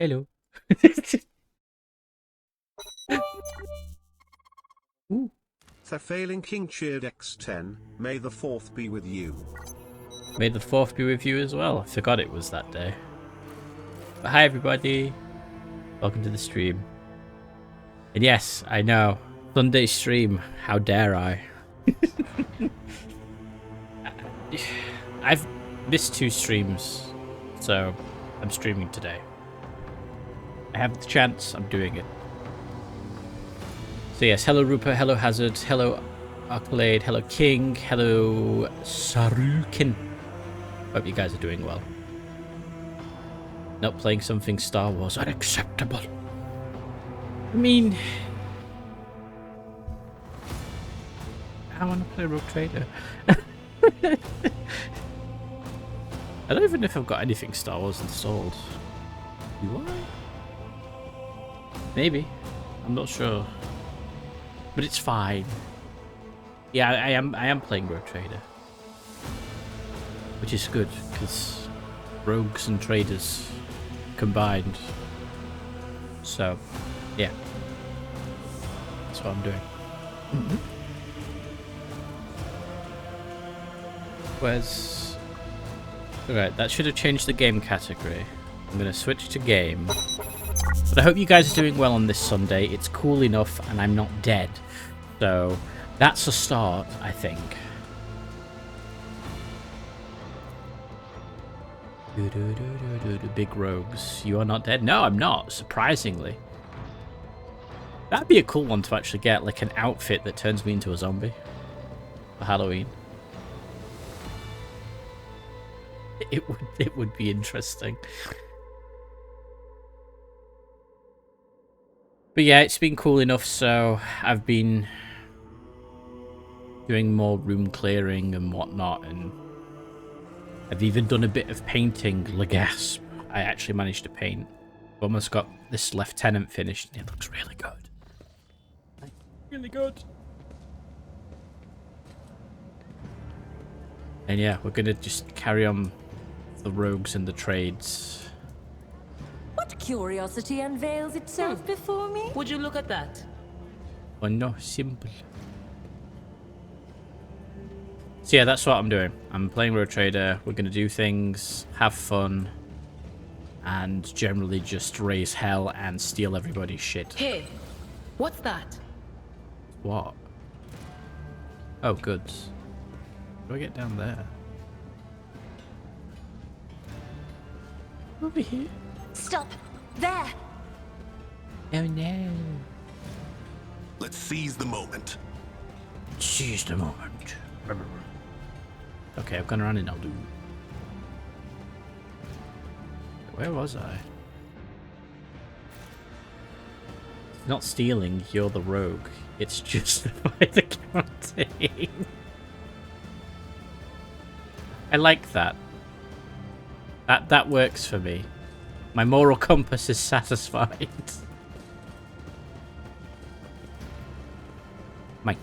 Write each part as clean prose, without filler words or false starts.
Hello. Ooh. The failing king cheered X10. May the 4th be with you. May the 4th be with you as well. I forgot it was that day. But hi everybody. Welcome to the stream. And yes, I know. Sunday stream. How dare I? I've missed 2 streams, so I'm streaming today. I have the chance, I'm doing it. So yes, hello Rupert, hello Hazard, hello Arclade, hello King, hello Sarukin. Hope you guys are doing well. Not playing something Star Wars, unacceptable. I mean, I want to play Rogue Trader. I don't even know if I've got anything Star Wars installed. Do I? Maybe. I'm not sure. But it's fine. Yeah, I am playing Rogue Trader. Which is good, because rogues and traders combined. So, yeah. That's what I'm doing. Where's... Alright, that should have changed the game category. I'm going to switch to game. But I hope you guys are doing well on this Sunday. It's cool enough and I'm not dead. So, that's a start, I think. Big rogues. You are not dead? No, I'm not, surprisingly. That'd be a cool one to actually get, like an outfit that turns me into a zombie. For Halloween. It would be interesting. But yeah, it's been cool enough, so I've been doing more room clearing and whatnot, and I've even done a bit of painting. Legasp. I actually managed to paint. Almost got this lieutenant finished, and it looks really good. Really good. And yeah, we're gonna just carry on the rogues and the trades. What curiosity unveils itself before me? Would you look at that? Oh no, simple. So yeah, that's what I'm doing. I'm playing Rogue Trader. We're gonna do things, have fun, and generally just raise hell and steal everybody's shit. Hey, what's that? What? Oh, goods. How do I get down there? Over here? Stop! There! Oh no. Let's seize the moment. Seize the moment. Okay, I've gone around in Aldu. Where was I? Not stealing, you're the rogue. It's justified accounting. I like that. That works for me. My moral compass is satisfied. Mike,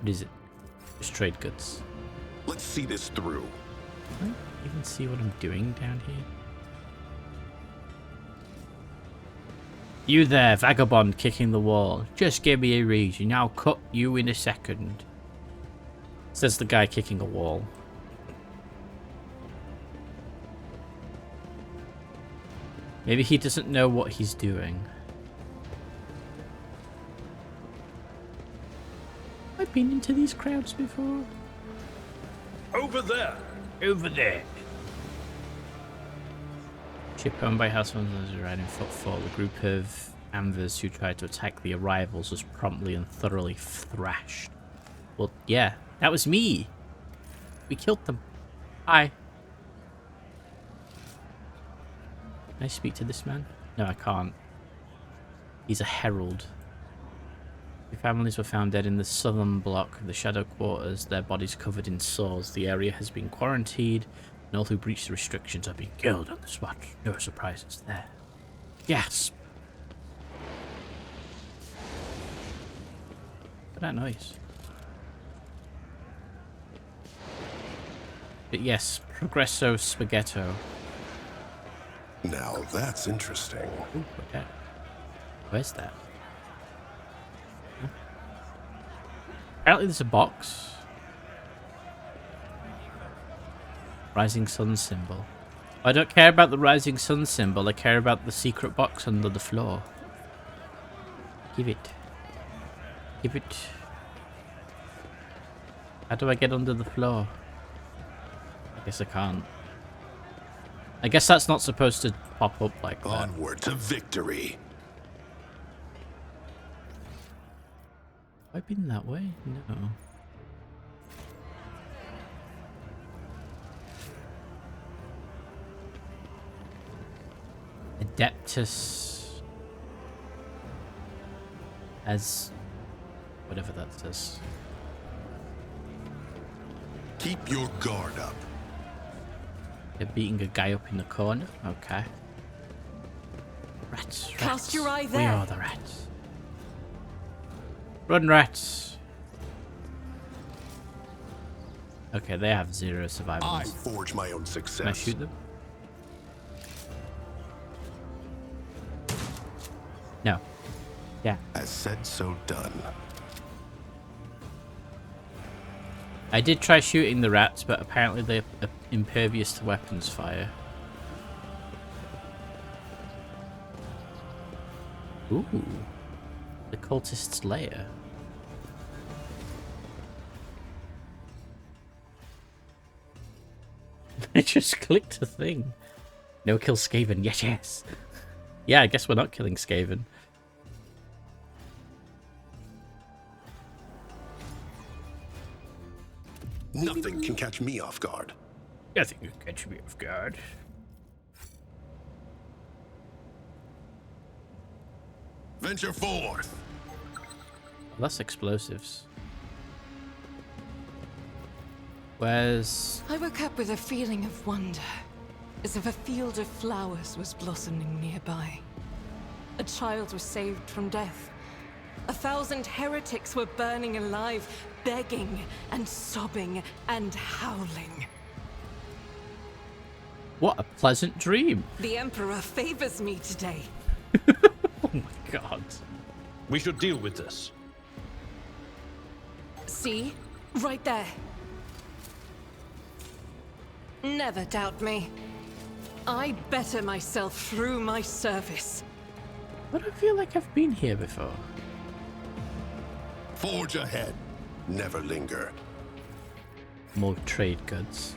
what is it? Just trade goods. Let's see this through. Can I even see what I'm doing down here? You there, vagabond kicking the wall. Just give me a reason. I'll cut you in a second. Says the guy kicking a wall. Maybe he doesn't know what he's doing. I've been into these crowds before. Over there. Over there. Ship owned by households is riding footfall. A group of Anvers who tried to attack the arrivals was promptly and thoroughly thrashed. Well, yeah, that was me. We killed them. Hi. Can I speak to this man? No, I can't. He's a herald. 2 families were found dead in the southern block of the Shadow Quarters, their bodies covered in sores. The area has been quarantined, and all who breached the restrictions are being killed on the spot. No surprises there. Gasp! What's that noise? But yes, Progresso Spaghetto. Now that's interesting. Ooh, okay. Where's that? Huh? Apparently there's a box. Rising sun symbol. I don't care about the rising sun symbol. I care about the secret box under the floor. Give it. Give it. How do I get under the floor? I guess I can't. I guess that's not supposed to pop up like that. Onward to victory. Have I been that way? No. Adeptus as whatever that says. Keep your guard up. They're beating a guy up in the corner. Okay. Rats. Cast your eye We there. are the rats. Run, rats. Okay, they have 0 survival. I forge my own success. Can I shoot them? No. Yeah. As said, so done. I did try shooting the rats, but apparently they're impervious to weapons fire. Ooh. The cultist's lair. I just clicked a thing. No kill Skaven. Yes, yes. Yeah, I guess we're not killing Skaven. Nothing can catch me off guard. Nothing can catch me off guard. Venture forth. Less explosives. Where's... I woke up with a feeling of wonder, as if a field of flowers was blossoming nearby. A child was saved from death. 1,000 heretics were burning alive, begging and sobbing and howling. What a pleasant dream. The Emperor favors me today. Oh my god. We should deal with this. See? Right there. Never doubt me. I better myself through my service. But I feel like I've been here before. Forge ahead. Never linger. More trade goods.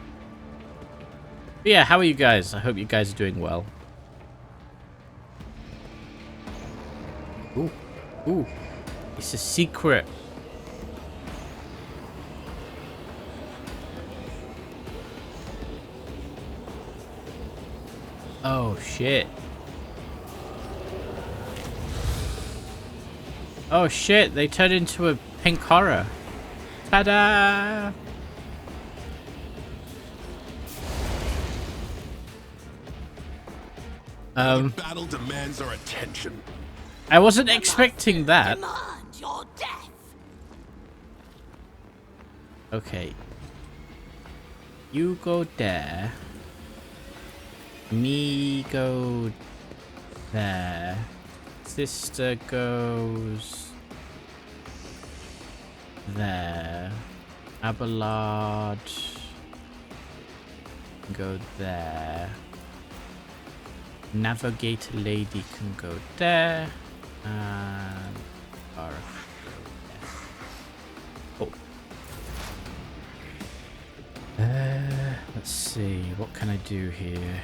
But yeah, how are you guys? I hope you guys are doing well. Ooh. Ooh. It's a secret. Oh shit. Oh shit, they turned into a pink horror. Ta-da! Battle demands our attention. I wasn't expecting that. Demand your death. Okay. You go there. Me go there. Sister goes there. Abelard go there. Navigator lady can go there. And Barth go there. Oh. Let's see. What can I do here?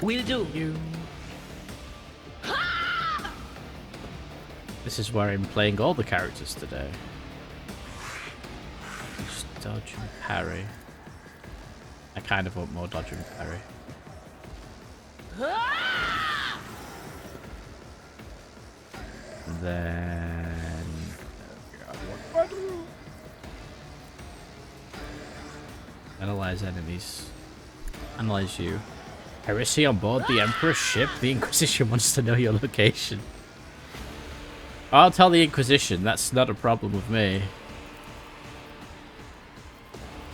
Will do. You. This is where I'm playing all the characters today. Just dodge and parry. I kind of want more dodge and parry. Then... Analyze enemies. Analyze you. Heresy on board the Emperor's ship. The Inquisition wants to know your location. I'll tell the Inquisition. That's not a problem with me.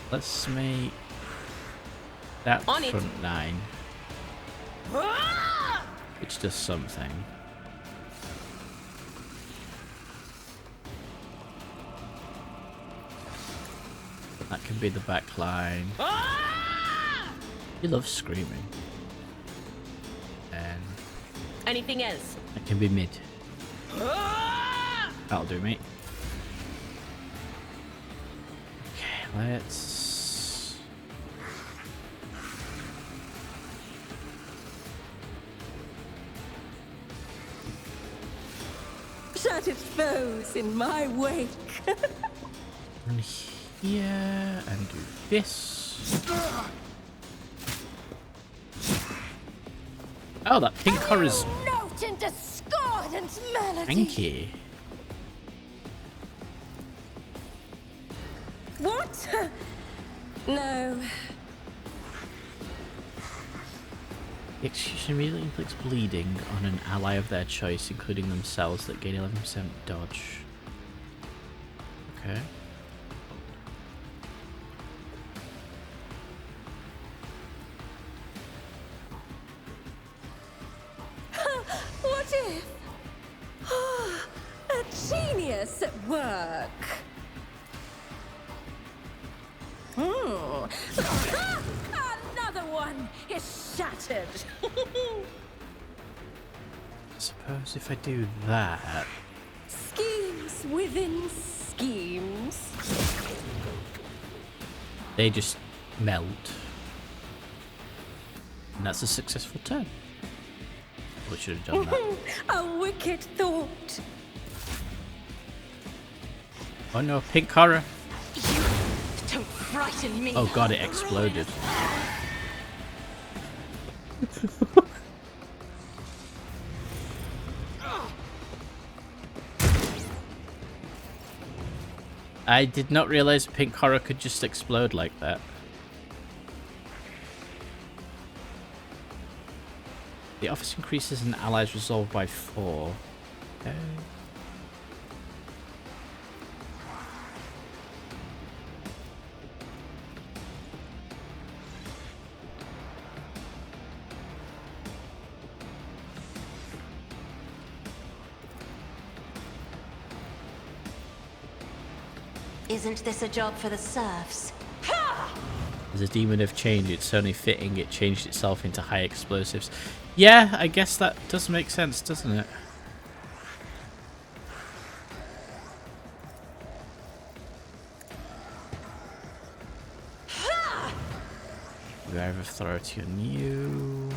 Let's make that On it. front 9. Which does something. That can be the back line. He loves screaming. And Anything else? that can be mid. That'll do, mate. Okay, let's... Shattered foes in my wake. run here and do this. Oh, that pink car is Note in discordant melody. cranky. What? No. The execution immediately inflicts bleeding on an ally of their choice, including themselves, that gain 11% dodge. Okay. What if? A genius at work. Another one is shattered. I suppose if I do that... Schemes within schemes. they just melt. And that's a successful turn. We should have done that. A wicked thought. Oh no, pink horror. Don't frighten me. Oh god, it exploded. I did not realize pink horror could just explode like that. The office increases an ally's resolve by 4. Okay. Isn't this a job for the serfs? As a demon of change, it's only fitting it changed itself into high explosives. Yeah, I guess that does make sense, doesn't it? We have authority on you.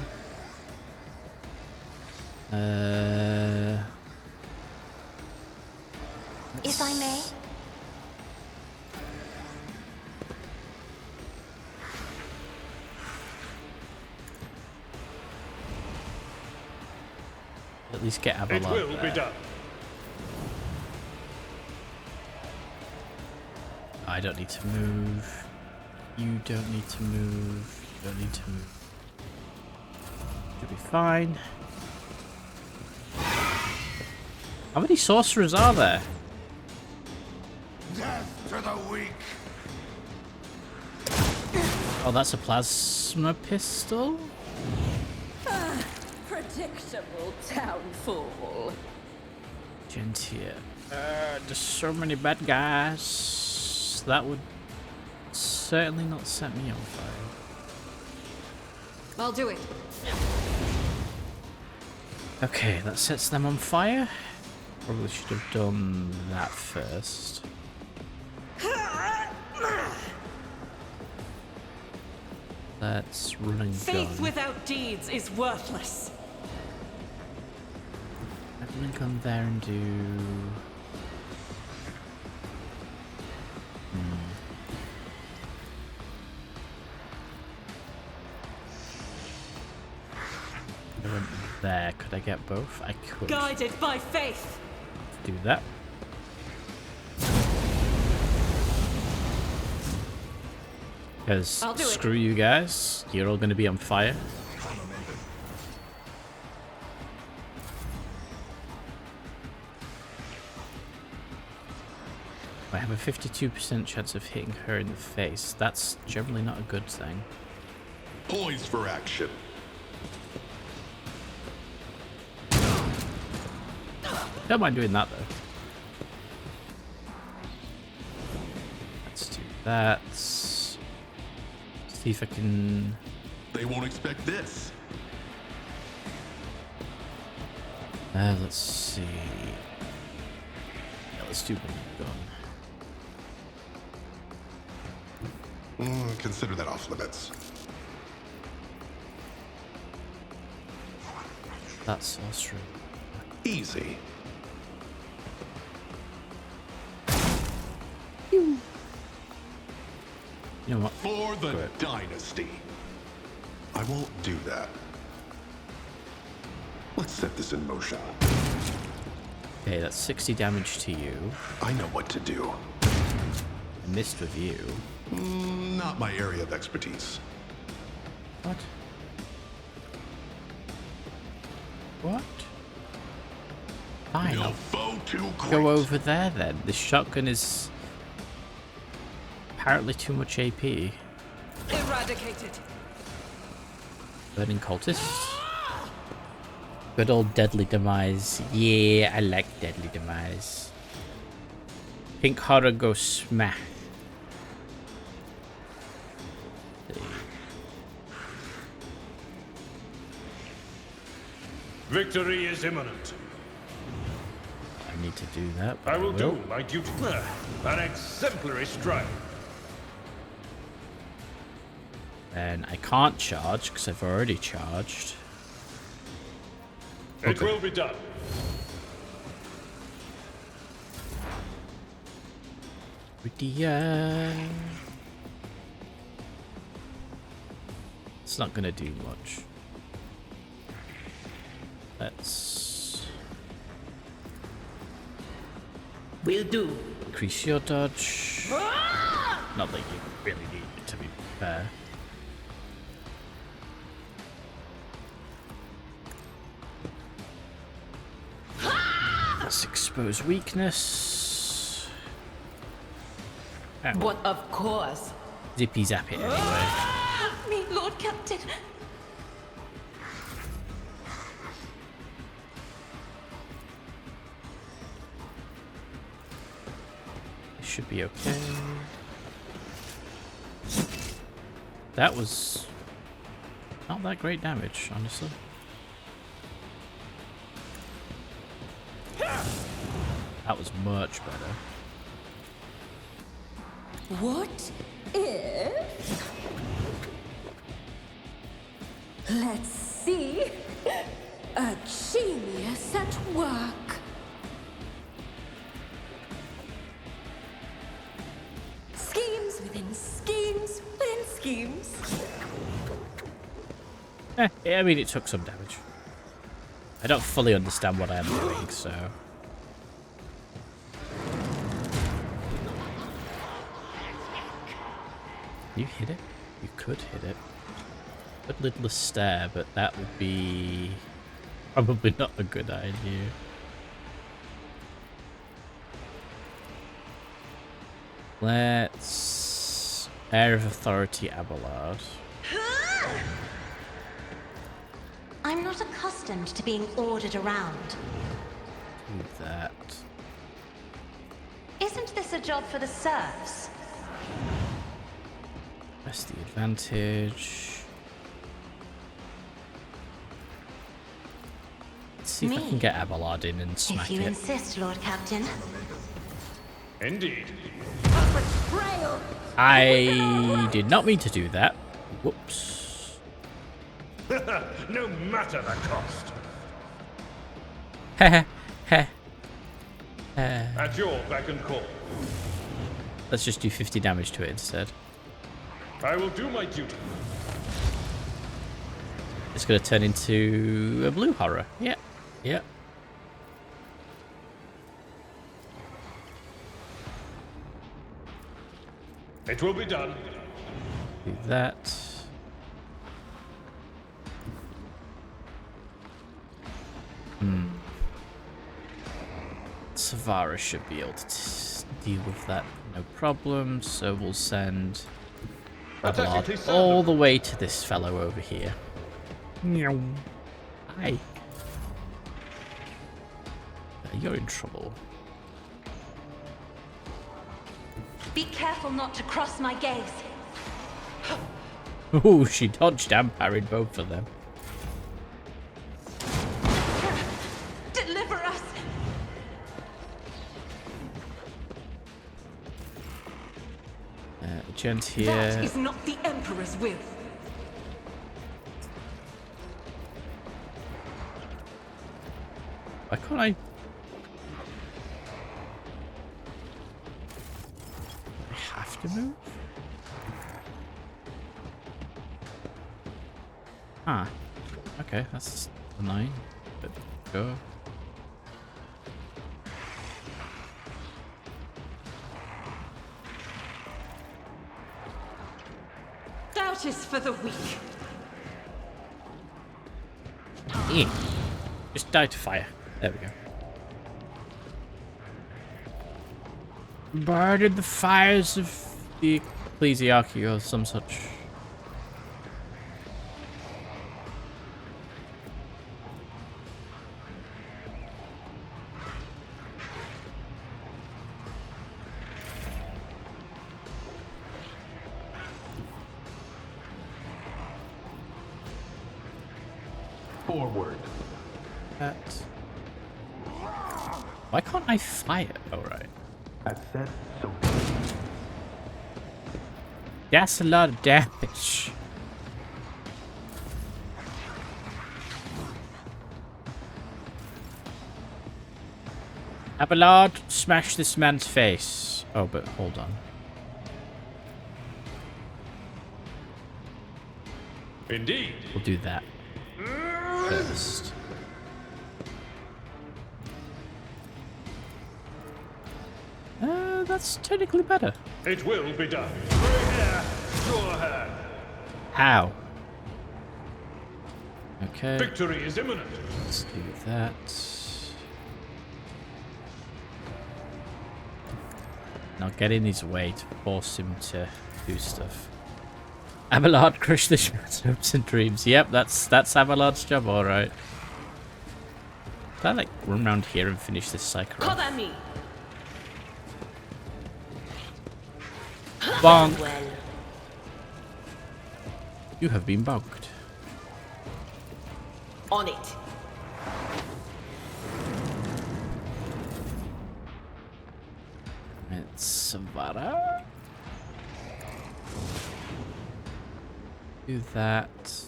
If I may? At least get Avalon. It will be done. I don't need to move. You don't need to move. You don't need to move. Should be fine. How many sorcerers are there? Death to the weak. Oh, that's a plasma pistol? Predictable downfall. Gentier. There's so many bad guys. That would certainly not set me on fire. I'll do it. Okay, that sets them on fire. Probably should have done that first. Let's run and Faith gun. without deeds is worthless. Let me come there and do... I went there. Could I get both? I could Guided by faith. do that. Because I'll do it. screw you guys. You're all going to be on fire. I have a 52% chance of hitting her in the face. That's generally not a good thing. Poised for action. Don't mind doing that, though. Let's do that. See if I can... They won't expect this. Let's see. Yeah, let's do one gun. Consider that off limits. That's true. Easy. You know what? For the dynasty. I won't do that. Let's set this in motion. Okay, that's 60 damage to you. I know what to do. I missed with you. Not my area of expertise. What? What? Fine, No I'll foe too great. go over there then. The shotgun is apparently too much AP. Eradicated. Burning cultists. Good old deadly demise. Yeah, I like deadly demise. Pink horror go smash. Victory is imminent. I need to do that. I will do my duty. An exemplary strike. And I can't charge because I've already charged. It will be done. It's not gonna do much. Let's Will do. increase your dodge. Not that you really need it, to be fair. Let's expose weakness. Oh, But of course. zippy zap it anyway. Help me, Lord Captain. It should be okay. That was not that great damage, honestly. That was much better. What if... Let's see. A genius at work. Schemes within schemes within schemes. I mean, it took some damage. I don't fully understand what I'm doing, so... You hit it? You could hit it. Good little stare, but that would be probably not a good idea. Let's... Air of Authority Abelard. I'm not accustomed to being ordered around. Do that. Isn't this a job for the serfs? Press the advantage. Let's see if I can get Abelard in and smack If you it. insist, Lord Captain. Indeed. Betrayal. I did not mean to do that. Whoops. No matter the cost. Heh heh. At your beck and call. Let's just do 50 damage to it instead. I will do my duty. It's going to turn into a blue horror. Yeah. Yeah. It will be done. Do that. Savara should be able to deal with that, no problem. So we'll send Attack Abelard it, all the way to this fellow over here. Meow. Hi. You're in trouble. Be careful not to cross my gaze. Ooh, she dodged and parried both of them. Deliver us! Gent here. That is not the Emperor's will. Why can't I have to move? Ah. Okay, that's annoying. But go. Doubt is for the weak. Just die to fire. There we go. Bombarded the fires of the ecclesiarchy or some such. Forward. That. Why can't I fire? Oh, right. I said so. That's a lot of damage. Abelard, smash this man's face. Oh, but hold on. Indeed. We'll do that first. That's technically better. It will be done. Here, your hand. How? Okay. Victory is imminent. Let's do that. Now get in his way to force him to do stuff. Abelard, crush the man's hopes and dreams. Yep, that's Abelard's job, alright. Can I like run around here and finish this cycle? Cover me. Bonk. Well, You have been bonked. on it. It's Savara. Do that.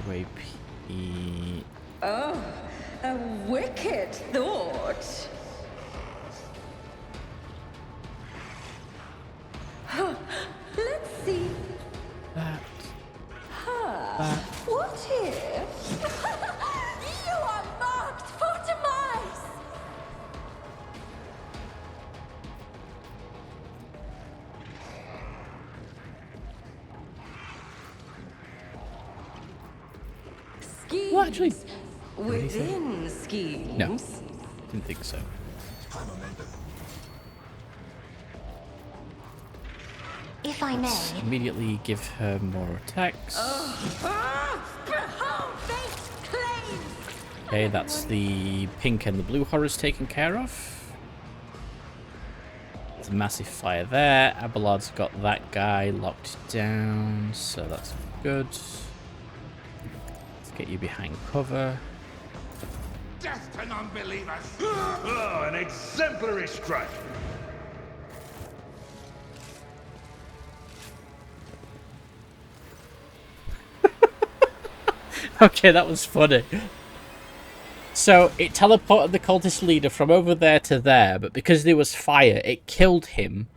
UAP. Oh, a wicked thought. Let's see. That. What if you are marked for demise? Schemes Well, actually, within schemes. No. Didn't think so. If I may. Immediately give her more attacks. Behold these claims! Okay, that's the pink and the blue horrors taken care of. There's a massive fire there. Abelard's got that guy locked down, so that's good. Let's get you behind cover. Death to non-believers. Oh, an exemplary strike. Okay, that was funny. So, it teleported the cultist leader from over there to there, but because there was fire, it killed him.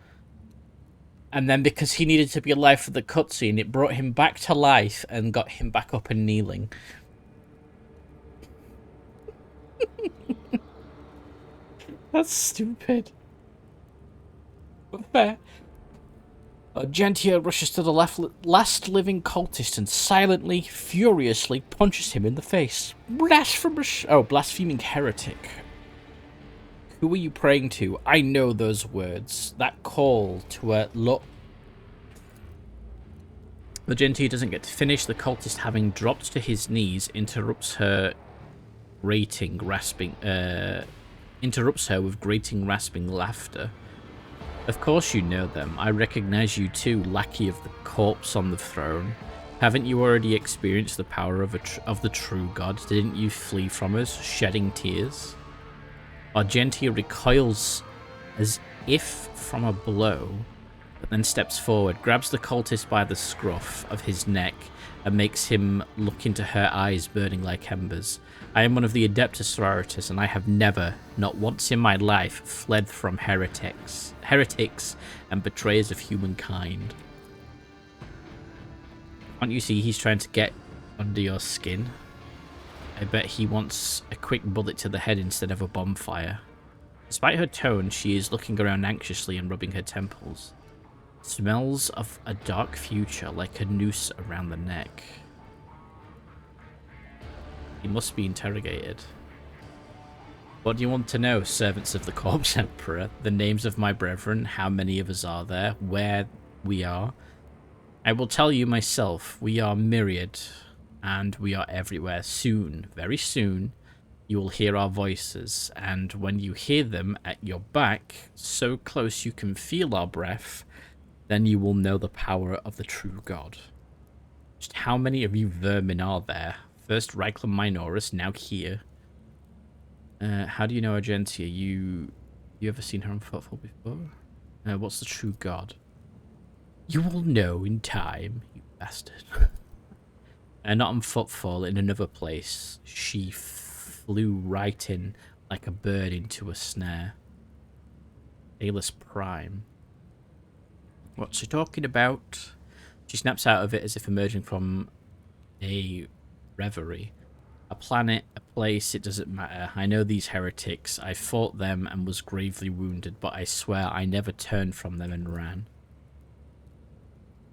And then because he needed to be alive for the cutscene, it brought him back to life and got him back up and kneeling. That's stupid. But fair. Gentia rushes to the last living cultist and silently, furiously punches him in the face. Blaspheming heretic. Who are you praying to? I know those words. That call to a look. The Gentia doesn't get to finish. The cultist, having dropped to his knees, interrupts her with grating, rasping laughter. Of course you know them. I recognize you too, lackey of the corpse on the throne. Haven't you already experienced the power of the true god? Didn't you flee from us, shedding tears? Argentia recoils as if from a blow, but then steps forward, grabs the cultist by the scruff of his neck, and makes him look into her eyes burning like embers. I am one of the Adeptus Sororitas, and I have never, not once in my life, fled from heretics and betrayers of humankind. Can't you see he's trying to get under your skin? I bet he wants a quick bullet to the head instead of a bonfire. Despite her tone, she is looking around anxiously and rubbing her temples. Smells of a dark future, like a noose around the neck. He must be interrogated. What do you want to know, servants of the Corpse Emperor? The names of my brethren, how many of us are there, where we are? I will tell you myself, we are myriad, and we are everywhere. Soon, very soon, you will hear our voices, and when you hear them at your back, so close you can feel our breath, then you will know the power of the true god. Just how many of you vermin are there? First Ryclum Minoris, now here. How do you know Argentia? You ever seen her on Footfall before? What's the true god? You will know in time, you bastard. Not on Footfall, in another place. She flew right in like a bird into a snare. Salus Prime. What's she talking about? She snaps out of it as if emerging from a reverie. A planet, a place, it doesn't matter. I know these heretics. I fought them and was gravely wounded, but I swear I never turned from them and ran.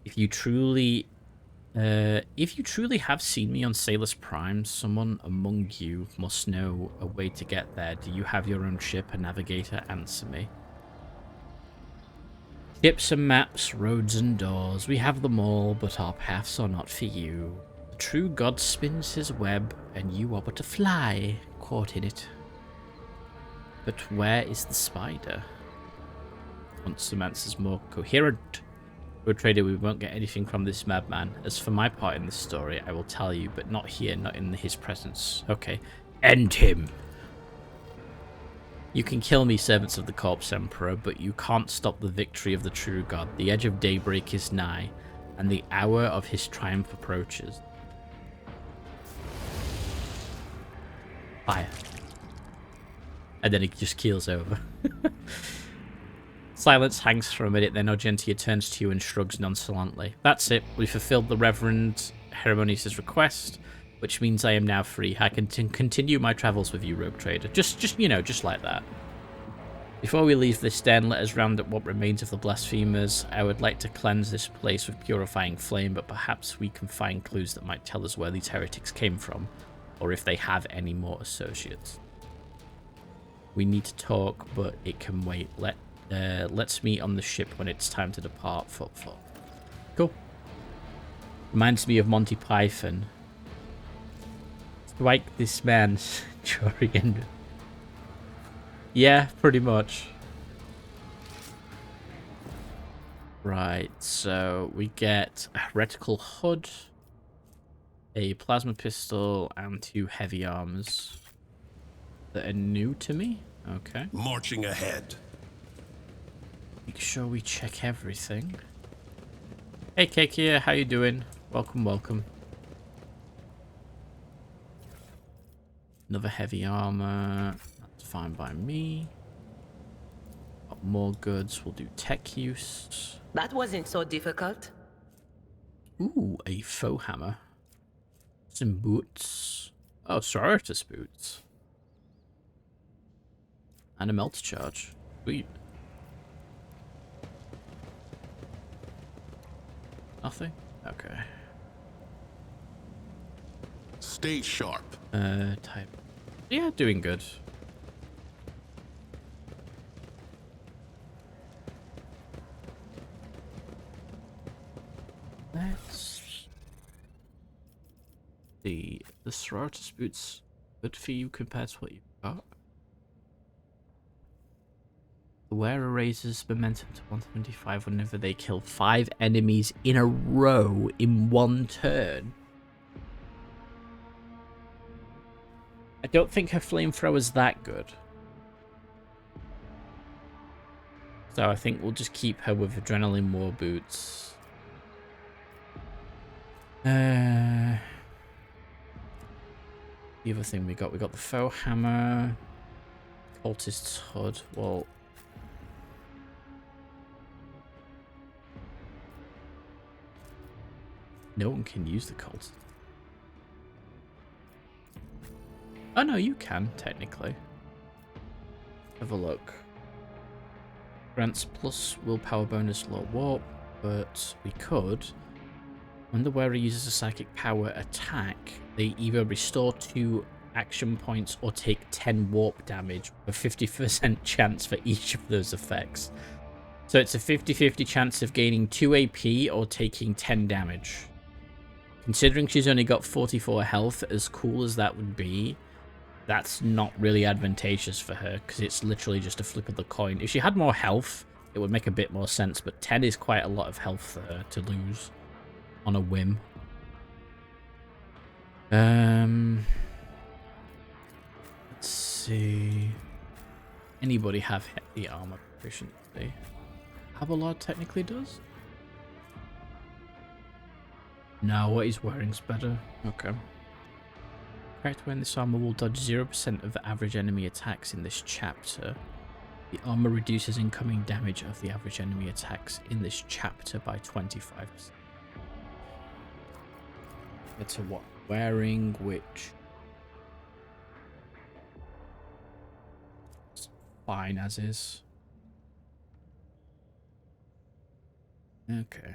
If you truly have seen me on Salus Prime, someone among you must know a way to get there. Do you have your own ship, a navigator? Answer me. Ships and maps, roads and doors, we have them all, but our paths are not for you. The true god spins his web, and you are but a fly caught in it. But where is the spider? Want some answers more coherent? Good trader, we won't get anything from this madman. As for my part in this story, I will tell you, but not here, not in his presence. Okay. End him! You can kill me, servants of the Corpse Emperor, but you can't stop the victory of the true god. The edge of daybreak is nigh, and the hour of his triumph approaches. Fire. And then he just keels over. Silence hangs for a minute, then Argentia turns to you and shrugs nonchalantly. That's it. We fulfilled the Reverend Hermonius' request, which means I am now free. I can continue my travels with you, rogue trader. Just like that. Before we leave this den, let us round up what remains of the blasphemers. I would like to cleanse this place with purifying flame, but perhaps we can find clues that might tell us where these heretics came from, or if they have any more associates. We need to talk, but it can wait. Let's meet on the ship when it's time to depart. Footfall. Cool. Reminds me of Monty Python. Strike this man during. Yeah, pretty much. Right, so we get a reticle hood, a plasma pistol, and 2 heavy arms that are new to me. Okay. Marching ahead. Make sure we check everything. Hey, Cake here. How you doing? Welcome, welcome. Another heavy armor. That's fine by me. Got more goods. We'll do tech use. That wasn't so difficult. Ooh, a faux hammer. Some boots. Oh, Sororitas boots. And a melt charge. Sweet. Nothing? Okay. Stay sharp. Type. Yeah, doing good. Let's see. The Sororitas boots good for you compared to what you've got. The wearer raises momentum to 125 whenever they kill 5 enemies in a row in one turn. I don't think her flamethrower's that good. So I think we'll just keep her with Adrenaline War boots. The other thing we got the Faux Hammer, Cultist's Hood. Well, no one can use the Cultist. Oh no, you can, technically. Have a look. Grants plus willpower bonus low warp, but we could. When the wearer uses a psychic power attack, they either restore 2 action points or take 10 warp damage, with a 50% chance for each of those effects. So it's a 50-50 chance of gaining 2 AP or taking 10 damage. Considering she's only got 44 health, as cool as that would be, that's not really advantageous for her, because it's literally just a flip of the coin. If she had more health, it would make a bit more sense, but 10 is quite a lot of health for her to lose on a whim. Let's see. Anybody have heavy armor proficiency? Abalard technically does. No, what he's wearing's better. Okay. Character wearing this armor will dodge 0% of the average enemy attacks in this chapter. The armor reduces incoming damage of the average enemy attacks in this chapter by 25%. It's a what wearing, which is fine as is. Okay.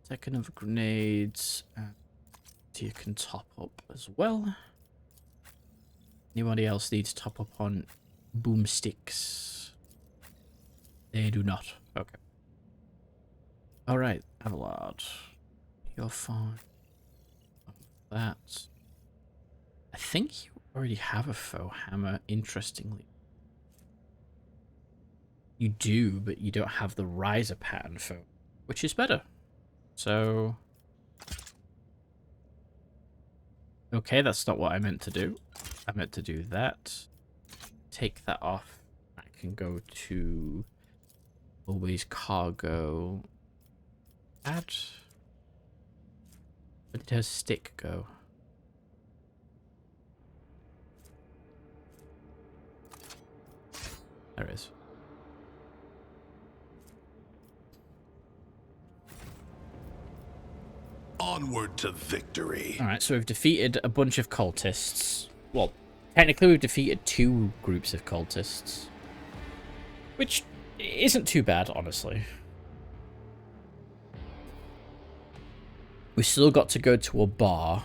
Second of grenades, and you can top up as well. Anybody else needs to top up on boomsticks? They do not. Okay. Alright, Avalard. You're fine. That. I think you already have a faux hammer, interestingly. You do, but you don't have the riser pattern for, which is better. So, okay, that's not what I meant to do. I meant to do that. Take that off. I can go to always cargo. Add. Where did her stick go? There it is. Onward to victory. Alright, so we've defeated a bunch of cultists. Well, technically we've defeated 2 groups of cultists. Which isn't too bad, honestly. We still got to go to a bar.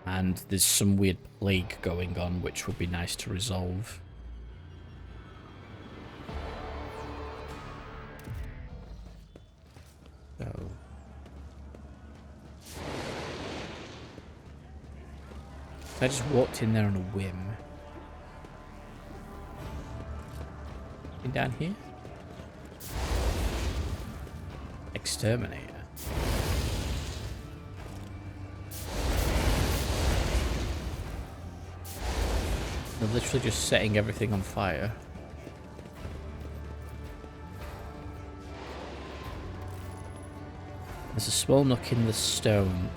And there's some weird plague going on, which would be nice to resolve. So I just walked in there on a whim. In down here? Exterminator. They're literally just setting everything on fire. There's a small nook in the stone.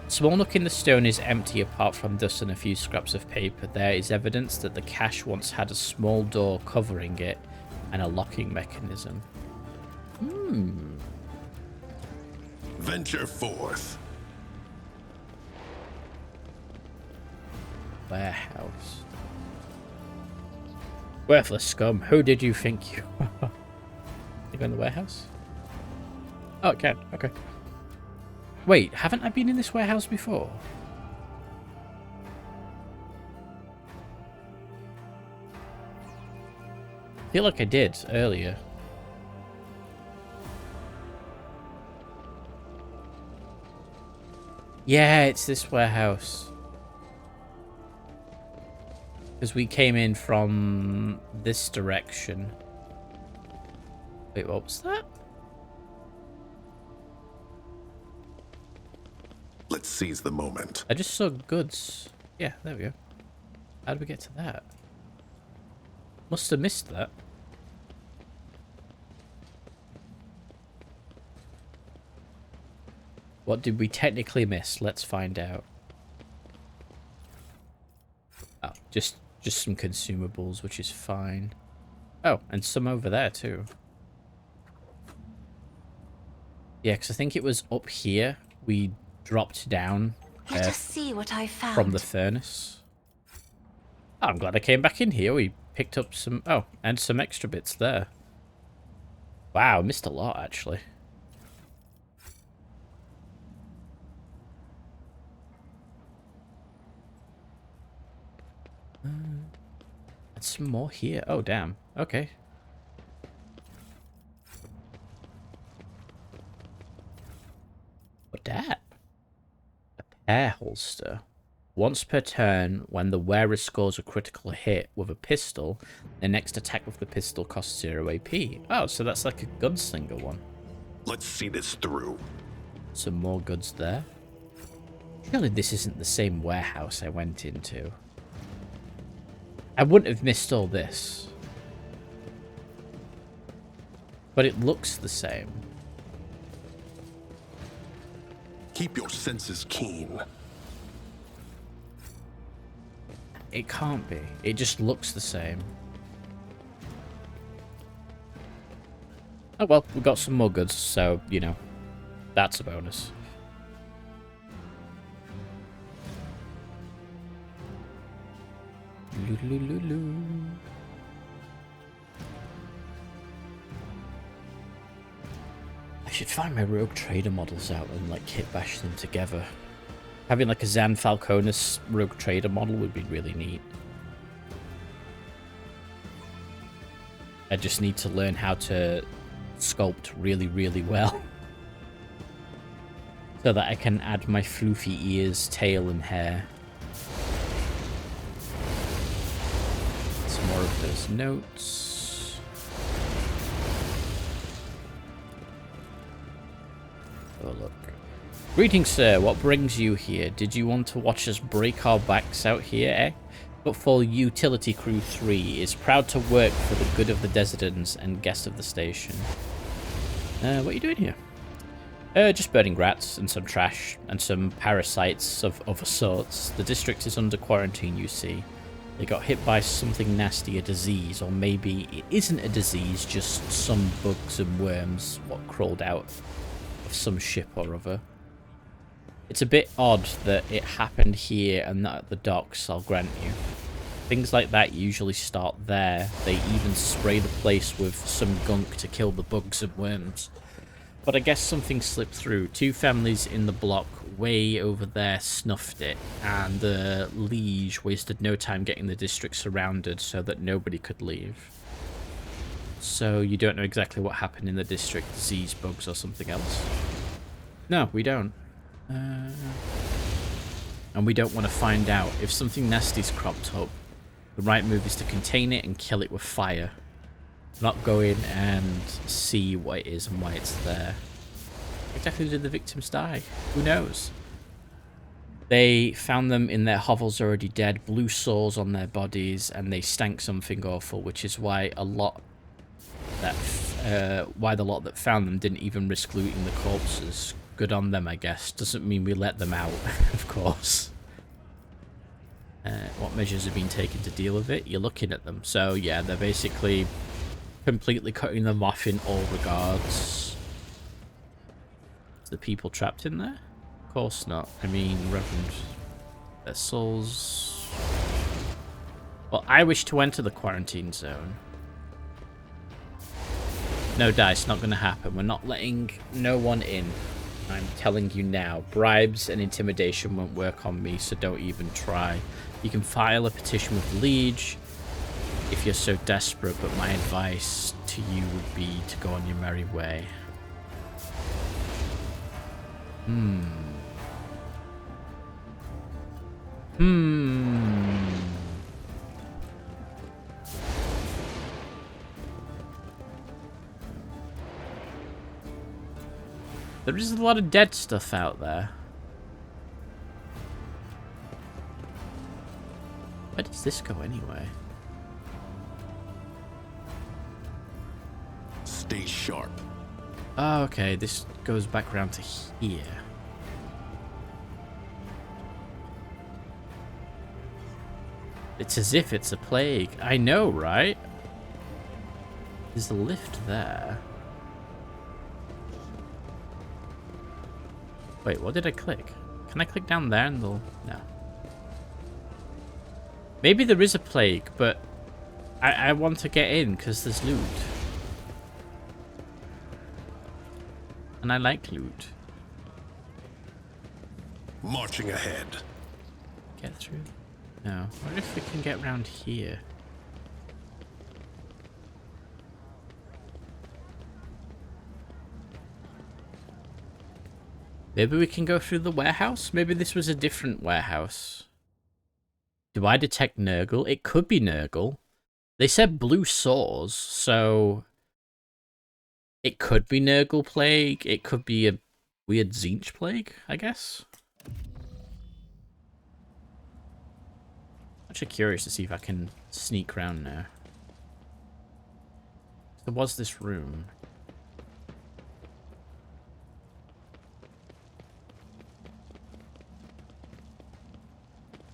Small nook in the stone is empty apart from dust and a few scraps of paper. There is evidence that the cache once had a small door covering it and a locking mechanism. Venture forth. warehouse. Worthless scum. Who did you think you are? You go in the warehouse? Oh, it can. Okay. Wait, haven't I been in this warehouse before? I feel like I did earlier. Yeah, it's this warehouse. Because we came in from this direction. Wait, what was that? Let's seize the moment. I just saw goods. Yeah, there we go. How did we get to that? Must have missed that. What did we technically miss? Let's find out. Oh, just some consumables, which is fine. Oh, and some over there too. Yeah, because I think it was up here we dropped down Let us see what I found. from the furnace. Oh, I'm glad I came back in here. We picked up some... Oh, and some extra bits there. Wow, missed a lot, actually. And some more here. Oh, damn. Okay. What that? A pair holster. Once per turn, when the wearer scores a critical hit with a pistol, their next attack with the pistol costs 0 AP. Oh, so that's like a gunslinger one. Let's see this through. Some more goods there. Surely this isn't the same warehouse I went into. I wouldn't have missed all this. But it looks the same. Keep your senses keen. It can't be. It just looks the same. Oh well, we got some more goods, so, you know, that's a bonus. I should find my rogue trader models out and like kit bash them together. Having like a Zan Falconos rogue trader model would be really neat. I just need to learn how to sculpt really, really well. So that I can add my floofy ears, tail and hair. Some more of those notes. Oh, look. Greetings, sir. What brings you here? Did you want to watch us break our backs out here, eh? But for Utility Crew 3 is proud to work for the good of the Desidents and guests of the station. What are you doing here? Just burning rats and some trash and some parasites of other sorts. The district is under quarantine, you see. They got hit by something nasty, a disease, or maybe it isn't a disease, just some bugs and worms what crawled out of some ship or other. It's a bit odd that it happened here and not at the docks, I'll grant you. Things like that usually start there. They even spray the place with some gunk to kill the bugs and worms. But I guess something slipped through. 2 families in the block way over there snuffed it, and the liege wasted no time getting the district surrounded so that nobody could leave. So you don't know exactly what happened in the district, disease, bugs, or something else? No, we don't. And we don't want to find out. If something nasty's cropped up, the right move is to contain it and kill it with fire. Not go in and see what it is and why it's there. Exactly did the victims die? Who knows? They found them in their hovels already dead, blue sores on their bodies, and they stank something awful, which is why the lot that found them didn't even risk looting the corpses. Good on them, I guess. Doesn't mean we let them out, of course. What measures have been taken to deal with it? You're looking at them. So, yeah, they're basically completely cutting them off in all regards. Is the people trapped in there? Of course not. I mean, Reverend... Their souls... Well, I wish to enter the quarantine zone. No dice, not going to happen. We're not letting no one in. I'm telling you now. Bribes and intimidation won't work on me, so don't even try. You can file a petition with Liege if you're so desperate, but my advice to you would be to go on your merry way. There is a lot of dead stuff out there. Where does this go anyway? Stay sharp. Oh, okay. This goes back around to here. It's as if it's a plague. I know, right? There's a lift there. Wait, what did I click? Can I click down there and they'll... No. Maybe there is a plague, but I want to get in because there's loot. And I like loot. Marching ahead. Get through? No. I wonder if we can get around here. Maybe we can go through the warehouse? Maybe this was a different warehouse. Do I detect Nurgle? It could be Nurgle. They said blue sores, so... It could be Nurgle plague. It could be a weird Tzeentch plague, I guess. Actually curious to see if I can sneak around now. There was this room.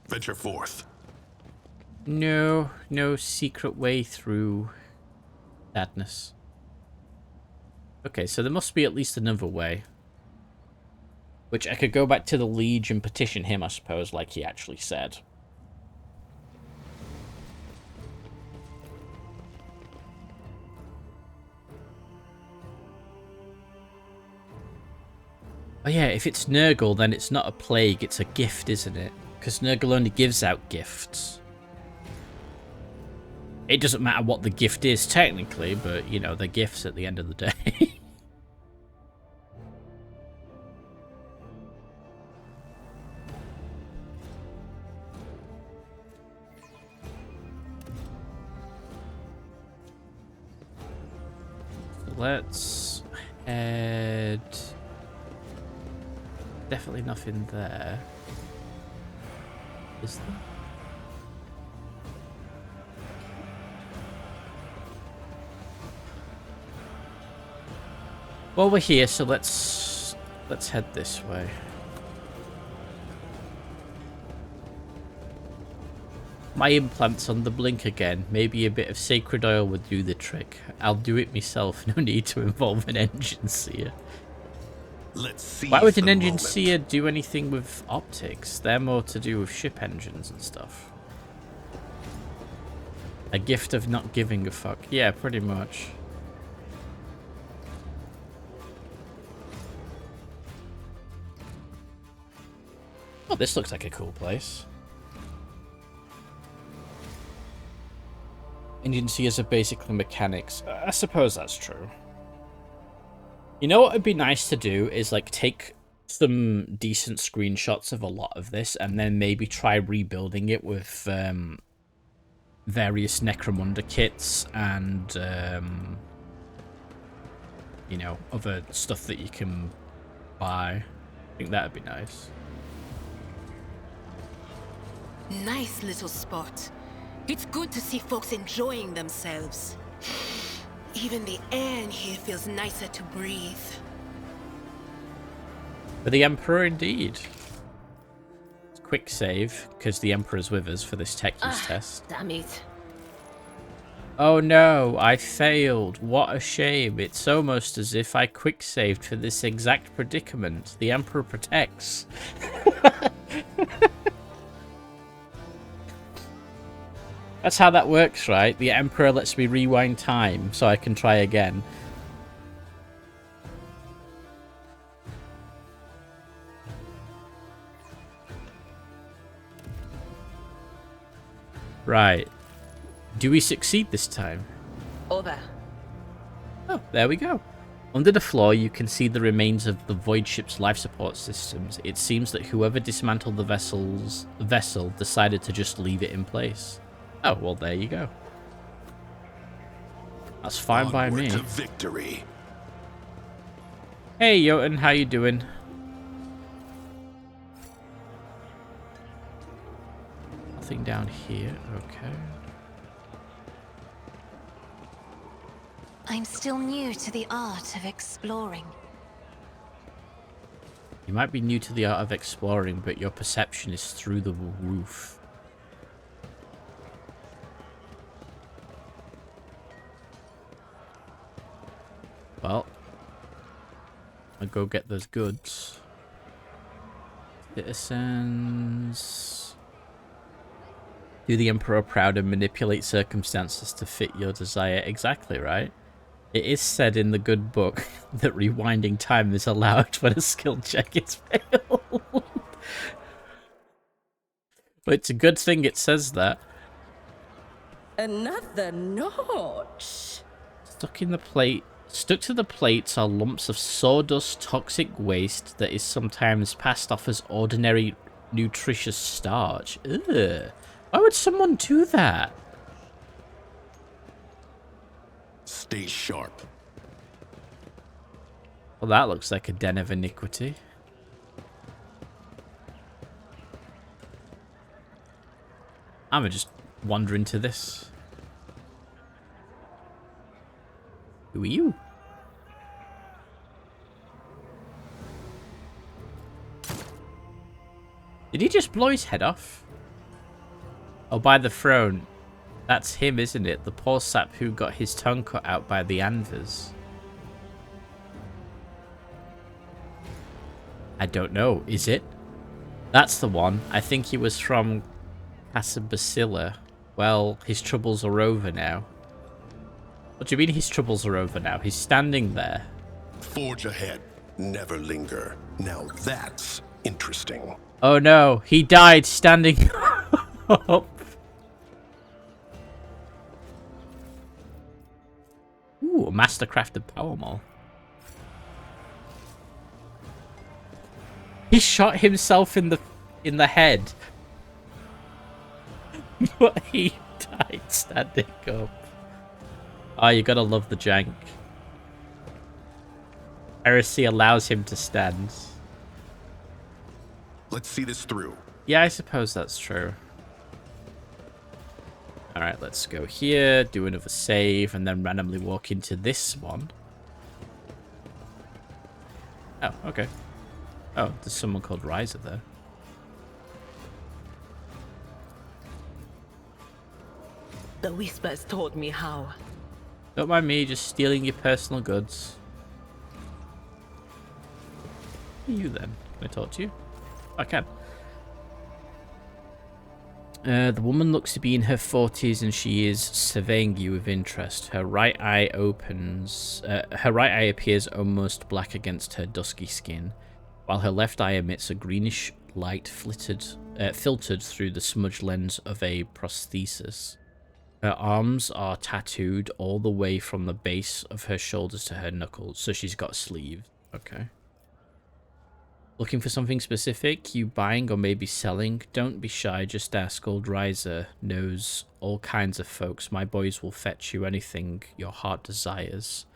Venture forth. No secret way through sadness. Okay, so there must be at least another way. Which I could go back to the Liege and petition him, I suppose, like he actually said. Oh yeah, if it's Nurgle, then it's not a plague, it's a gift, isn't it? Because Nurgle only gives out gifts. It doesn't matter what the gift is, technically, but, you know, they're gifts at the end of the day. Let's head... Definitely nothing there. Is there? Well, we're here, so let's head this way. My implant's on the blink again. Maybe a bit of sacred oil would do the trick. I'll do it myself. No need to involve an engine seer. Let's see. Why would an engine seer do anything with optics? They're more to do with ship engines and stuff. A gift of not giving a fuck. Yeah, pretty much. Oh, this looks like a cool place. Engine seers are basically mechanics. I suppose that's true. You know what would be nice to do is like take some decent screenshots of a lot of this and then maybe try rebuilding it with various Necromunda kits and you know, other stuff that you can buy. I think that would be nice. Nice little spot. It's good to see folks enjoying themselves. Even the air in here feels nicer to breathe. For the Emperor, indeed. Quick save, because the Emperor's with us for this techies test. Damn it. Oh no, I failed. What a shame. It's almost as if I quick saved for this exact predicament. The Emperor protects. That's how that works, right? The Emperor lets me rewind time so I can try again. Right. Do we succeed this time? Over. Oh, there we go. Under the floor, you can see the remains of the void ship's life support systems. It seems that whoever dismantled the vessel decided to just leave it in place. Oh, well, there you go. That's fine by me. Onward to victory. Hey, Jotun, how you doing? Nothing down here. Okay. I'm still new to the art of exploring. You might be new to the art of exploring, but your perception is through the roof. Well, I'll go get those goods. Citizens. Do the Emperor proud and manipulate circumstances to fit your desire. Exactly, right? It is said in the good book that rewinding time is allowed when a skill check is failed. But it's a good thing it says that. Another notch. Stuck to the plates are lumps of sawdust toxic waste that is sometimes passed off as ordinary nutritious starch. Ugh. Why would someone do that? Stay sharp. Well, that looks like a den of iniquity. I'm just wander into this. Who are you? Did he just blow his head off? Oh, by the throne. That's him, isn't it? The poor sap who got his tongue cut out by the Anvers. I don't know. Is it? That's the one. I think he was from Casabasilla. Well, his troubles are over now. What do you mean his troubles are over now? He's standing there. Forge ahead. Never linger. Now that's interesting. Oh no, he died standing up. Ooh, a mastercrafted power maul. He shot himself in the head. But he died standing up. Oh, you gotta love the jank. Heresy allows him to stand. Let's see this through. Yeah, I suppose that's true. Alright, let's go here, do another save, and then randomly walk into this one. Oh, okay. Oh, there's someone called Riser there. The whispers told me how. Don't mind me, just stealing your personal goods. Who are you then? Can I talk to you? I can. The woman looks to be in her 40s and she is surveying you with interest. Her right eye opens. Her right eye appears almost black against her dusky skin, while her left eye emits a greenish light filtered through the smudged lens of a prosthesis. Her arms are tattooed all the way from the base of her shoulders to her knuckles, so she's got sleeves. Okay. Looking for something specific? You buying or maybe selling? Don't be shy, just ask. Old Riser knows all kinds of folks. My boys will fetch you anything your heart desires.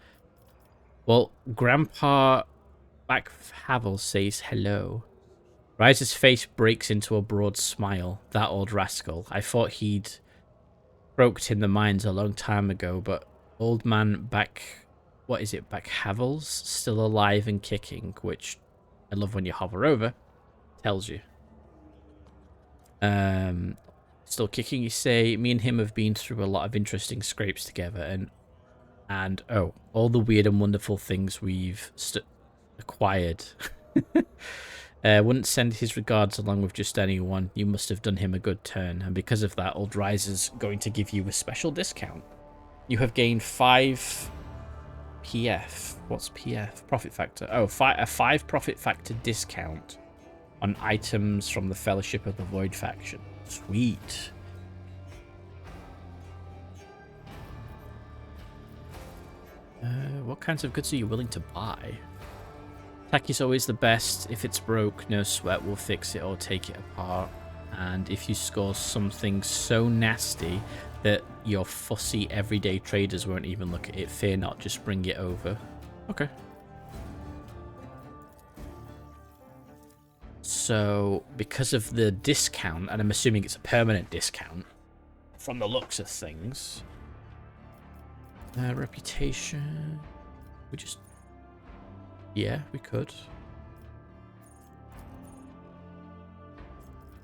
Well, Grandpa Havel says hello. Riser's face breaks into a broad smile. That old rascal. I thought he'd broke in the mines a long time ago, but old man Havel's still alive and kicking, which I love when you hover over. Tells you. Still kicking, you say. Me and him have been through a lot of interesting scrapes together, and oh, all the weird and wonderful things we've acquired. Wouldn't send his regards along with just anyone. You must have done him a good turn, and because of that, Old Riser's going to give you a special discount. You have gained 5 PF. What's PF? Profit factor. Oh, a 5 profit factor discount on items from the Fellowship of the Void faction. Sweet. What kinds of goods are you willing to buy? Attack is always the best. If it's broke, no sweat, we'll fix it or take it apart. And if you score something so nasty that your fussy everyday traders won't even look at it, fear not, just bring it over. Okay. So, because of the discount, and I'm assuming it's a permanent discount, from the looks of things... reputation... We just... Yeah, we could.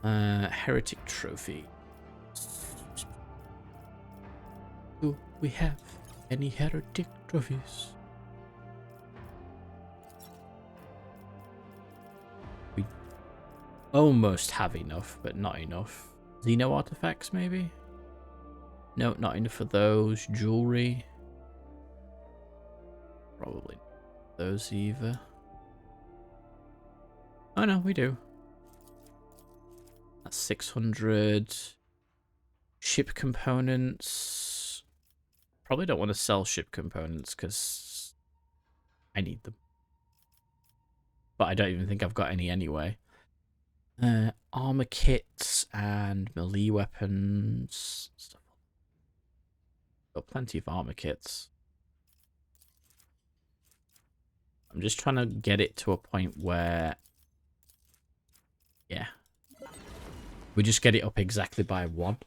Heretic trophy. Do we have any heretic trophies? We almost have enough, but not enough. Xeno artifacts, maybe? No, not enough for those. Jewelry. Probably not those either. Oh no, we do. That's 600. Ship components. Probably don't want to sell ship components because I need them. But I don't even think I've got any anyway. Armor kits and melee weapons. Got plenty of armor kits. I'm just trying to get it to a point where... Yeah. We just get it up exactly by 1.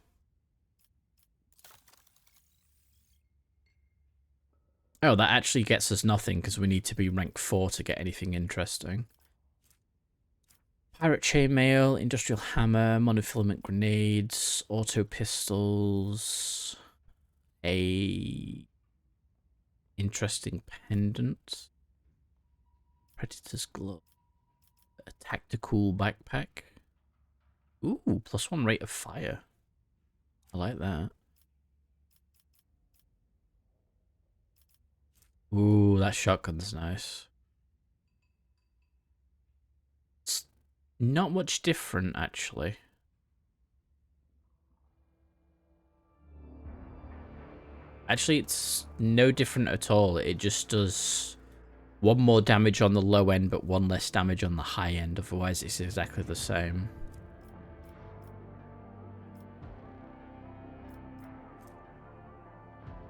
Oh, that actually gets us nothing because we need to be rank 4 to get anything interesting. Pirate chainmail, industrial hammer, monofilament grenades, auto pistols, a interesting pendant, predator's glove, a tactical backpack. Ooh, +1 rate of fire. I like that. Ooh, that shotgun's nice. It's not much different, actually. Actually, it's no different at all. It just does 1 more damage on the low end, but 1 less damage on the high end. Otherwise, it's exactly the same.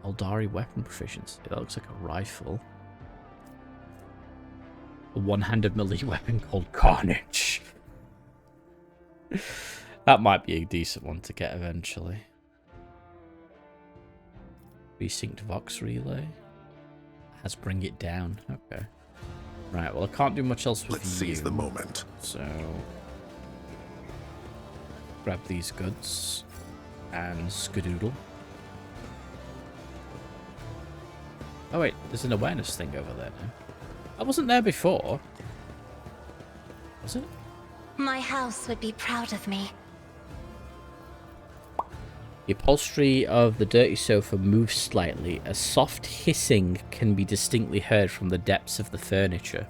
Eldari weapon proficiency. That looks like a rifle. A one-handed melee weapon called Carnage. That might be a decent one to get eventually. Resynced Vox Relay. Has Bring It Down. Okay. Right, well I can't do much else with Let's seize the moment. So... grab these goods. And skadoodle. Oh wait, there's an awareness thing over there now. I wasn't there before. Was it? My house would be proud of me. The upholstery of the dirty sofa moves slightly. A soft hissing can be distinctly heard from the depths of the furniture.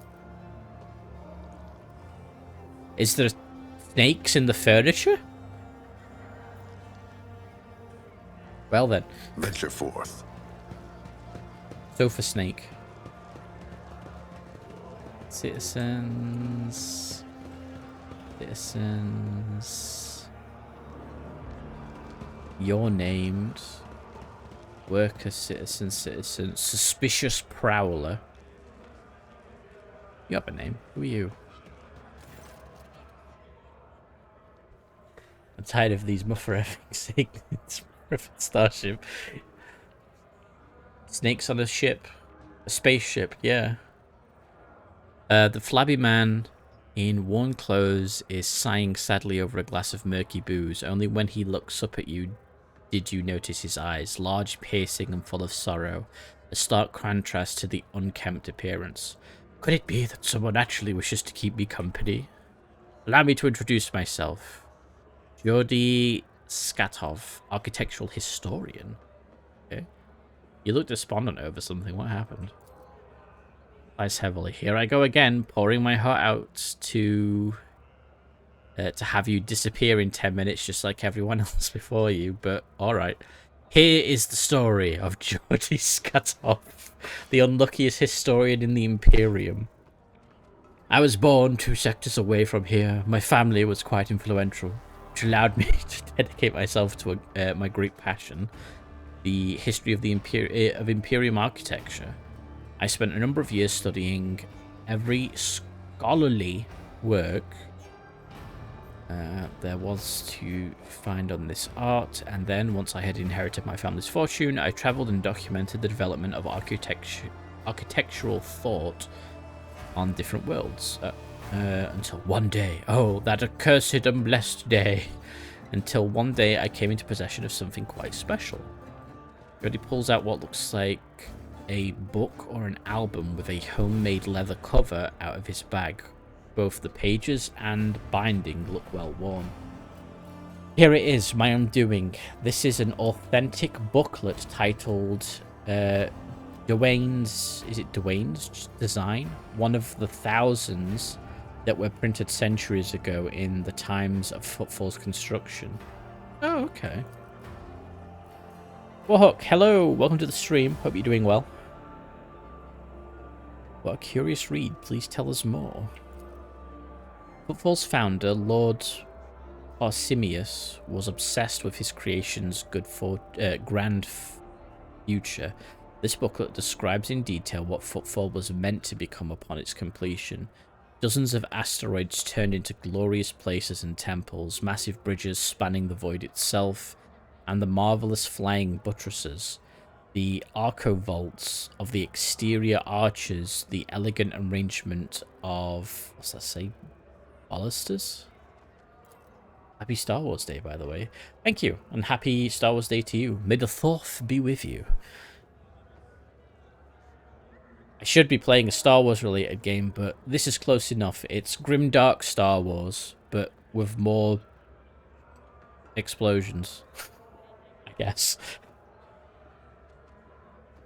Is there snakes in the furniture? Well then. Venture forth. Sofa snake. Citizens. Citizens. You're named. Worker, citizen, citizen. Suspicious prowler. You have a name. Who are you? I'm tired of these muffer effing starship. Snakes on a ship. A spaceship, yeah. The flabby man in worn clothes is sighing sadly over a glass of murky booze. Only when he looks up at you did you notice his eyes, large, piercing, and full of sorrow. A stark contrast to the unkempt appearance. Could it be that someone actually wishes to keep me company? Allow me to introduce myself. Georgy Skatov, architectural historian. Okay. You look despondent over something. What happened? Lies heavily. Here I go again, pouring my heart out to have you disappear in 10 minutes just like everyone else before you, but alright. Here is the story of Georgy Skatov, the unluckiest historian in the Imperium. I was born 2 sectors away from here. My family was quite influential, which allowed me to dedicate myself to my great passion, the history of the Imperium architecture. I spent a number of years studying every scholarly work there was to find on this art, and then once I had inherited my family's fortune, I travelled and documented the development of architectural thought on different worlds until one day, oh, that accursed and blessed day, until one day I came into possession of something quite special. He already pulls out what looks like a book or an album with a homemade leather cover out of his bag. Both the pages and binding look well worn. Here it is, my undoing. This is an authentic booklet titled Dwayne's design? One of the thousands that were printed centuries ago in the times of Footfall's construction. Oh, okay. Warhawk, hello, welcome to the stream. Hope you're doing well. What a curious read. Please tell us more. Footfall's founder, Lord Parsimius, was obsessed with his creation's grand future. This booklet describes in detail what Footfall was meant to become upon its completion. Dozens of asteroids turned into glorious places and temples, massive bridges spanning the void itself, and the marvelous flying buttresses, the archovaults of the exterior arches, the elegant arrangement of, what's that say, balusters? Happy Star Wars Day, by the way. Thank you, and happy Star Wars Day to you. May the Thoth be with you. I should be playing a Star Wars related game, but this is close enough. It's grimdark Star Wars, but with more explosions, I guess.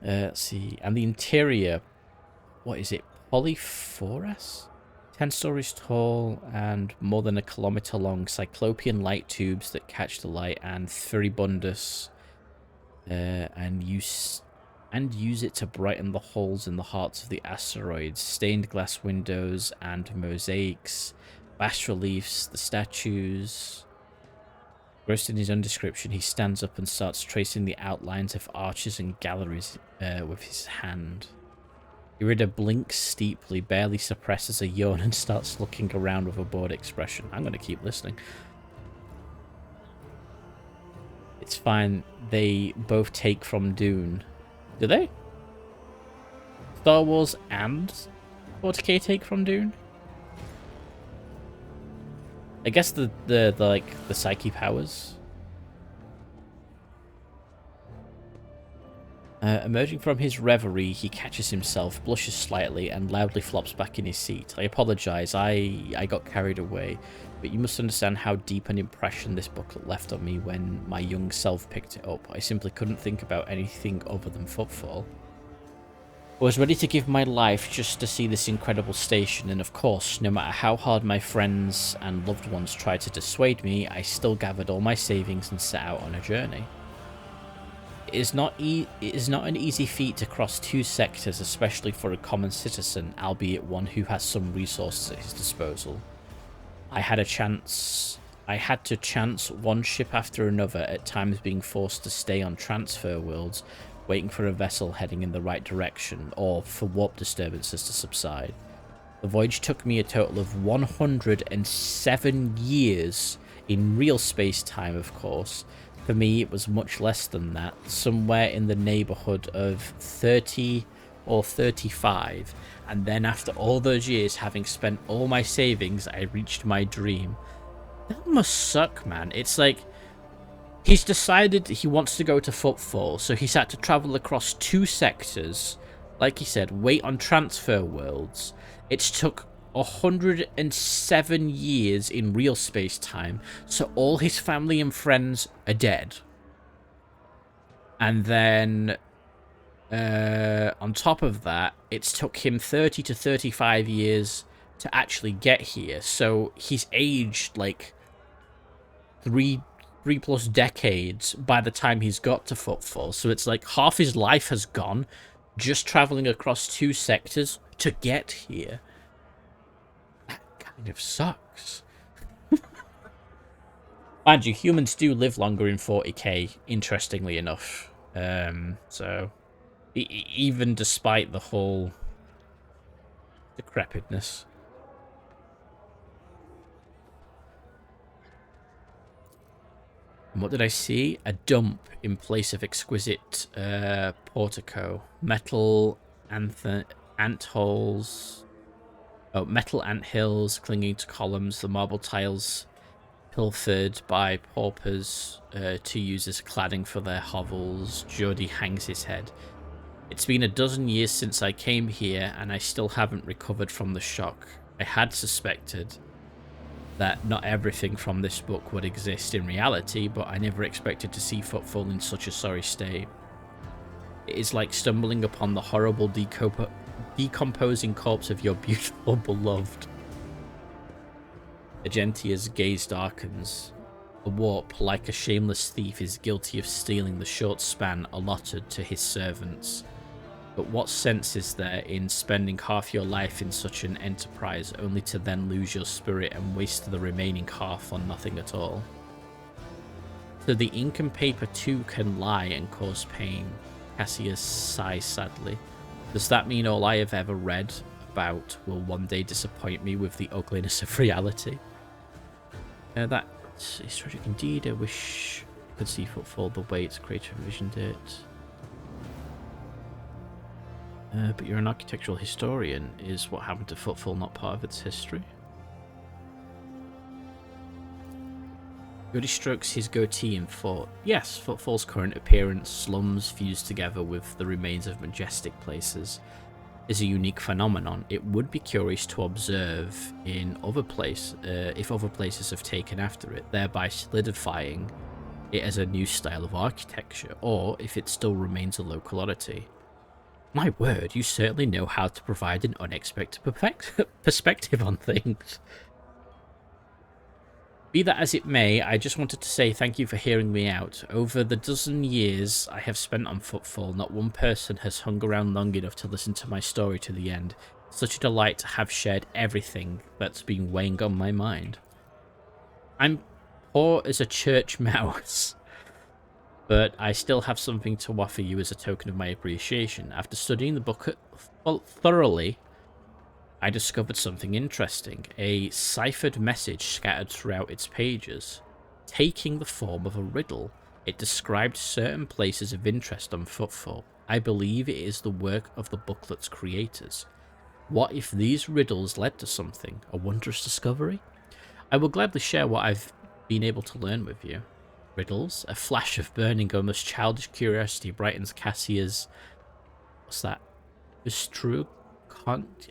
Let's see. And the interior, what is it? Polyphorus? 10 stories tall and more than a kilometer long, cyclopean light tubes that catch the light and furibundus and use it to brighten the holes in the hearts of the asteroids. Stained glass windows and mosaics, bas-reliefs, the statues. Engrossed in his own description, he stands up and starts tracing the outlines of arches and galleries with his hand. Irida blinks steeply, barely suppresses a yawn, and starts looking around with a bored expression. I'm going to keep listening. It's fine. They both take from Dune. Do they? Star Wars and 40k take from Dune? I guess the psyche powers. Emerging from his reverie, he catches himself, blushes slightly, and loudly flops back in his seat. I apologize, I got carried away, but you must understand how deep an impression this booklet left on me when my young self picked it up. I simply couldn't think about anything other than Footfall. I was ready to give my life just to see this incredible station, and of course, no matter how hard my friends and loved ones tried to dissuade me, I still gathered all my savings and set out on a journey. It is not an easy feat to cross 2 sectors, especially for a common citizen, albeit one who has some resources at his disposal. I had to chance one ship after another, at times being forced to stay on transfer worlds, waiting for a vessel heading in the right direction, or for warp disturbances to subside. The voyage took me a total of 107 years, in real space-time, of course. For me, it was much less than that, somewhere in the neighborhood of 30 or 35, and then after all those years, having spent all my savings, I reached my dream. That must suck, man. It's like, he's decided he wants to go to Footfall, so he's had to travel across 2 sectors, like he said, wait on transfer worlds. It's took 107 years in real space-time, so all his family and friends are dead. And then, on top of that, it's took him 30 to 35 years to actually get here. So he's aged, like, three plus decades by the time he's got to Footfall. So it's like half his life has gone just traveling across 2 sectors to get here. That kind of sucks. Mind you, humans do live longer in 40k, interestingly enough. So even despite the whole decrepitness. And what did I see? A dump in place of exquisite portico. Metal ant holes. Oh, metal ant hills clinging to columns. The marble tiles pilfered by paupers to use as cladding for their hovels. Geordie hangs his head. It's been a dozen years since I came here, and I still haven't recovered from the shock. I had suspected that not everything from this book would exist in reality, but I never expected to see Footfall in such a sorry state. It is like stumbling upon the horrible decomposing corpse of your beautiful beloved. Agentia's gaze darkens. A warp, like a shameless thief, is guilty of stealing the short span allotted to his servants. But what sense is there in spending half your life in such an enterprise, only to then lose your spirit and waste the remaining half on nothing at all? So the ink and paper too can lie and cause pain. Cassius sighs sadly. Does that mean all I have ever read about will one day disappoint me with the ugliness of reality? That is tragic indeed. I wish I could see Footfall the way its creator envisioned it. But you're an architectural historian. Is what happened to Footfall not part of its history? Goody strokes his goatee in thought. Yes, Footfall's current appearance, slums fused together with the remains of majestic places, is a unique phenomenon. It would be curious to observe in other if other places have taken after it, thereby solidifying it as a new style of architecture, or if it still remains a local oddity. My word, you certainly know how to provide an unexpected perspective on things. Be that as it may, I just wanted to say thank you for hearing me out. Over the dozen years I have spent on Footfall, not one person has hung around long enough to listen to my story to the end. Such a delight to have shared everything that's been weighing on my mind. I'm poor as a church mouse, but I still have something to offer you as a token of my appreciation. After studying the book thoroughly, I discovered something interesting. A ciphered message scattered throughout its pages, taking the form of a riddle. It described certain places of interest on Footfall. I believe it is the work of the booklet's creators. What if these riddles led to something? A wondrous discovery? I will gladly share what I've been able to learn with you. Riddles? A flash of burning, almost childish curiosity brightens Cassia's... What's that?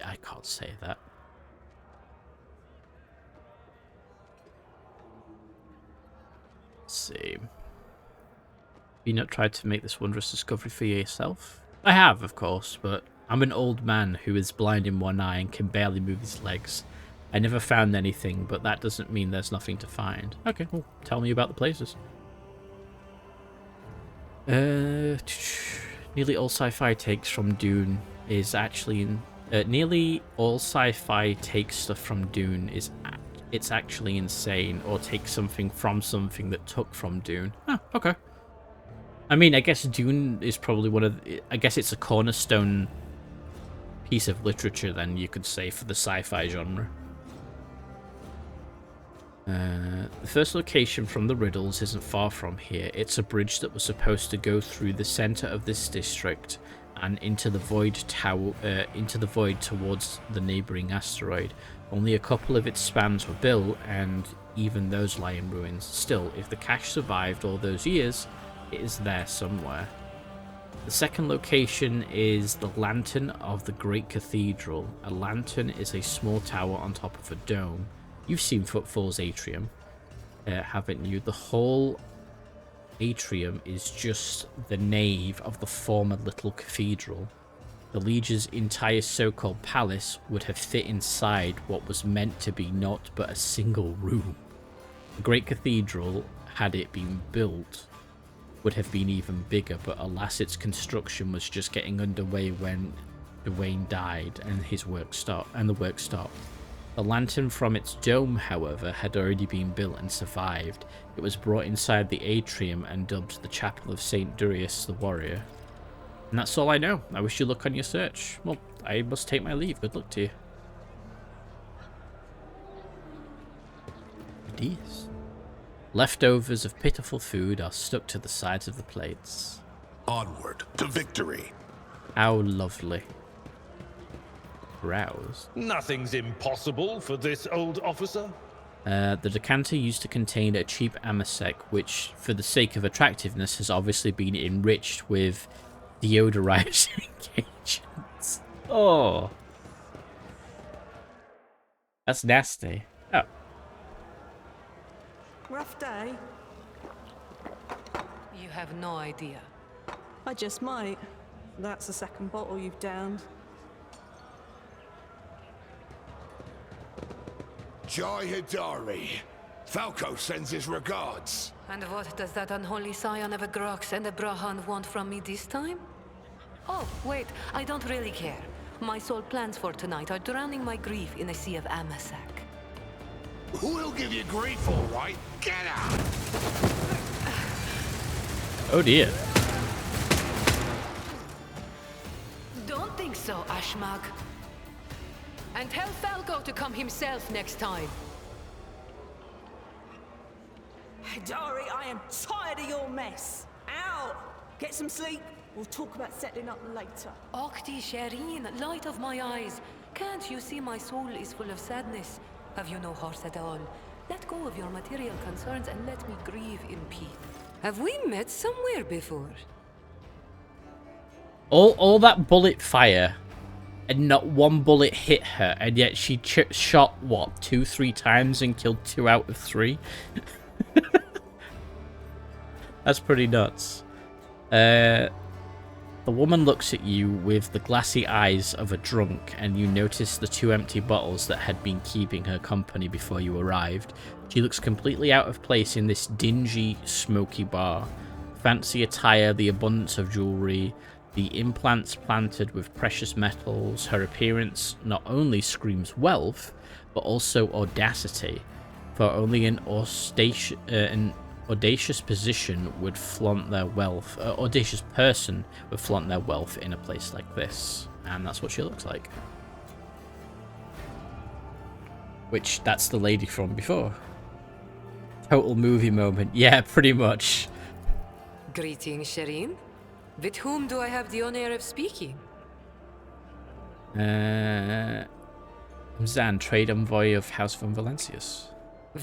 I can't say that. Let's see. Have you not tried to make this wondrous discovery for yourself? I have, of course, but I'm an old man who is blind in one eye and can barely move his legs. I never found anything, but that doesn't mean there's nothing to find. Okay, well, tell me about the places. Nearly all sci-fi takes from Dune is actually in... nearly all sci-fi takes stuff from Dune is... It's actually insane, or takes something from something that took from Dune. Ah, okay. I mean, I guess Dune is probably one of... I guess it's a cornerstone piece of literature, then, you could say, for the sci-fi genre. The first location from the riddles isn't far from here. It's a bridge that was supposed to go through the center of this district and into the void towards the neighboring asteroid. Only a couple of its spans were built, and even those lie in ruins. Still, if the cache survived all those years, it is there somewhere. The second location is the Lantern of the Great Cathedral. A lantern is a small tower on top of a dome. You've seen Footfall's atrium, haven't you? The whole atrium is just the nave of the former little cathedral. The Liege's entire so-called palace would have fit inside what was meant to be naught but a single room. The Great Cathedral, had it been built, would have been even bigger, but alas, its construction was just getting underway when Dwayne died and the work stopped. The lantern from its dome, however, had already been built and survived. It was brought inside the atrium and dubbed the Chapel of St. Durius the Warrior. And that's all I know. I wish you luck on your search. Well, I must take my leave. Good luck to you. Ideas. Leftovers of pitiful food are stuck to the sides of the plates. Onward to victory. How lovely. Browse. Nothing's impossible for this old officer. The decanter used to contain a cheap amasec, which, for the sake of attractiveness, has obviously been enriched with deodorizing agents. Oh. That's nasty. Oh. Rough day? You have no idea. I just might. That's the second bottle you've downed. Jai Hidari. Falco sends his regards. And what does that unholy scion of a Grox and a Brahan want from me this time? Oh, wait, I don't really care. My sole plans for tonight are drowning my grief in a sea of Amasak. Who'll give you grief, all right? Get out! Oh dear. Don't think so, Ashmag. And tell Falco to come himself next time. Dari, I am tired of your mess. Out! Get some sleep. We'll talk about settling up later. Okti Shireen, light of my eyes. Can't you see my soul is full of sadness? Have you no heart at all? Let go of your material concerns and let me grieve in peace. Have we met somewhere before? All that bullet fire, and not one bullet hit her, and yet she shot, what, 2-3 times and killed 2 out of 3? That's pretty nuts. The woman looks at you with the glassy eyes of a drunk, and you notice the 2 empty bottles that had been keeping her company before you arrived. She looks completely out of place in this dingy, smoky bar. Fancy attire, the abundance of jewelry, the implants planted with precious metals. Her appearance not only screams wealth, but also audacity, for only an audacious position would flaunt their wealth. An audacious person would flaunt their wealth in a place like this. And that's what she looks like. Which, that's the lady from before. Total movie moment. Yeah, pretty much. Greetings, Shireen. With whom do I have the honor of speaking? Zan, trade envoy of House von Valencius.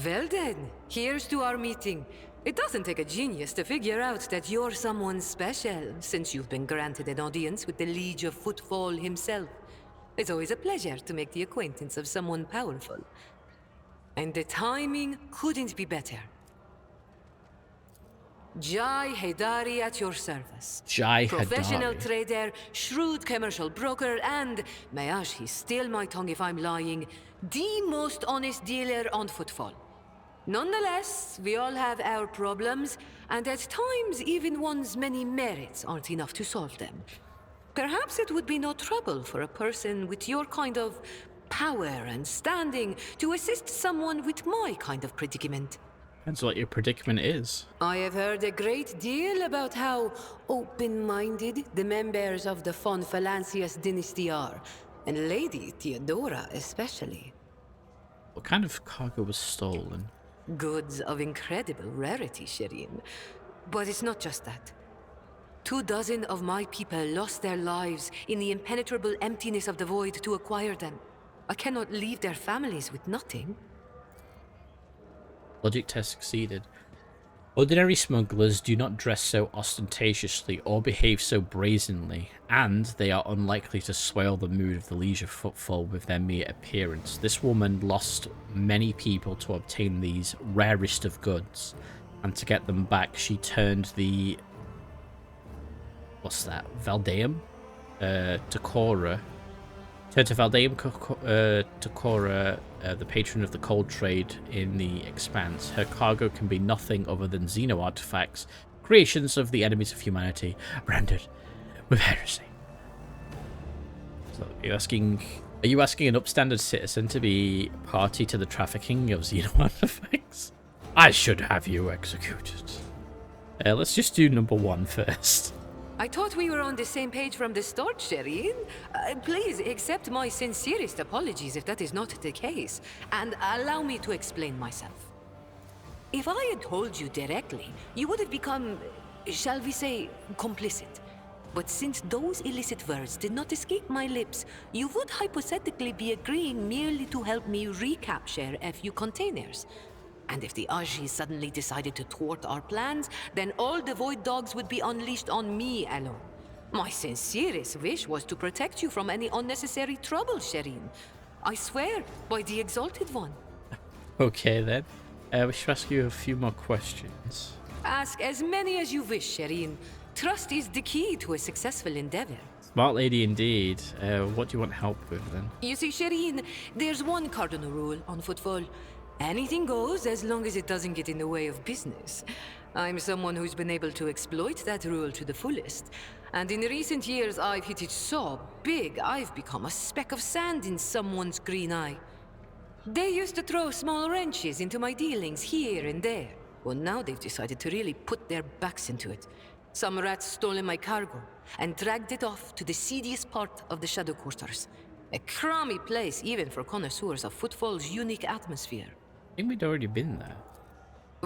Well then, here's to our meeting. It doesn't take a genius to figure out that you're someone special, since you've been granted an audience with the Liege of Footfall himself. It's always a pleasure to make the acquaintance of someone powerful. And the timing couldn't be better. Jai Hidari at your service. Jai Professional Hidari. trader, shrewd commercial broker, and, may he steal my tongue if I'm lying, the most honest dealer on Footfall. Nonetheless, we all have our problems, and at times even one's many merits aren't enough to solve them. Perhaps it would be no trouble for a person with your kind of power and standing to assist someone with my kind of predicament. Depends what your predicament is. I have heard a great deal about how open-minded the members of the von Valancius dynasty are, and Lady Theodora especially. What kind of cargo was stolen? Goods of incredible rarity, Shireen. But it's not just that. 24 of my people lost their lives in the impenetrable emptiness of the void to acquire them. I cannot leave their families with nothing. Logic test succeeded. Ordinary smugglers do not dress so ostentatiously or behave so brazenly, and they are unlikely to swale the mood of the leisure footfall with their mere appearance. This woman lost many people to obtain these rarest of goods, and to get them back she turned the... what's that? Valdeum? Tokora. Turned to Valdeum Tokora, the patron of the cold trade in the Expanse. Her cargo can be nothing other than Xeno artifacts, creations of the enemies of humanity, branded with heresy. So, are you asking an upstandard citizen to be party to the trafficking of Xeno artifacts? I should have you executed. Let's just do number 1 first. I thought we were on the same page from the start, Shireen. Please accept my sincerest apologies if that is not the case, and allow me to explain myself. If I had told you directly, you would have become, shall we say, complicit. But since those illicit words did not escape my lips, you would hypothetically be agreeing merely to help me recapture a few containers. And if the Aji suddenly decided to thwart our plans, then all the Void Dogs would be unleashed on me alone. My sincerest wish was to protect you from any unnecessary trouble, Shireen. I swear, by the Exalted One. Okay then. We should ask you a few more questions. Ask as many as you wish, Shireen. Trust is the key to a successful endeavor. Smart lady indeed. What do you want help with then? You see, Shireen, there's one cardinal rule on footfall. Anything goes as long as it doesn't get in the way of business. I'm someone who's been able to exploit that rule to the fullest. And in recent years, I've hit it so big, I've become a speck of sand in someone's green eye. They used to throw small wrenches into my dealings here and there. Well, now they've decided to really put their backs into it. Some rats stole my cargo and dragged it off to the seediest part of the Shadow Quarters. A crummy place even for connoisseurs of footfall's unique atmosphere. I think we'd already been there.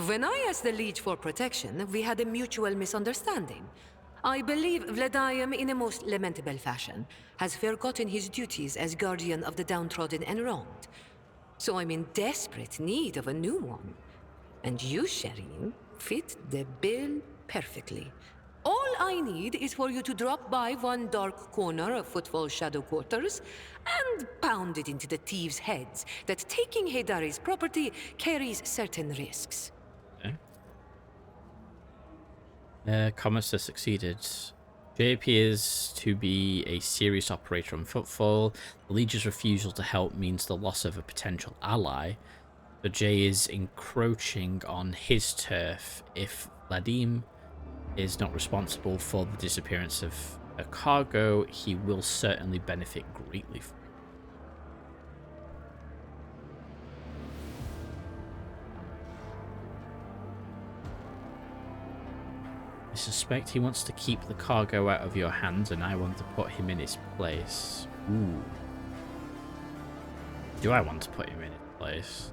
When I asked the Liege for protection, we had a mutual misunderstanding. I believe Vladimir, in a most lamentable fashion, has forgotten his duties as guardian of the downtrodden and wronged. So I'm in desperate need of a new one. And you, Shireen, fit the bill perfectly. All I need is for you to drop by one dark corner of Footfall's Shadow Quarters and pound it into the thieves' heads that taking Heydari's property carries certain risks. Okay. Commerce has succeeded. Jay appears to be a serious operator on Footfall. The Legion's refusal to help means the loss of a potential ally. So Jay is encroaching on his turf. If Vladimir is not responsible for the disappearance of a cargo, he will certainly benefit greatly from it. I suspect he wants to keep the cargo out of your hands, and I want to put him in his place. Ooh. Do I want to put him in his place?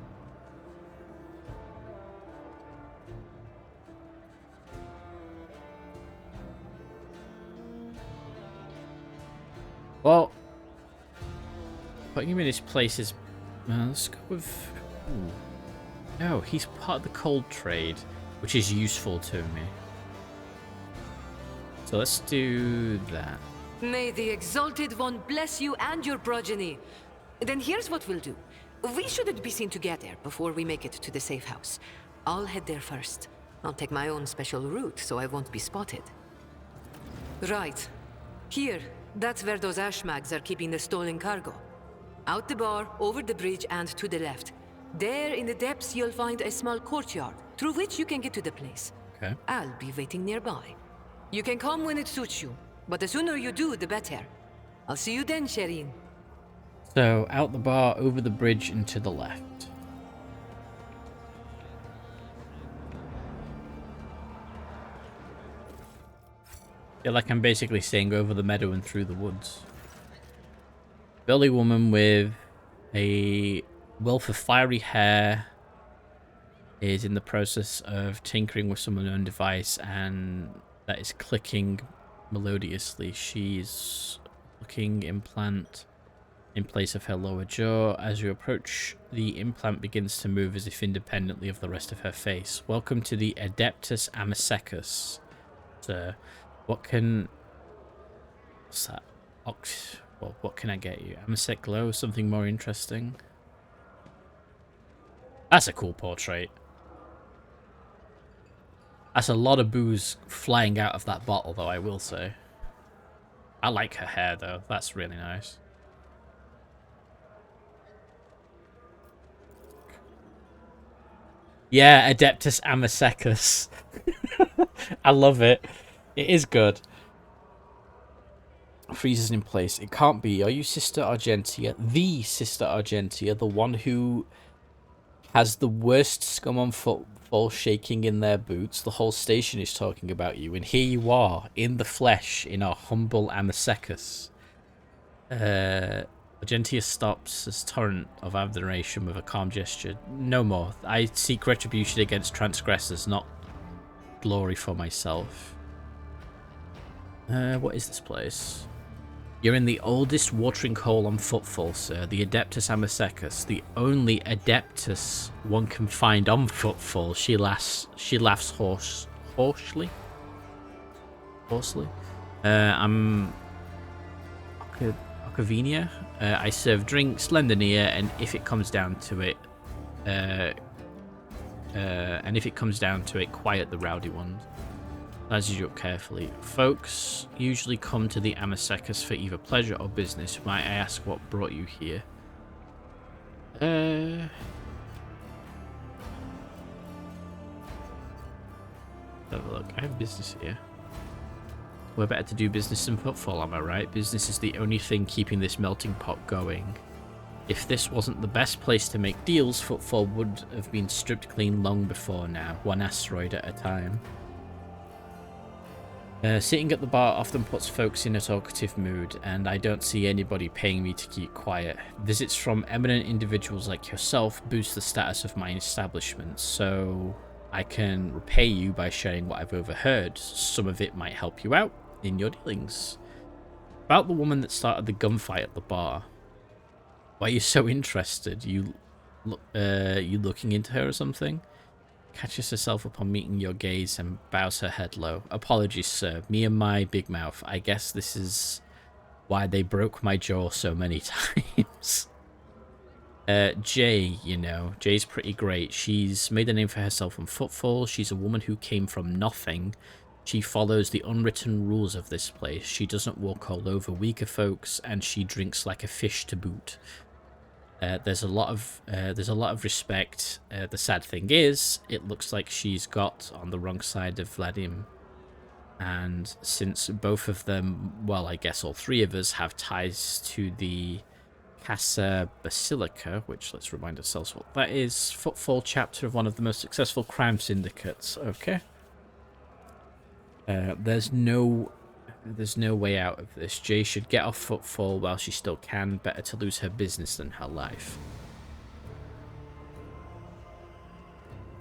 Well, putting him in his place is... let's go with... Ooh. No, he's part of the cold trade, which is useful to me. So let's do that. May the Exalted One bless you and your progeny. Then here's what we'll do. We shouldn't be seen together before we make it to the safe house. I'll head there first. I'll take my own special route so I won't be spotted. Right. Here. That's where those ashmags are keeping the stolen cargo. Out the bar, over the bridge, and to the left. There in the depths you'll find a small courtyard, through which you can get to the place. Okay. I'll be waiting nearby. You can come when it suits you, but the sooner you do, the better. I'll see you then, Shireen. So, out the bar, over the bridge, and to the left. Feel like I'm basically saying over the meadow and through the woods. Burly woman with a wealth of fiery hair is in the process of tinkering with some unknown device, and that is clicking melodiously. She's looking implant in place of her lower jaw. As you approach, the implant begins to move as if independently of the rest of her face. Welcome to the Adeptus Amsecus, sir. What can... What's that? Well, what can I get you? Amsec glow? Something more interesting? That's a cool portrait. That's a lot of booze flying out of that bottle, though, I will say. I like her hair, though. That's really nice. Yeah, Adeptus Amsecus. I love it. It is good. Freezes in place. It can't be. Are you Sister Argentia? The Sister Argentia, the one who has the worst scum on footfall shaking in their boots. The whole station is talking about you, and here you are, in the flesh, in our humble Amsecus. Argentia stops as torrent of admiration with a calm gesture. No more. I seek retribution against transgressors, not glory for myself. What is this place? You're in the oldest watering hole on footfall, sir. The Adeptus Amsecus, the only Adeptus one can find on footfall. She laughs hoarsely. I'm Octavinia. I serve drinks, lend an ear, and if it comes down to it, quiet the rowdy ones. As you look carefully, folks usually come to the Amsecus for either pleasure or business. Might I ask what brought you here? Have a look. I have business here. We're better to do business than footfall, am I right? Business is the only thing keeping this melting pot going. If this wasn't the best place to make deals, footfall would have been stripped clean long before now, one asteroid at a time. Sitting at the bar often puts folks in a talkative mood, and I don't see anybody paying me to keep quiet. Visits from eminent individuals like yourself boost the status of my establishment, so I can repay you by sharing what I've overheard. Some of it might help you out in your dealings. About the woman that started the gunfight at the bar. Why are you so interested? You looking into her or something? Catches herself upon meeting your gaze and bows her head low. Apologies, sir. Me and my big mouth. I guess this is why they broke my jaw so many times. Jay, you know. Jay's pretty great. She's made a name for herself on footfall. She's a woman who came from nothing. She follows the unwritten rules of this place. She doesn't walk all over weaker folks, and she drinks like a fish to boot. There's a lot of respect. The sad thing is, it looks like she's got on the wrong side of Vladim. And since both of them, well, I guess all three of us, have ties to the Casa Basilica, which, let's remind ourselves what that is. Footfall chapter of one of the most successful crime syndicates. Okay. There's no way out of this. Jay should get off footfall while she still can. Better to lose her business than her life.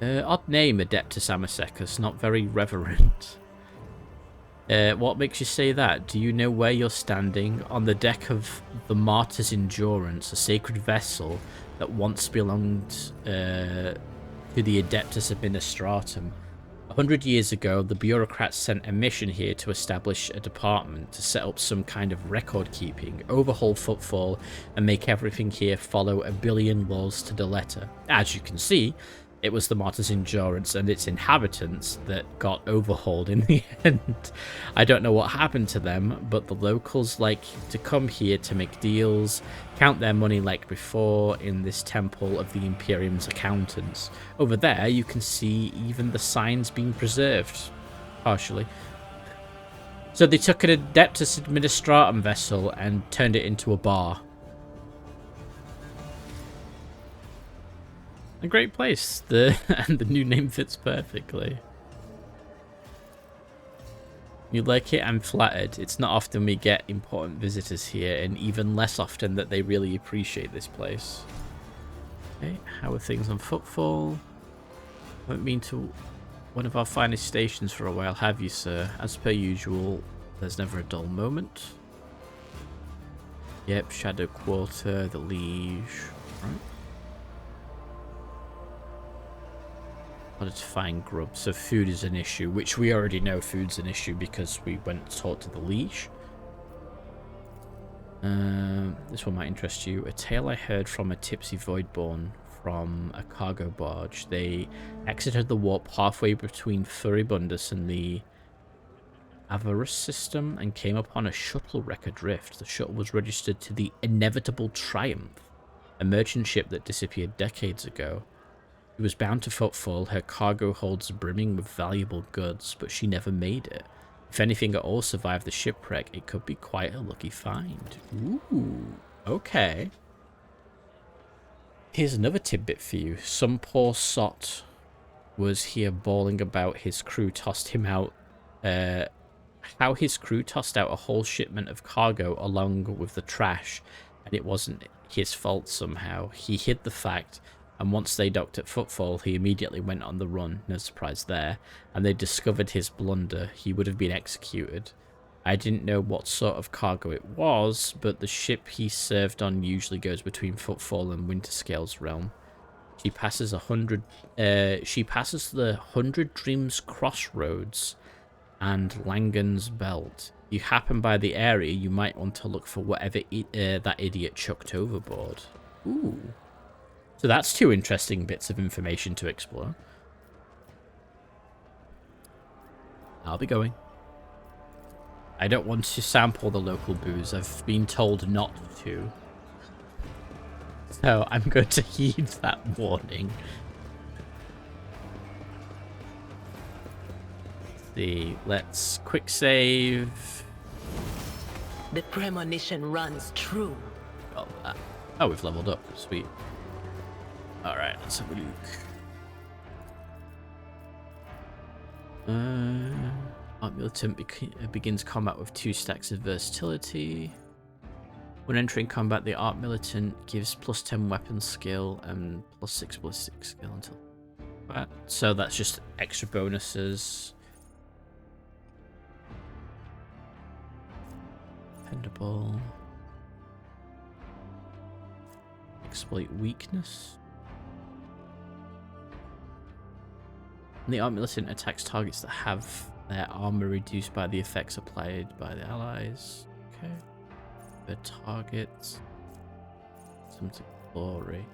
Odd name, Adeptus Amsecus. Not very reverent. What makes you say that? Do you know where you're standing? On the deck of the Martyr's Endurance, a sacred vessel that once belonged to the Adeptus Administratum. 100 years ago, the bureaucrats sent a mission here to establish a department to set up some kind of record keeping, overhaul footfall, and make everything here follow a billion laws to the letter. As you can see, it was the Martyr's Endurance and its inhabitants that got overhauled in the end. I don't know what happened to them, but the locals like to come here to make deals, count their money like before in this temple of the Imperium's accountants. Over there, you can see even the signs being preserved, partially. So they took an Adeptus Administratum vessel and turned it into a bar. A great place. And the new name fits perfectly. You like it? I'm flattered. It's not often we get important visitors here, and even less often that they really appreciate this place. Okay, how are things on footfall? Haven't been to one of our finest stations for a while, have you, sir? As per usual, there's never a dull moment. Yep, Shadow Quarter, the Liege. Right. Harder to find grub, so food is an issue, which we already know food's an issue because we went to talk to the Liege. This one might interest you. A tale I heard from a tipsy Voidborn from a cargo barge. They exited the warp halfway between Furibundus and the Avarus system and came upon a shuttle wreck adrift. The shuttle was registered to the Inevitable Triumph, a merchant ship that disappeared decades ago. She was bound to Footfall. Her cargo holds brimming with valuable goods, but she never made it. If anything at all survived the shipwreck, it could be quite a lucky find. Ooh, okay. Here's another tidbit for you. Some poor sot was here bawling about his crew tossed him out. How his crew tossed out a whole shipment of cargo along with the trash, and it wasn't his fault somehow. He hid the fact, and once they docked at Footfall, he immediately went on the run. No surprise there. And they discovered his blunder. He would have been executed. I didn't know what sort of cargo it was, but the ship he served on usually goes between Footfall and Winterscale's realm. She passes the 100 Dreams Crossroads and Langan's Belt. If you happen by the area, you might want to look for whatever that idiot chucked overboard. Ooh. So that's two interesting bits of information to explore. I'll be going. I don't want to sample the local booze. I've been told not to. So I'm going to heed that warning. Let's quick save. The premonition runs true. Got that. Oh, we've leveled up. Sweet. Alright, let's have a look. Art Militant begins combat with 2 stacks of versatility. When entering combat, the Art Militant gives +10 weapon skill and +6 ballistic skill until that. So that's just extra bonuses. Dependable. Exploit weakness. The Art Militant attacks targets that have their armor reduced by the effects applied by the allies. Okay. The targets. Some to glory.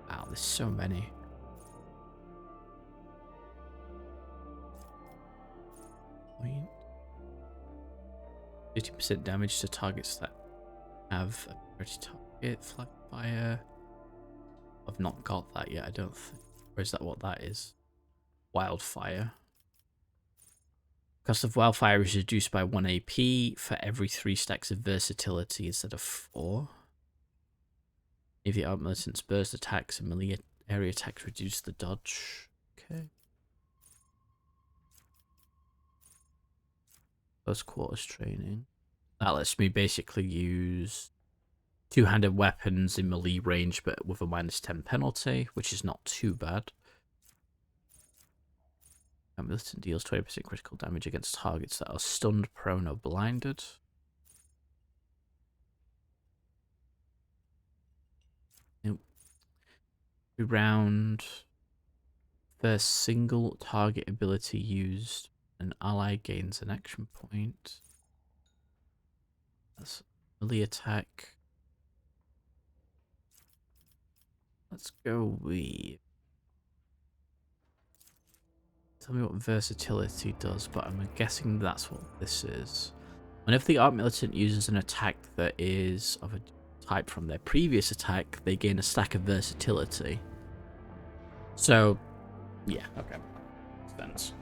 Wow, there's so many. Point. 50% damage to targets that have a pretty target. Flag fire. I've not got that yet, I don't think. Or is that what that is? Wildfire. Cost of wildfire is reduced by 1 AP for every 3 stacks of versatility instead of 4. If the Art Militant's burst attacks and melee area attacks reduce the dodge. Okay. Close quarters training. That lets me basically use 2-handed weapons in melee range, but with a -10 penalty, which is not too bad. Militant deals 20% critical damage against targets that are stunned, prone, or blinded. Every round, first single target ability used, an ally gains an action point. That's melee attack. Let's go with... Tell me what versatility does, but I'm guessing that's what this is. Whenever the Art Militant uses an attack that is of a type from their previous attack, they gain a stack of versatility. So, yeah, okay. Sense.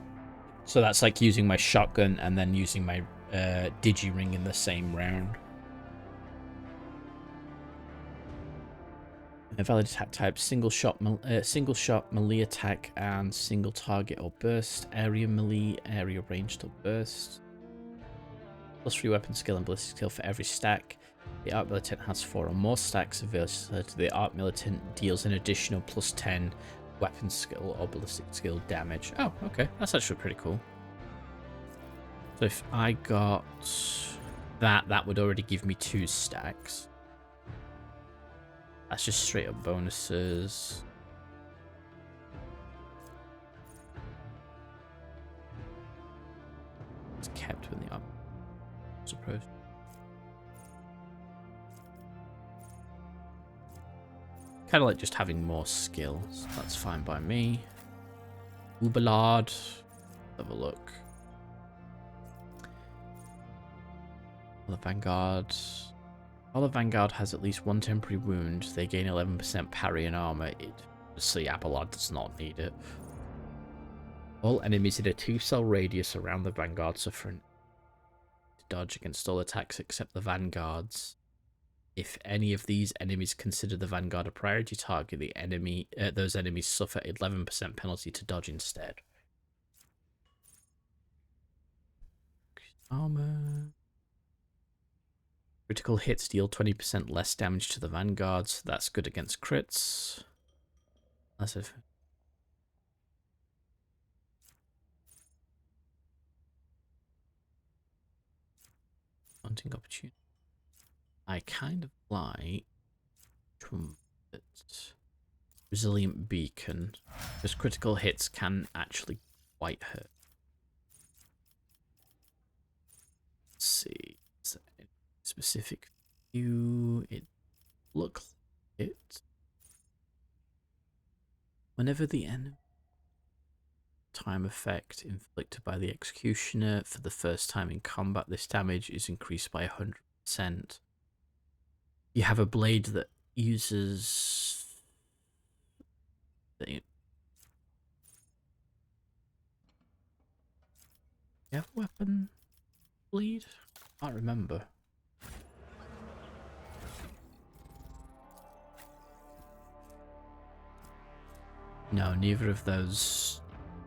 So that's like using my shotgun and then using my digi-ring in the same round. A valid attack type: single shot melee attack and single target or burst. Area melee, area ranged or burst. +3 weapon skill and ballistic skill for every stack. The Art Militant has 4 or more stacks of versatility. The Art Militant deals an additional +10 weapon skill or ballistic skill damage. Oh, okay, that's actually pretty cool. So if I got that would already give me 2 stacks. That's just straight up bonuses. It's kept when the up, I suppose. Kind of like just having more skills. That's fine by me. Uberlard. Have a look. The Vanguard. While the Vanguard has at least 1 temporary wound, they gain 11% parry and armor. So Abelard does not need it. All enemies in a 2-cell radius around the Vanguard suffer to dodge against all attacks except the Vanguards. If any of these enemies consider the Vanguard a priority target, those enemies suffer 11% penalty to dodge instead. Armor. Critical hits deal 20% less damage to the Vanguards. That's good against crits. That's it. Hunting opportunity. I kind of like Resilient Beacon, because critical hits can actually quite hurt. Let's see. Is there any specific view? It looks like it. Whenever the enemy time effect inflicted by the executioner for the first time in combat, this damage is increased by 100%. You have a blade that uses you have weapon bleed? I can't remember. No, neither of those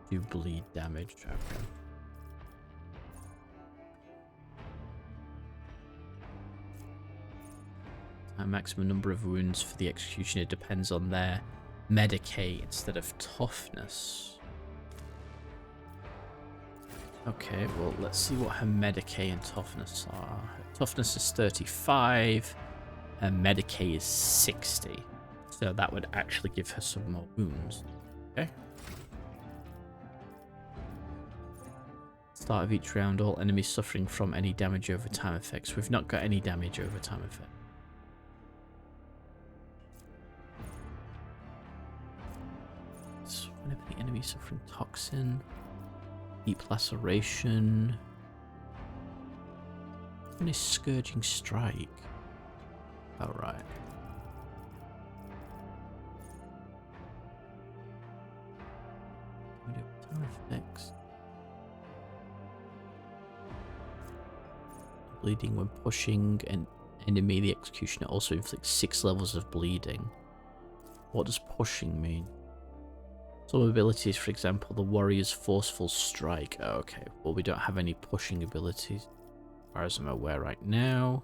do bleed damage. Okay. Maximum number of wounds for the executioner depends on their Medicae instead of toughness. Okay, well, let's see what her Medicae and toughness are. Her toughness is 35, her Medicae is 60. So that would actually give her some more wounds. Okay. Start of each round, all enemies suffering from any damage over time effects. We've not got any damage over time effect. Whenever the enemy suffering toxin, deep laceration, and a scourging strike. All right. Time effects. Bleeding when pushing an enemy, the executioner also inflicts 6 levels of bleeding. What does pushing mean? Some abilities, for example, the warrior's forceful strike. Oh, okay, well, we don't have any pushing abilities, as far as I'm aware right now.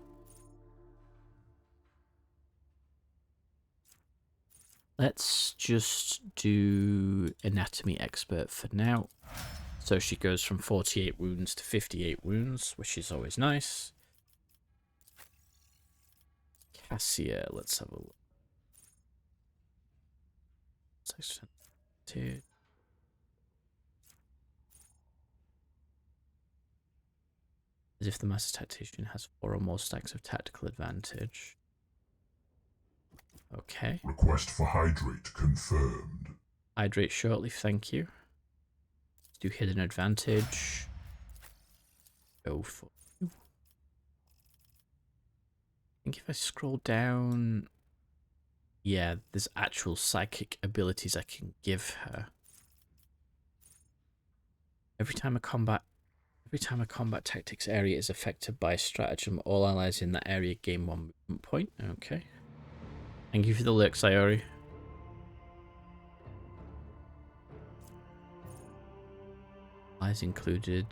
Let's just do anatomy expert for now. So she goes from 48 wounds to 58 wounds, which is always nice. Cassia, let's have a look. As if the Master Tactician has 4 or more stacks of tactical advantage. Okay. Request for hydrate confirmed. Hydrate shortly, thank you. Let's do hidden advantage. Go for you. I think if I scroll down... Yeah, there's actual psychic abilities I can give her. Every time a combat tactics area is affected by a stratagem, all allies in that area gain 1 movement point. Okay. Thank you for the lurk, Sayori. Allies including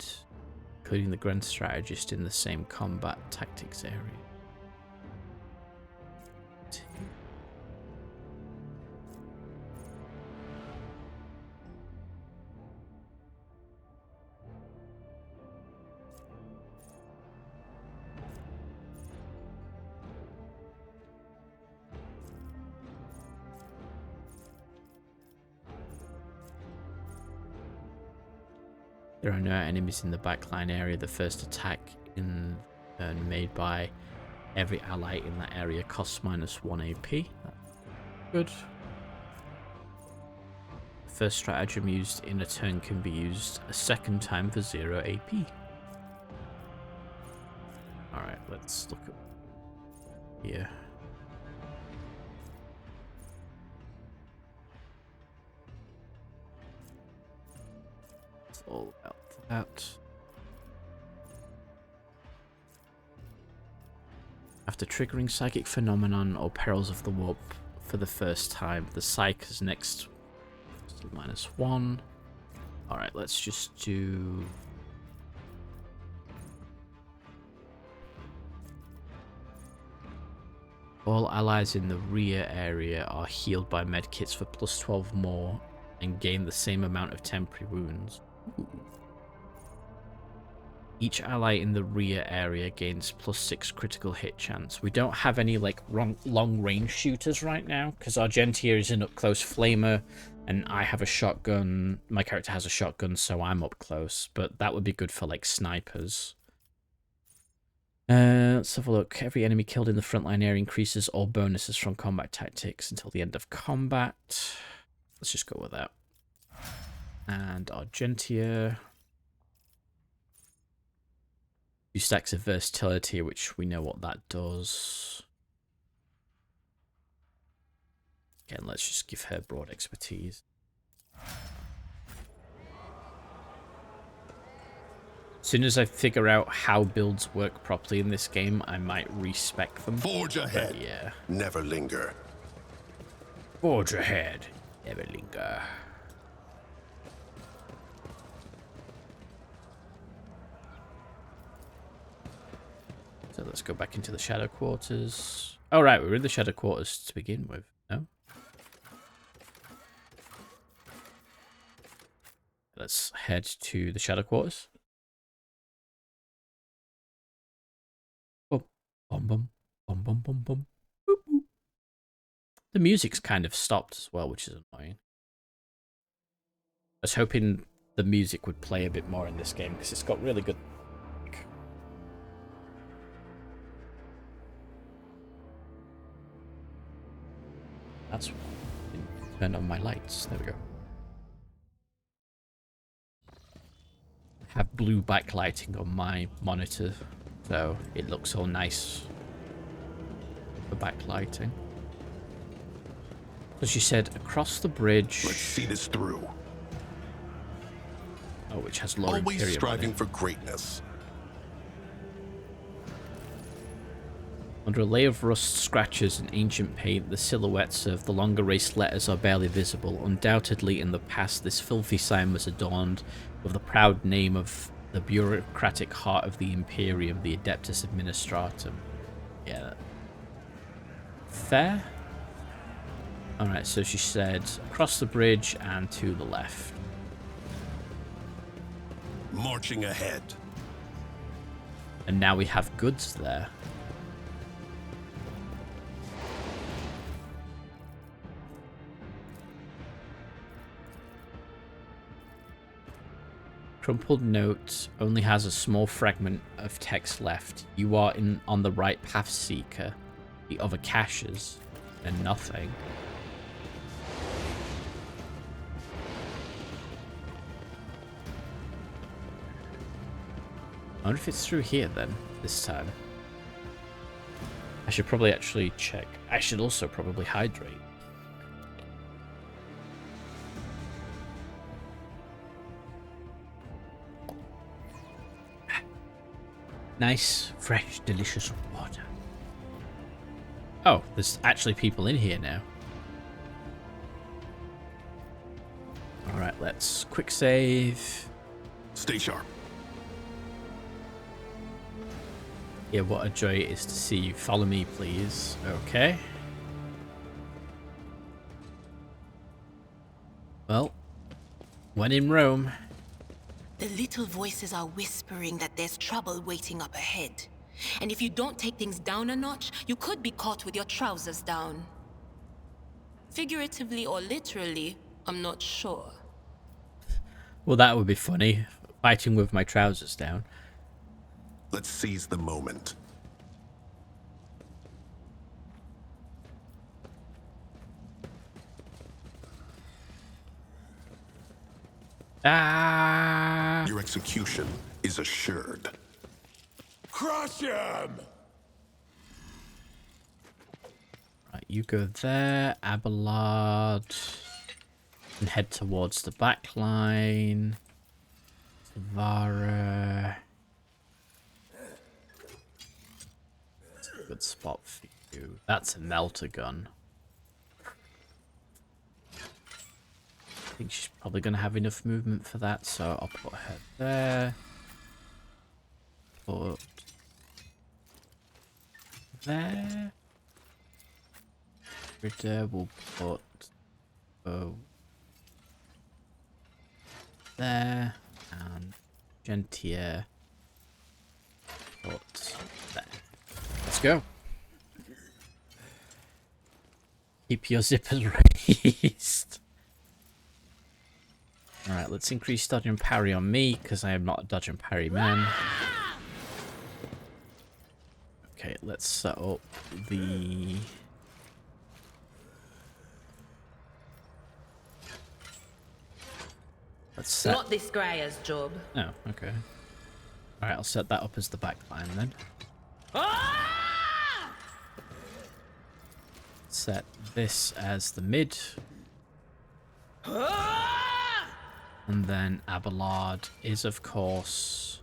the Grand Strategist in the same combat tactics area. There are no enemies in the backline area. The first attack in turn made by every ally in that area costs -1 AP. That's good. The first stratagem used in a turn can be used a second time for 0 AP. Alright, let's look at here. It's all about that. After triggering psychic phenomenon or perils of the warp for the first time, the psych is next -1. Alright, let's just do... all allies in the rear area are healed by medkits for +12 more and gain the same amount of temporary wounds. Ooh. Each ally in the rear area gains +6 critical hit chance. We don't have any like long range shooters right now because Argentia is an up close flamer and I have a shotgun. My character has a shotgun, so I'm up close, but that would be good for like snipers. Let's have a look. Every enemy killed in the frontline area increases all bonuses from combat tactics until the end of combat. Let's just go with that. And Argentia. 2 stacks of versatility, which we know what that does. Again, let's just give her broad expertise. As soon as I figure out how builds work properly in this game, I might respec them. Forge ahead. But yeah. Never linger. Forge ahead. Never linger. So let's go back into the Shadow Quarters. Oh, right, we're in the Shadow Quarters to begin with. No? Let's head to the Shadow Quarters. Bum, bum, bum, bum, bum, bum, bum. Boop, boop. The music's kind of stopped as well, which is annoying. I was hoping the music would play a bit more in this game because it's got really good... That's why I didn't turn on my lights. There we go. I have blue backlighting on my monitor, so it looks all nice for backlighting. As you said, across the bridge. Let's see this through. Oh, which has low Always Imperium striving for greatness. Under a layer of rust, scratches, and ancient paint, the silhouettes of the longer race letters are barely visible. Undoubtedly, in the past, this filthy sign was adorned with the proud name of the bureaucratic heart of the Imperium, the Adeptus Administratum. Yeah. Fair? Alright, so she said across the bridge and to the left. Marching ahead. And now we have goods there. Crumpled note only has a small fragment of text left. You are on the right path, Seeker. The other caches and nothing. I wonder if it's through here then, this time. I should probably actually check. I should also probably hydrate. Nice, fresh, delicious water. Oh, there's actually people in here now. Alright, let's quick save. Stay sharp. Yeah, what a joy it is to see you. Follow me, please. Okay. Well, when in Rome. The little voices are whispering that there's trouble waiting up ahead. And if you don't take things down a notch, you could be caught with your trousers down. Figuratively or literally, I'm not sure. Well, that would be funny. Fighting with my trousers down. Let's seize the moment. Ah! Your execution is assured. Crush him! Right, you go there, Abelard, and head towards the back line. Savara. That's a good spot for you. That's a melter gun. I think she's probably going to have enough movement for that, so I'll put her there. Put there. Ritter will put there, and Gentier put there. Let's go. Keep your zippers raised. Alright, let's increase dodge and parry on me, because I am not a dodge and parry man. Okay, let's set up the... Let's set... Not this Greyer's job. Oh, okay. Alright, I'll set that up as the back line then. Set this as the mid. And then Abelard is, of course,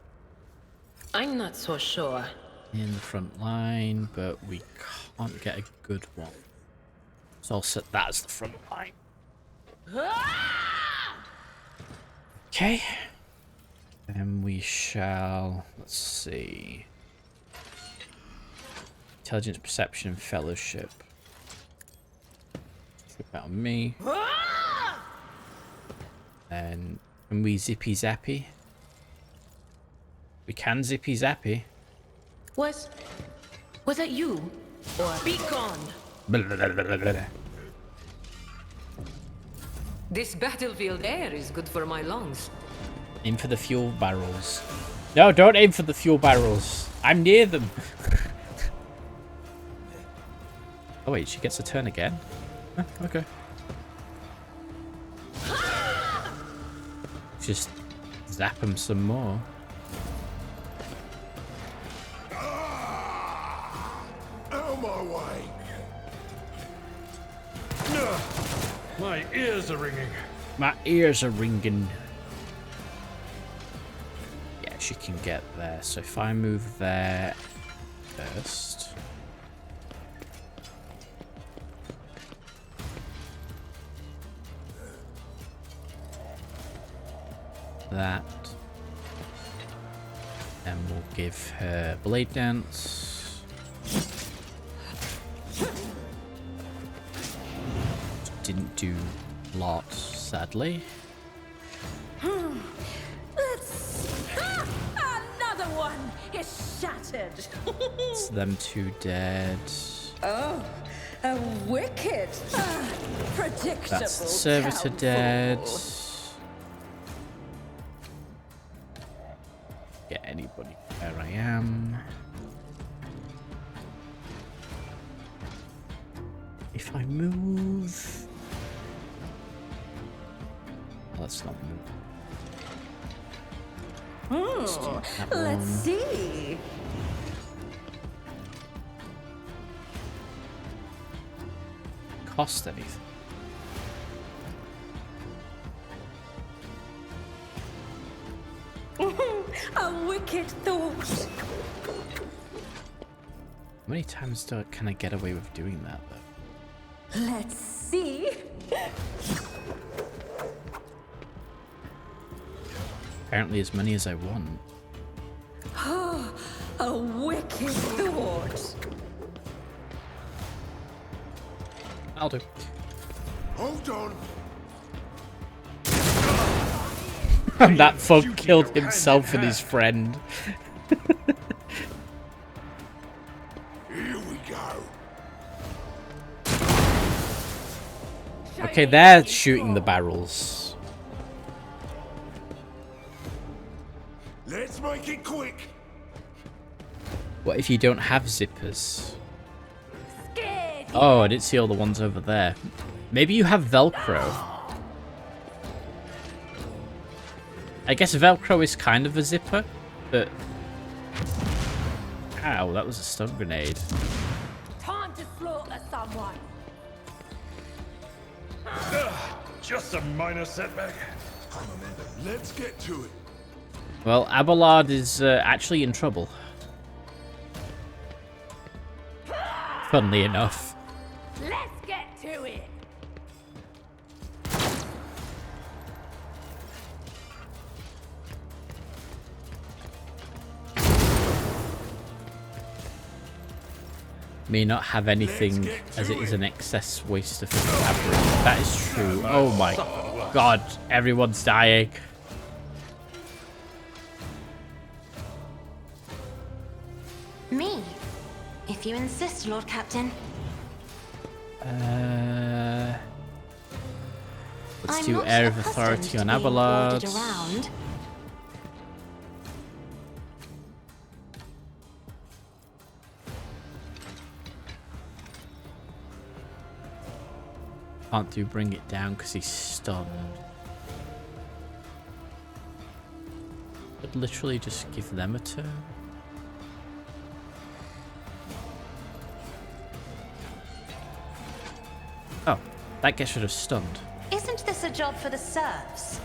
I'm not so sure. in the front line, but we can't get a good one. So I'll set that as the front line. Okay. Then we shall, let's see. Intelligence, perception, and fellowship. Flip out on me. Then can we zippy zappy? We can zippy zappy. Was that you? Or be gone. This battlefield air is good for my lungs. Aim for the fuel barrels. No, don't aim for the fuel barrels. I'm near them. Oh wait, she gets a turn again. Huh, okay. Just zap him some more. Out my way! My ears are ringing. My ears are ringing. Yeah, she can get there. So if I move there first. That. Then we'll give her Blade Dance. Didn't do a lot, sadly. Another one is shattered. It's them two dead. Oh, a wicked, predictable. That's the servitor coward. dead. Get anybody where I am. If I move... Let's not move. Let's see. Cost anything. A wicked thought. How many times can I get away with doing that, though? Let's see. Apparently as many as I want. A wicked thought. I'll do. Hold on! And that thug killed himself and his friend. Here we go! Okay, they're shooting the barrels. make it quick. What if you don't have zippers? Scared. Oh, I didn't see all the ones over there. Maybe you have Velcro. I guess Velcro is kind of a zipper, but... Ow, that was a stun grenade. Time to slaughter someone. Just a minor setback. Let's get to it. Well, Abelard is actually in trouble. Funnily enough. Let's get to it. May not have anything as it is an excess waste of fabric. That is true. Oh my god, everyone's dying. Me? If you insist, Lord Captain. Let's I'm do not Air of accustomed Authority to on being Abelard. ordered around. Can't do bring it down because he's stunned. Could literally just give them a turn. Oh, that gets rid of stunned. Isn't this a job for the serfs?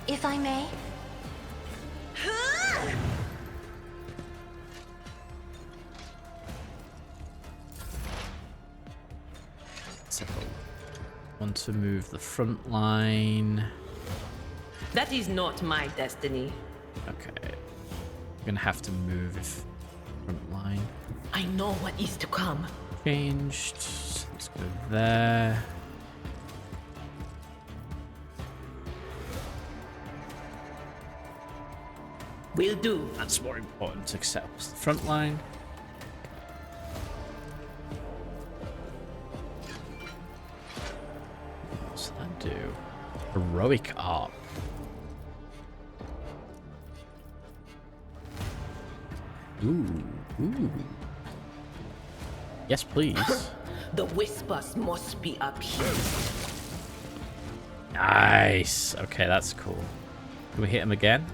If I may? So, want to move the front line. That is not my destiny. Okay. I'm gonna have to move if front line. I know what is to come. Changed. So let's go there. Will do. That's more important to set up the front line. What's that do? Heroic art. Ooh. Yes, please. The whispers must be up here. Nice. Okay, that's cool. Can we hit him again?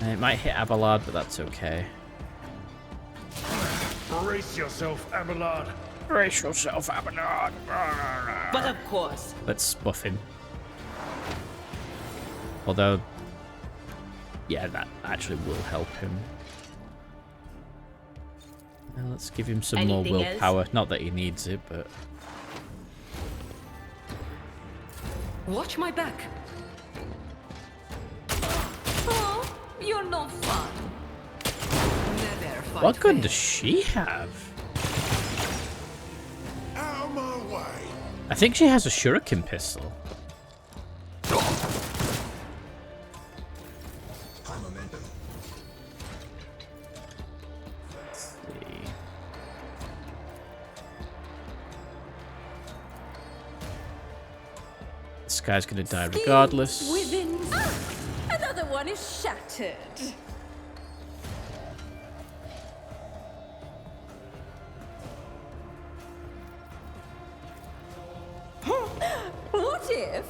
It might hit Abelard, but that's okay. Brace yourself, Abelard. Brace yourself, Abelard. But of course. Let's buff him. Although, yeah, that actually will help him. Now let's give him some more Anything willpower. Not that he needs it, but... Watch my back. Oh, you're no fun. Never fight What gun fair. does she have? Out of my way. I think she has a shuriken pistol. Let's see. This guy's gonna die regardless. Within. Ah, another one is shattered. What if?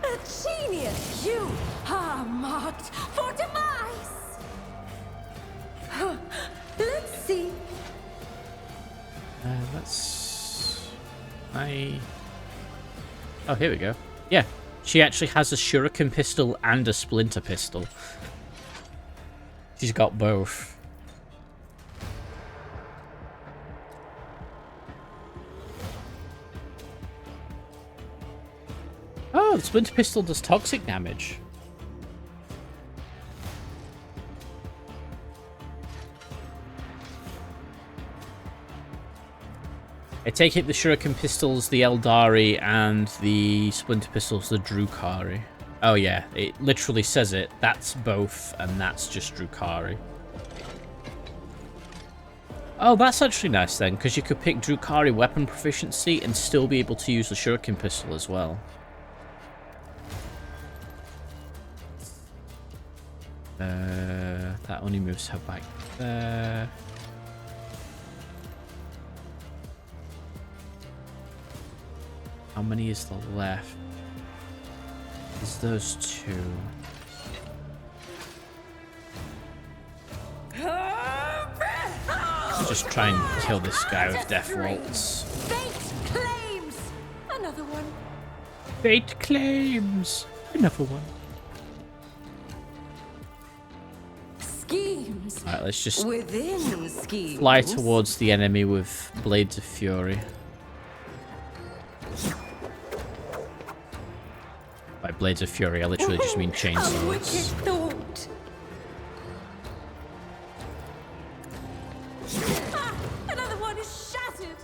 A genius! You are marked for demise! Let's see. Let's... Oh, here we go. Yeah, she actually has a shuriken pistol and a splinter pistol. She's got both. Oh, the splinter pistol does toxic damage. I take it the shuriken pistol's the Eldari and the splinter pistol's the Drukari. Oh yeah, it literally says it. That's both, and that's just Drukari. Oh, that's actually nice then, because you could pick Drukari weapon proficiency and still be able to use the shuriken pistol as well. That only moves her back there. How many is there left? There's those two. Let's just try and kill this guy with death waltz. Fate claims! Another one. Fate claims! Another one. Schemes. Alright, let's just Within schemes. fly towards the enemy with Blades of Fury. By Blades of Fury, I literally just mean A wicked chainsaws. thought. Ah, another one is shattered.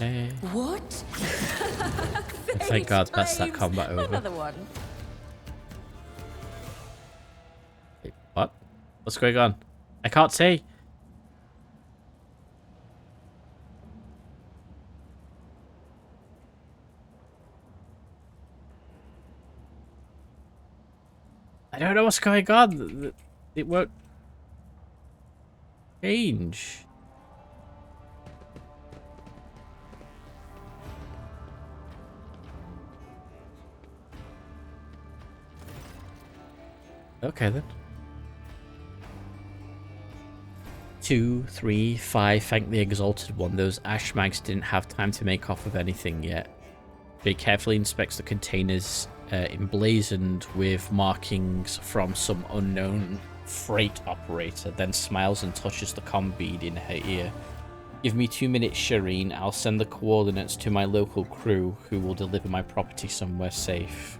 Eh. What? Thank God that's that combat over. Another one. Wait, what? What's going on? I can't see. I don't know what's going on. It won't change. Okay then. 2, 3, 5. Thank the Exalted One. Those ash mags didn't have time to make off with anything yet. Jay carefully inspects the containers emblazoned with markings from some unknown freight operator, then smiles and touches the comm bead in her ear. Give me 2 minutes, Shireen. I'll send the coordinates to my local crew who will deliver my property somewhere safe.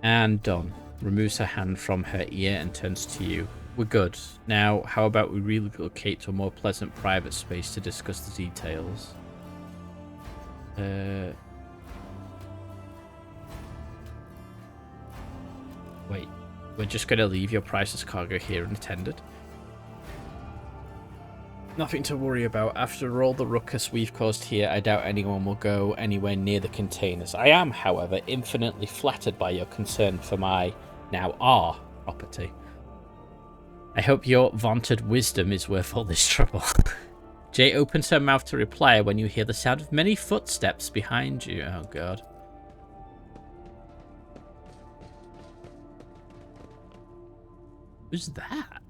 And done. Removes her hand from her ear and turns to you. We're good. Now, how about we relocate to a more pleasant private space to discuss the details? Wait. We're just going to leave your priceless cargo here unattended? Nothing to worry about. After all the ruckus we've caused here, I doubt anyone will go anywhere near the containers. I am, however, infinitely flattered by your concern for my, now our, property. I hope your vaunted wisdom is worth all this trouble. Jay opens her mouth to reply when you hear the sound of many footsteps behind you. Oh, God. Who's that?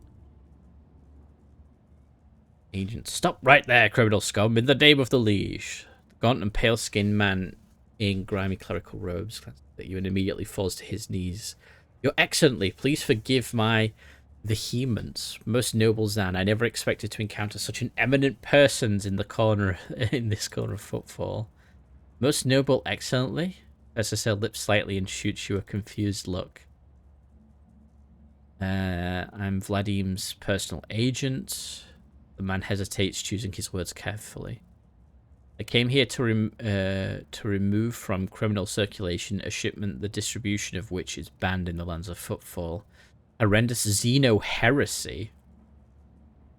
Agent, stop right there, criminal scum. In the name of the liege. The gaunt and pale-skinned man in grimy clerical robes glances at you and immediately falls to his knees. Your Excellency, please forgive my vehemence. Most noble Zan, I never expected to encounter such an eminent person in this corner of Footfall. Most noble Excellency? Versus her lips slightly and shoots you a confused look. I'm Vladim's personal agent. The man hesitates, choosing his words carefully. I came here to remove from criminal circulation a shipment the distribution of which is banned in the lands of Footfall. Horrendous xeno-heresy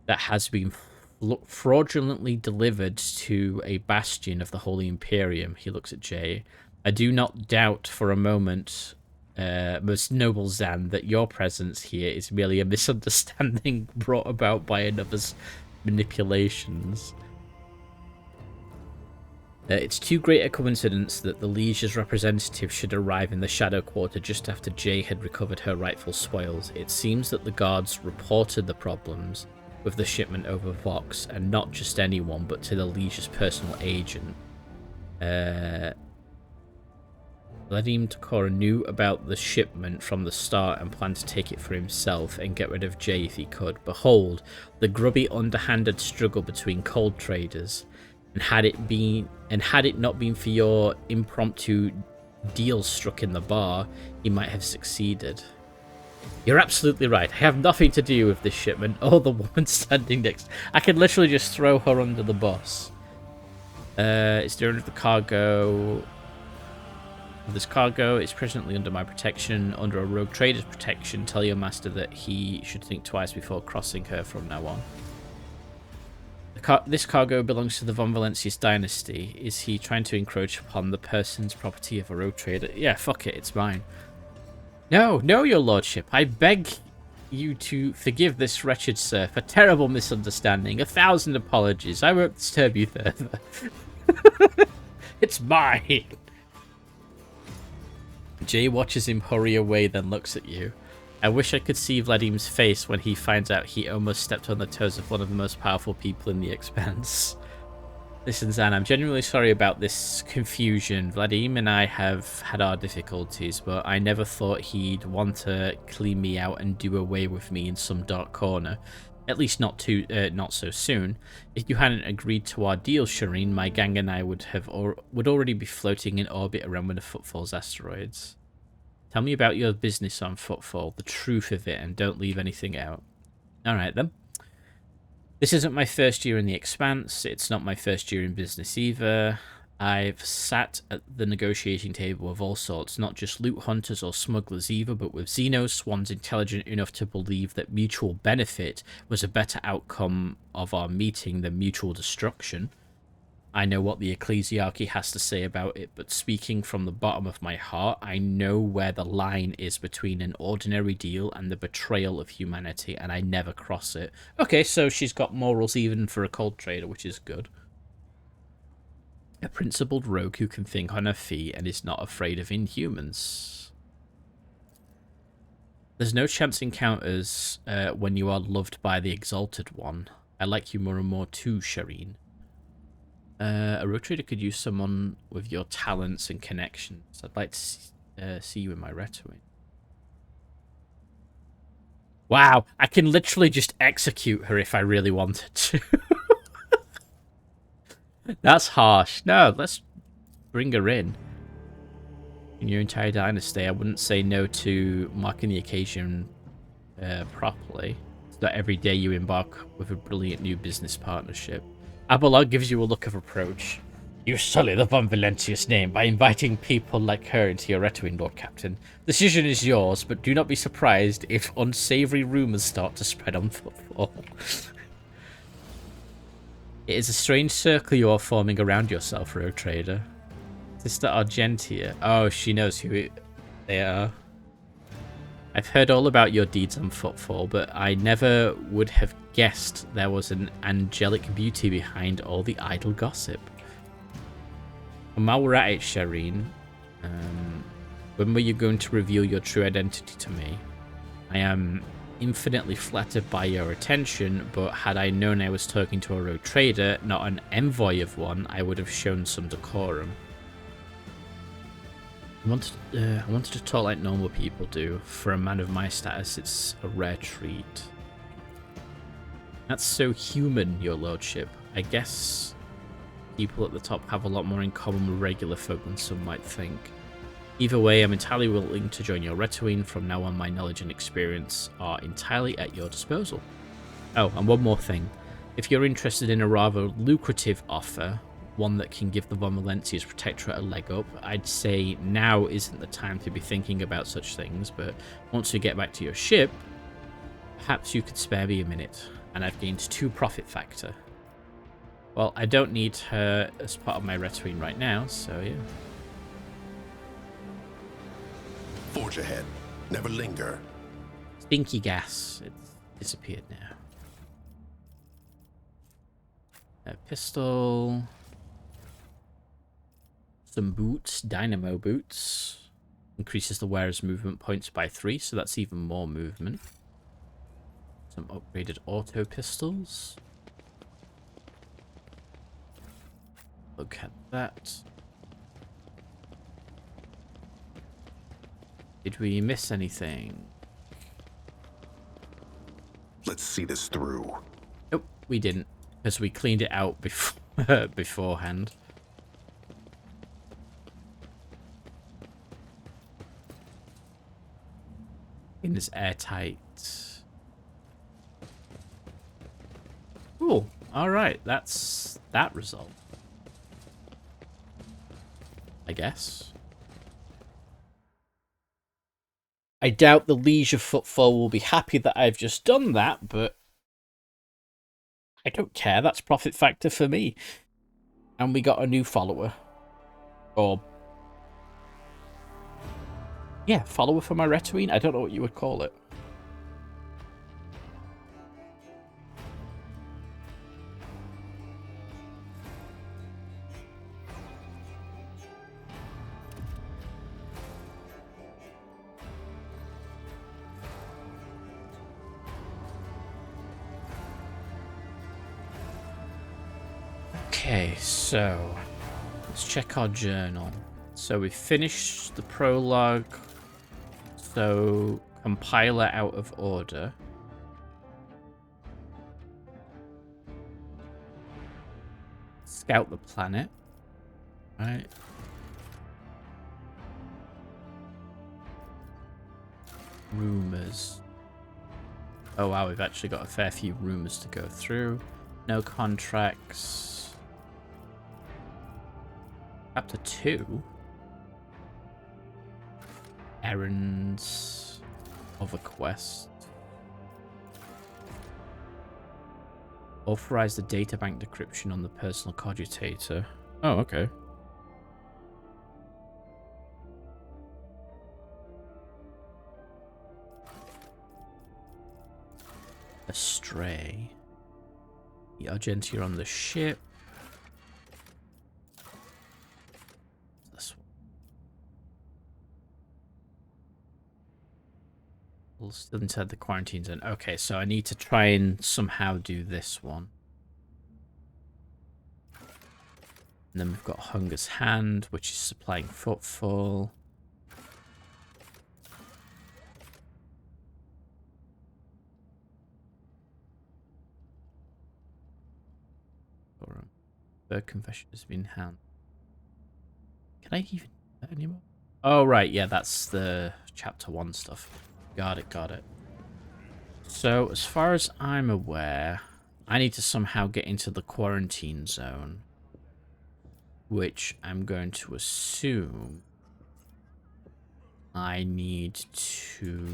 that has been fraudulently delivered to a bastion of the Holy Imperium. He looks at Jay. I do not doubt for a moment, most noble Zan, that your presence here is merely a misunderstanding brought about by another's manipulations. It's too great a coincidence that the Liege's representative should arrive in the Shadow Quarter just after Jay had recovered her rightful spoils. It seems that the guards reported the problems with the shipment over Vox, and not just anyone, but to the Liege's personal agent. Vladimir Takora knew about the shipment from the start and planned to take it for himself and get rid of Jay if he could. Behold, the grubby, underhanded struggle between cold traders. And had it not been for your impromptu deal struck in the bar, he might have succeeded. You're absolutely right. I have nothing to do with this shipment or the woman standing next. I could literally just throw her under the bus. It's the owner of the cargo. This cargo is presently under my protection, under a rogue trader's protection. Tell your master that he should think twice before crossing her from now on. This cargo belongs to the Von Valencius dynasty. Is he trying to encroach upon the person's property of a rogue trader? Yeah, fuck it, it's mine. No, no, your lordship. I beg you to forgive this wretched serf. A terrible misunderstanding. 1,000 apologies. I won't disturb you further. It's mine. Jay watches him hurry away, then looks at you. I wish I could see Vladim's face when he finds out he almost stepped on the toes of one of the most powerful people in the Expanse. Listen, Zan, I'm genuinely sorry about this confusion. Vladim and I have had our difficulties, but I never thought he'd want to clean me out and do away with me in some dark corner. At least not so soon. If you hadn't agreed to our deal, Shireen, my gang and I would already be floating in orbit around one of Footfall's asteroids. Tell me about your business on Footfall, the truth of it, and don't leave anything out. Alright then. This isn't my first year in the Expanse. It's not my first year in business either. I've sat at the negotiating table of all sorts, not just loot hunters or smugglers either, but with Xenos, ones intelligent enough to believe that mutual benefit was a better outcome of our meeting than mutual destruction. I know what the ecclesiarchy has to say about it, but speaking from the bottom of my heart, I know where the line is between an ordinary deal and the betrayal of humanity, and I never cross it. Okay, so she's got morals even for a cold trader, which is good. A principled rogue who can think on her feet and is not afraid of inhumans. There's no chance encounters when you are loved by the Exalted One. I like you more and more too, Shireen. A rogue trader could use someone with your talents and connections. I'd like to see you in my Retwin. Wow, I can literally just execute her if I really wanted to. That's harsh. No, let's bring her in your entire dynasty. I wouldn't say no to marking the occasion properly. It's not every day you embark with a brilliant new business partnership. Abelard gives you a look of reproach. You sully the Von Valencius name by inviting people like her into your Retwin, Lord Captain. The decision is yours, but do not be surprised if unsavory rumors start to spread on Footfall. It is a strange circle you are forming around yourself, Rogue Trader. Sister Argentia. Oh, she knows who they are. I've heard all about your deeds on Footfall, but I never would have guessed there was an angelic beauty behind all the idle gossip. And while we're at it, Shireen, when were you going to reveal your true identity to me? I am infinitely flattered by your attention, but had I known I was talking to a rogue trader, not an envoy of one, I would have shown some decorum. I wanted to talk like normal people do. For a man of my status, it's a rare treat. That's so human, your lordship. I guess people at the top have a lot more in common with regular folk than some might think. Either way, I'm entirely willing to join your Retwin. From now on, my knowledge and experience are entirely at your disposal. Oh, and one more thing. If you're interested in a rather lucrative offer, one that can give the Von Valencius Protectorate a leg up, I'd say now isn't the time to be thinking about such things, but once you get back to your ship, perhaps you could spare me a minute, and I've gained 2 profit factor. Well, I don't need her as part of my Retwin right now, so yeah. Forge ahead. Never linger. Stinky gas. It's disappeared now. A pistol. Some boots. Dynamo boots. Increases the wearer's movement points by 3, so that's even more movement. Some upgraded auto pistols. Look at that. Did we miss anything? Let's see this through. Nope, we didn't, because we cleaned it out beforehand. In this airtight. Cool. All right, that's that result. I guess. I doubt the Liege of Footfall will be happy that I've just done that, but I don't care. That's profit factor for me. And we got a new follower. Or... yeah, follower for my Retouine? I don't know what you would call it. Okay, so let's check our journal. So we finished the prologue. So compiler out of order. Scout the planet. Right. Rumors. Oh wow, we've actually got a fair few rumors to go through. No contracts. Chapter 2. Errands of a quest. Authorize the databank decryption on the personal cogitator. Oh, okay. Astray. The Argentia on the ship. This one. Still inside the quarantine zone. Okay, so I need to try and somehow do this one. And then we've got Hunger's Hand, which is supplying footfall. Bird confession has been handled. Can I even do that anymore? Oh, right. Yeah, that's the chapter 1 stuff. Got it, got it. So, as far as I'm aware, I need to somehow get into the quarantine zone. Which I'm going to assume I need to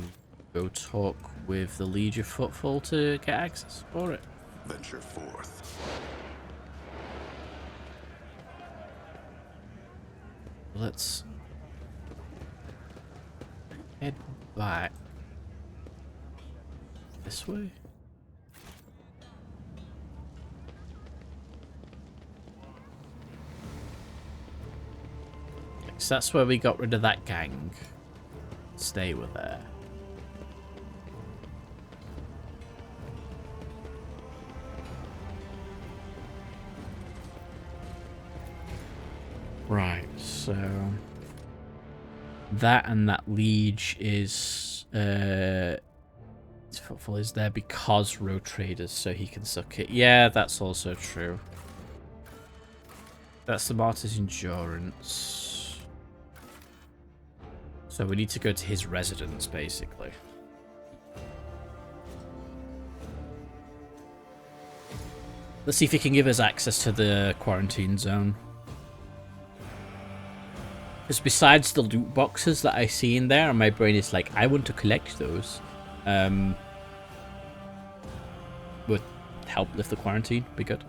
go talk with the Liege of Footfall to get access for it. Venture forth. Let's head back this way. So that's where we got rid of that gang. Stay with there. Right, so that and that Liege is Footfall is there because Road Traders, so he can suck it. Yeah, that's also true. That's the Martyr's Endurance. So we need to go to his residence, basically. Let's see if he can give us access to the quarantine zone. Because besides the loot boxes that I see in there, my brain is like, I want to collect those. Would help lift the quarantine, be good.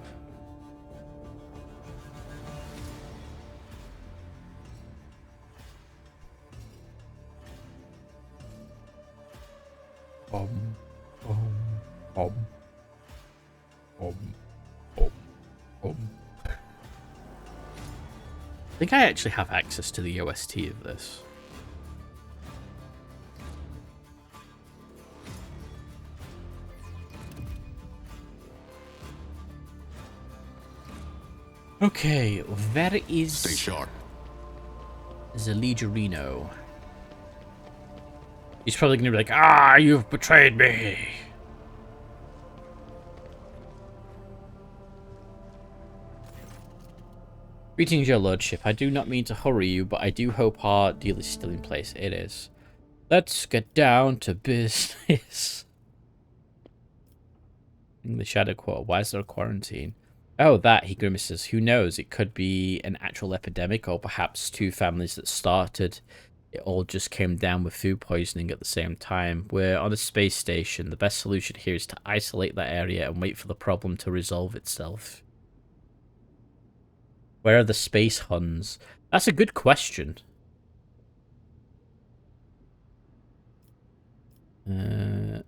I think I actually have access to the OST of this. Okay, where is... Stay sharp. Zeligerino. He's probably going to be like, ah, you've betrayed me. Greetings, your lordship. I do not mean to hurry you, but I do hope our deal is still in place. It is. Let's get down to business. In the Shadow Quarter. Why is there a quarantine? Oh, that, he grimaces. Who knows? It could be an actual epidemic, or perhaps two families that started it all just came down with food poisoning at the same time. We're on a space station. The best solution here is to isolate that area and wait for the problem to resolve itself. Where are the space Huns? That's a good question. I've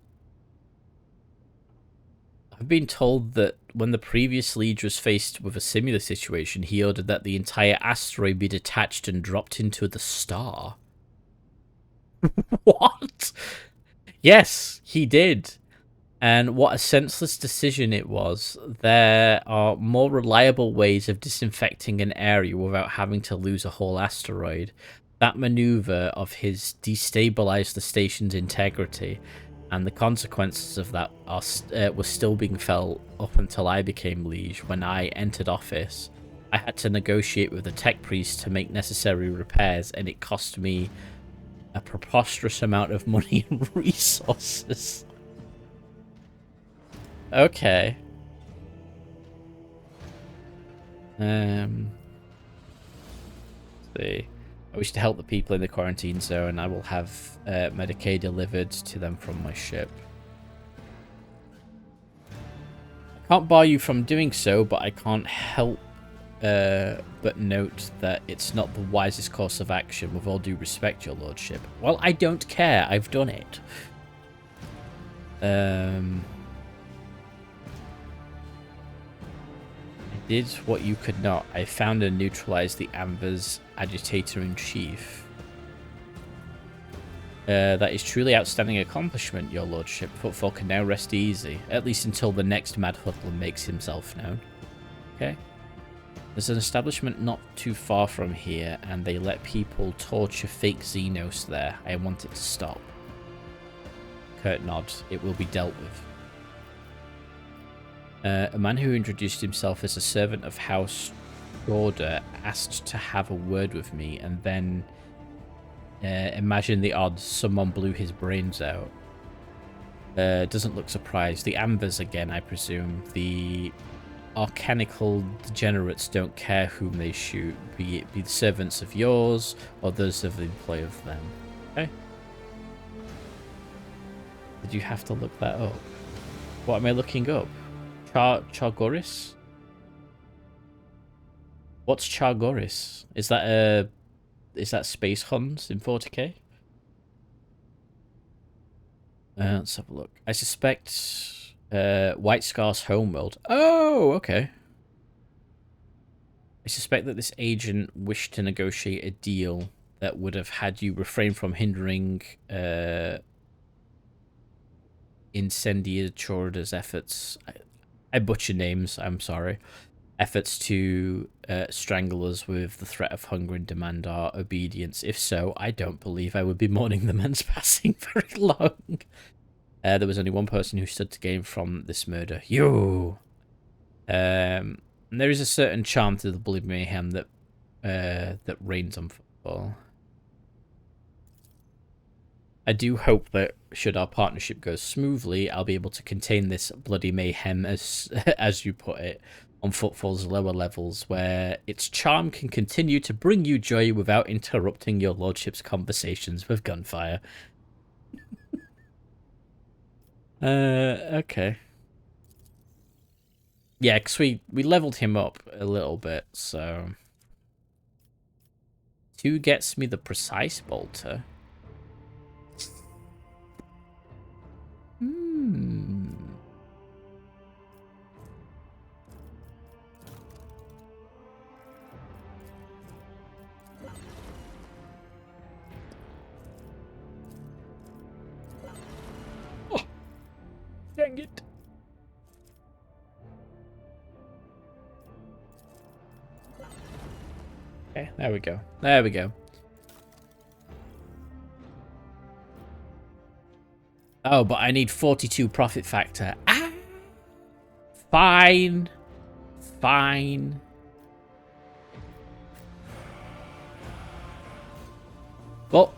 been told that when the previous leader was faced with a similar situation, he ordered that the entire asteroid be detached and dropped into the star. What? Yes, he did. And what a senseless decision it was. There are more reliable ways of disinfecting an area without having to lose a whole asteroid. That maneuver of his destabilized the station's integrity, and the consequences of that were still being felt up until I became liege. When I entered office, I had to negotiate with the tech priest to make necessary repairs, and it cost me a preposterous amount of money and resources. Okay. Let's see. I wish to help the people in the quarantine zone. I will have Medicaid delivered to them from my ship. I can't bar you from doing so, but I can't help but note that it's not the wisest course of action. With all due respect, your lordship. Well, I don't care. I've done it. Did what you could not. I found and neutralized the Amber's agitator-in-chief. That is truly outstanding accomplishment, your lordship. Footfall can now rest easy, at least until the next mad hoodlum makes himself known. Okay. There's an establishment not too far from here, and they let people torture fake Xenos there. I want it to stop. Curt nods. It will be dealt with. A man who introduced himself as a servant of House Order asked to have a word with me, and then imagine the odds, someone blew his brains out. Doesn't look surprised. The Ambers again, I presume. The arcanical degenerates don't care whom they shoot, be it be the servants of yours or those of the employ of them. Okay. Did you have to look that up? What am I looking up? Chargoris? What's Chargoris? Is that Space Huns in 40k? Let's have a look. I suspect White Scar's homeworld. Oh, okay. I suspect that this agent wished to negotiate a deal that would have had you refrain from hindering ENVtuber's efforts. I butcher names, I'm sorry. Efforts to strangle us with the threat of hunger and demand our obedience. If so, I don't believe I would be mourning the man's passing very long. There was only one person who stood to gain from this murder. You! There is a certain charm to the blood mayhem that reigns on football. I do hope that, should our partnership go smoothly, I'll be able to contain this bloody mayhem, as you put it, on footfall's lower levels, where its charm can continue to bring you joy without interrupting your lordship's conversations with gunfire. Okay. Yeah, because we leveled him up a little bit, so... 2 gets me the precise bolter. Oh, dang it. Okay, there we go. There we go. Oh, but I need 42 profit factor. Ah! Fine. Fine. Well,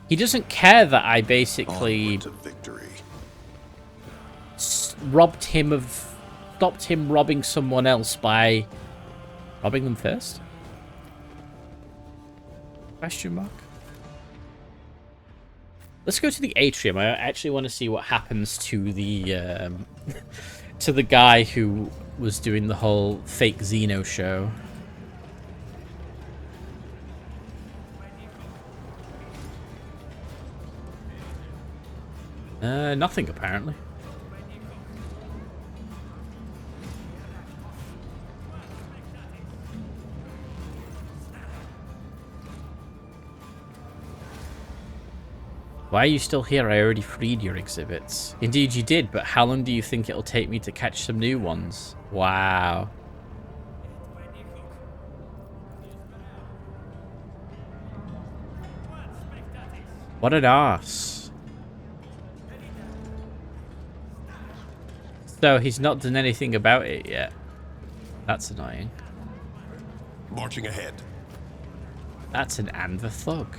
he doesn't care that I basically robbed him of... stopped him robbing someone else by robbing them first? Question mark? Let's go to the atrium. I actually want to see what happens to the to the guy who was doing the whole fake Xeno show. Nothing apparently. Why are you still here? I already freed your exhibits. Indeed you did, but how long do you think it'll take me to catch some new ones? Wow. What an arse. So he's not done anything about it yet. That's annoying. Marching ahead. That's an Amber thug.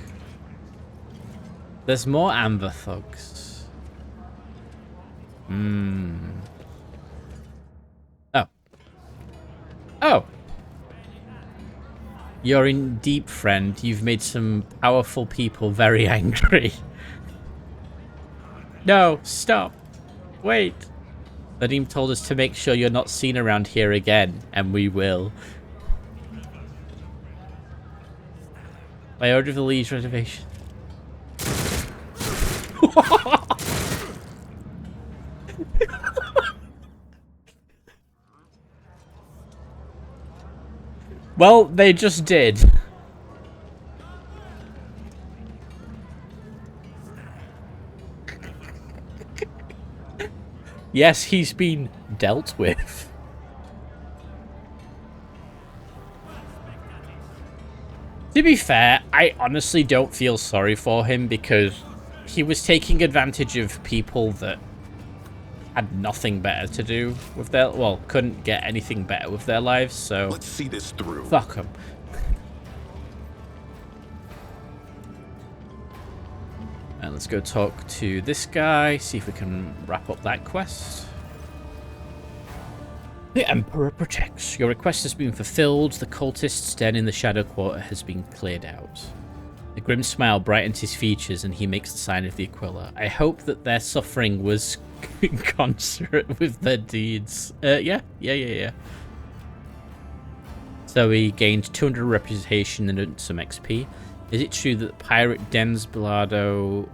There's more Amber thugs. Oh. Oh. You're in deep, friend. You've made some powerful people very angry. No, stop. Wait. Nadim told us to make sure you're not seen around here again, and we will. By order of the Lee's reservation. Well, they just did. Yes, he's been dealt with. To be fair, I honestly don't feel sorry for him because he was taking advantage of people that had nothing better to do with their... Well, couldn't get anything better with their lives, so... Let's see this through. Fuck him. And let's go talk to this guy, see if we can wrap up that quest. The Emperor protects. Your request has been fulfilled. The cultist's den in the Shadow Quarter has been cleared out. A grim smile brightens his features and he makes the sign of the Aquila. I hope that their suffering was commensurate with their deeds. Yeah. So he gained 200 reputation and some XP. Is it true that Pirate Denz Belado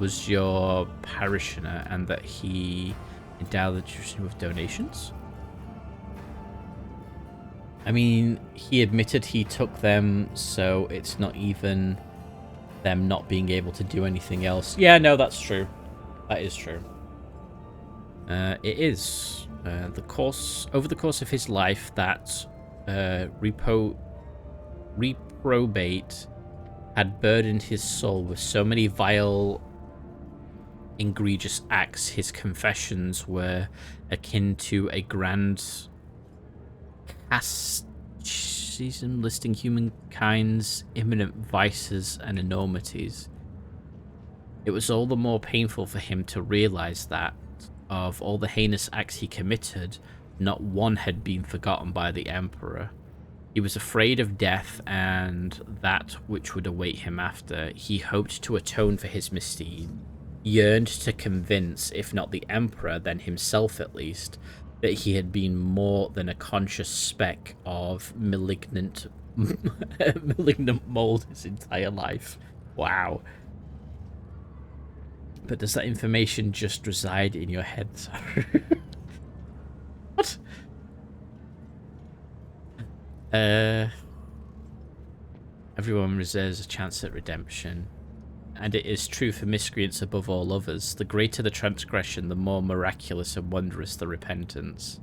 was your parishioner and that he endowed the tradition with donations? I mean, he admitted he took them, so it's not even them not being able to do anything else. Yeah, no, that's true. That is true. It is. Over the course of his life, that reprobate had burdened his soul with so many vile, egregious acts, his confessions were akin to a grand catechism listing humankind's imminent vices and enormities. It was all the more painful for him to realize that, of all the heinous acts he committed, not one had been forgotten by the Emperor. He was afraid of death and that which would await him after. He hoped to atone for his misdeed, yearned to convince, if not the Emperor, then himself at least, that he had been more than a conscious speck of malignant mold his entire life. Wow. But does that information just reside in your head? What? Everyone reserves a chance at redemption. And it is true for miscreants above all others. The greater the transgression, the more miraculous and wondrous the repentance.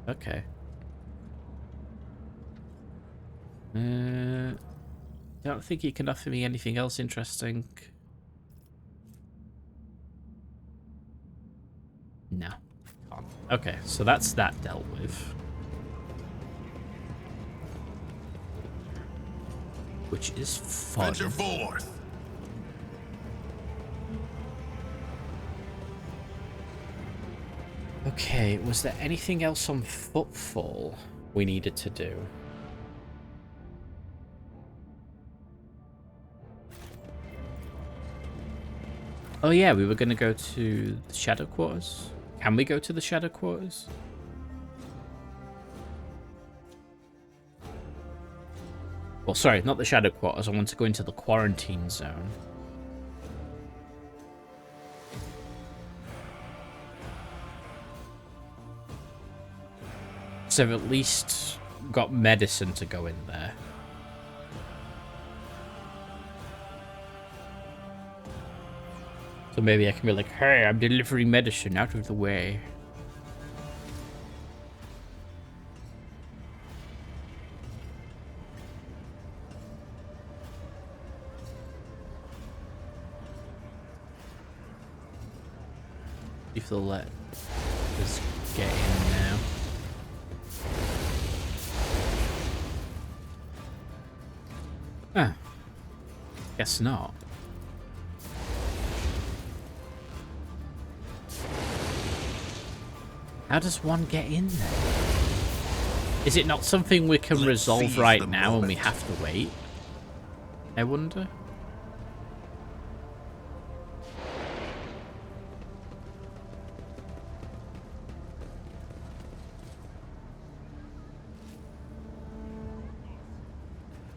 Okay. Don't think you can offer me anything else interesting. No. Can't. Okay, so that's that dealt with. Which is fun. Venture forth. Okay, was there anything else on Footfall we needed to do? Oh yeah, we were going to go to the Shadow Quarters. Can we go to the Shadow Quarters? Well, sorry, not the Shadow Quarters. I want to go into the quarantine zone. So I've at least got medicine to go in there. So maybe I can be like, hey, I'm delivering medicine out of the way. If they'll let us get in now. Huh. Guess not. How does one get in there? Is it not something we can resolve right now and we have to wait? I wonder.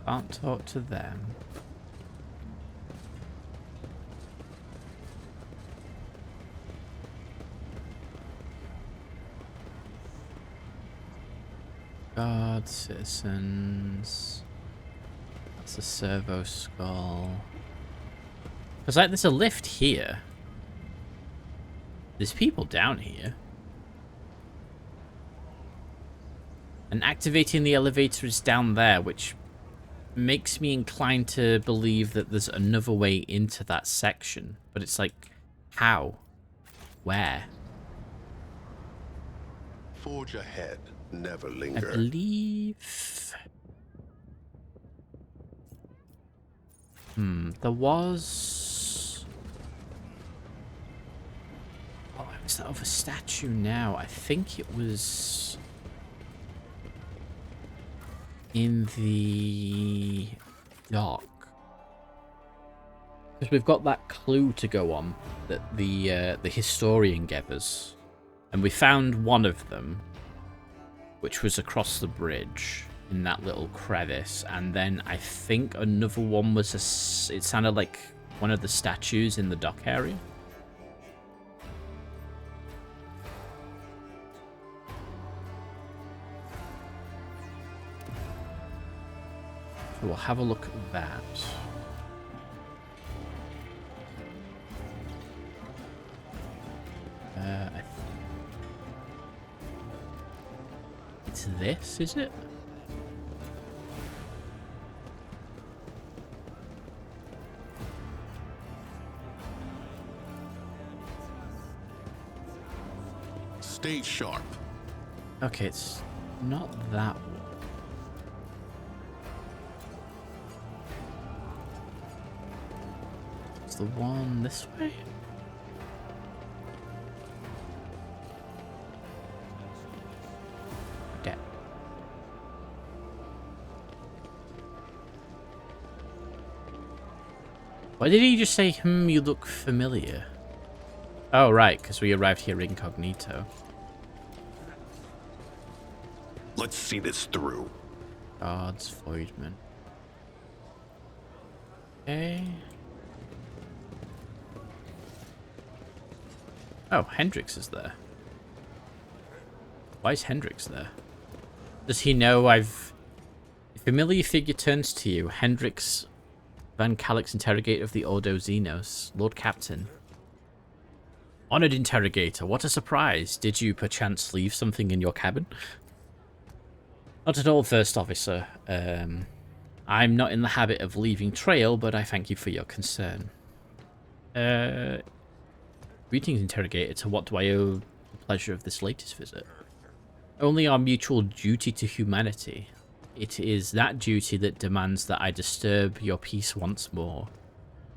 Can't talk to them. Guard, citizens. That's a servo skull. Because, like, there's a lift here. There's people down here. And activating the elevator is down there, which makes me inclined to believe that there's another way into that section. But it's like, how? Where? Forge ahead, never I linger. believe... there was... Oh, what's that other statue now? I think it was... in the dock, because we've got that clue to go on that the historian gave us, and we found one of them, which was across the bridge in that little crevice, and then I think another one was it sounded like one of the statues in the dock area. So we'll have a look at that. It's this, is it? Stay sharp. Okay, it's not that one. It's the one this way? Okay. Why did he just say, you look familiar? Oh, right, because we arrived here incognito. Let's see this through. Guards, Voidman. Okay. Oh, Hendrix is there. Why is Hendrix there? Does he know I've... A familiar figure turns to you. Hendrix Van Calix, interrogator of the Ordo Xenos. Lord Captain. Honored interrogator, what a surprise. Did you perchance leave something in your cabin? Not at all, First Officer. I'm not in the habit of leaving trail, but I thank you for your concern. Greetings, interrogator. To what do I owe the pleasure of this latest visit? Only our mutual duty to humanity. It is that duty that demands that I disturb your peace once more.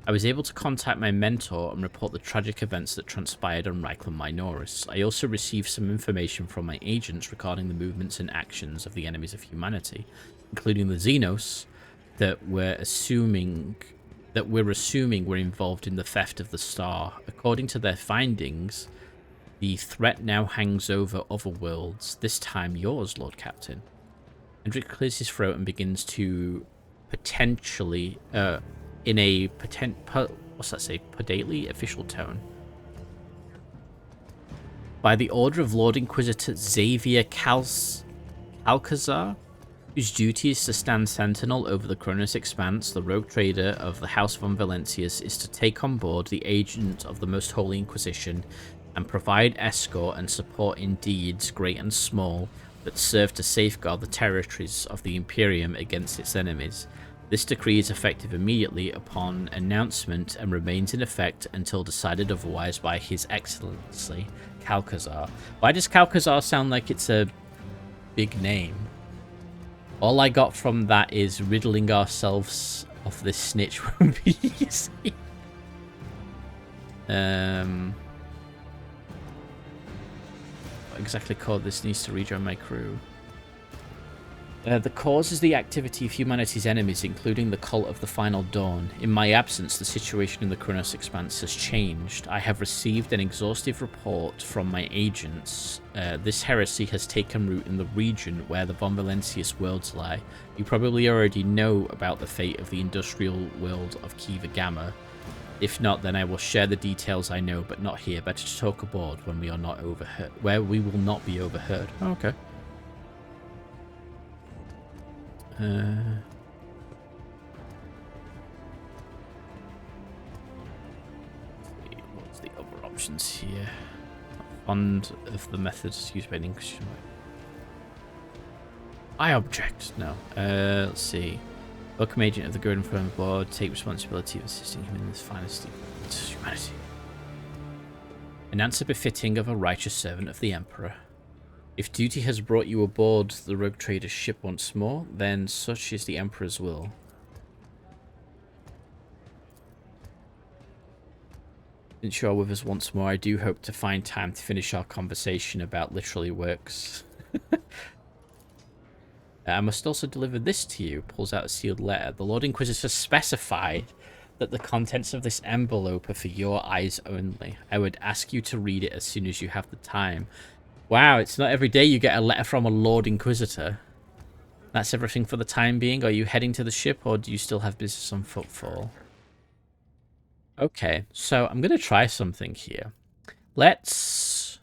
I was able to contact my mentor and report the tragic events that transpired on Reichland Minoris. I also received some information from my agents regarding the movements and actions of the enemies of humanity, including the Xenos, that were assuming that we're assuming were involved in the theft of the star. According to their findings, the threat now hangs over other worlds, this time yours, Lord Captain. Hendrik clears his throat and begins to potentially, in a podately official tone. By the order of Lord Inquisitor Xavier Alcazar, whose duty is to stand sentinel over the Kronos Expanse, the rogue trader of the House von Valentius is to take on board the agent of the Most Holy Inquisition and provide escort and support in deeds great and small that serve to safeguard the territories of the Imperium against its enemies. This decree is effective immediately upon announcement and remains in effect until decided otherwise by His Excellency Calcazar. Why does Calcazar sound like it's a big name? All I got from that is riddling ourselves of this snitch won't be easy. What exactly called this needs to rejoin my crew. The cause is the activity of humanity's enemies, including the cult of the Final Dawn. In my absence, the situation in the Kronos Expanse has changed. I have received an exhaustive report from my agents. This heresy has taken root in the region where the Von Valentius worlds lie. You probably already know about the fate of the industrial world of Kiva Gamma. If not, then I will share the details I know, but not here. Better to talk aboard when we are not overheard, where we will not be overheard. Oh, okay. What's the other options here? Fond of the methods used by the Inquisition. I object. No. Let's see. Welcome agent of the Golden Firm Board. Take responsibility of assisting him in this finest of humanity. An answer befitting of a righteous servant of the Emperor. If duty has brought you aboard the rogue trader's ship once more, then such is the Emperor's will. Since you are with us once more, I do hope to find time to finish our conversation about literally works. I must also deliver this to you. Pulls out a sealed letter. The Lord Inquisitor specified that the contents of this envelope are for your eyes only. I would ask you to read it as soon as you have the time. Wow, it's not every day you get a letter from a Lord Inquisitor. That's everything for the time being. Are you heading to the ship, or do you still have business on footfall? Okay, so I'm going to try something here. Let's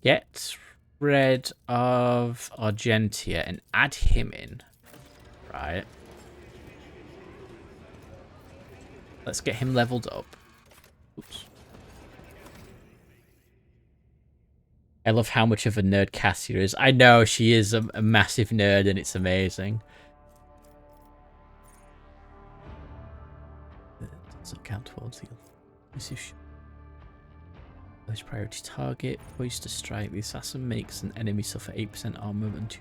get rid of Argentia and add him in. Right. Let's get him leveled up. Oops. I love how much of a nerd Cassia is. I know she is a massive nerd and it's amazing. Does it count towards the priority target, poised to strike. The assassin makes an enemy suffer 8% armor and 2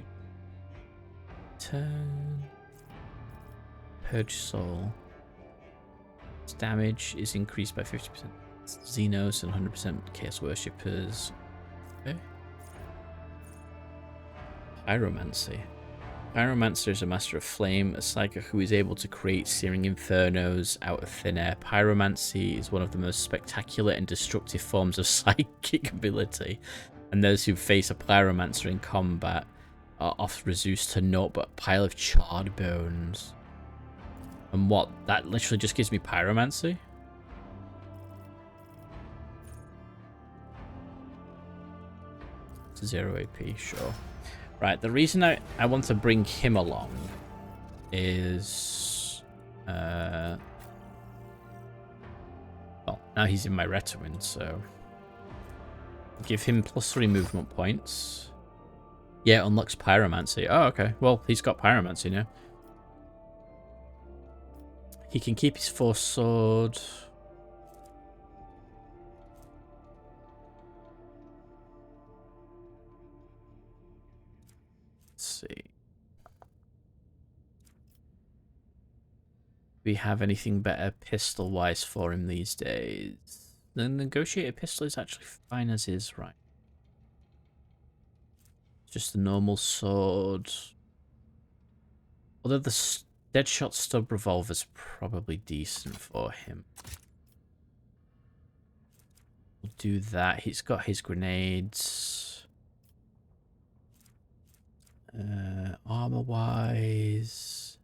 turn. Purge soul. Its damage is increased by 50%. Xenos and 100% Chaos Worshippers. Okay. Pyromancy. Pyromancer is a master of flame, a psyker who is able to create searing infernos out of thin air. Pyromancy is one of the most spectacular and destructive forms of psychic ability, and those who face a pyromancer in combat are often reduced to naught but a pile of charred bones. And what? That literally just gives me pyromancy? It's 0 AP, sure. Right, the reason I want to bring him along is... well, now he's in my Retuin, so... Give him +3 movement points. Yeah, unlocks Pyromancy. Oh, okay. Well, he's got Pyromancy now. He can keep his Force Sword... See. Do we have anything better pistol wise for him these days? The negotiated pistol is actually fine as is, right? Just the normal sword. Although the Deadshot stub revolver's probably decent for him. We'll do that. He's got his grenades. Armor-wise,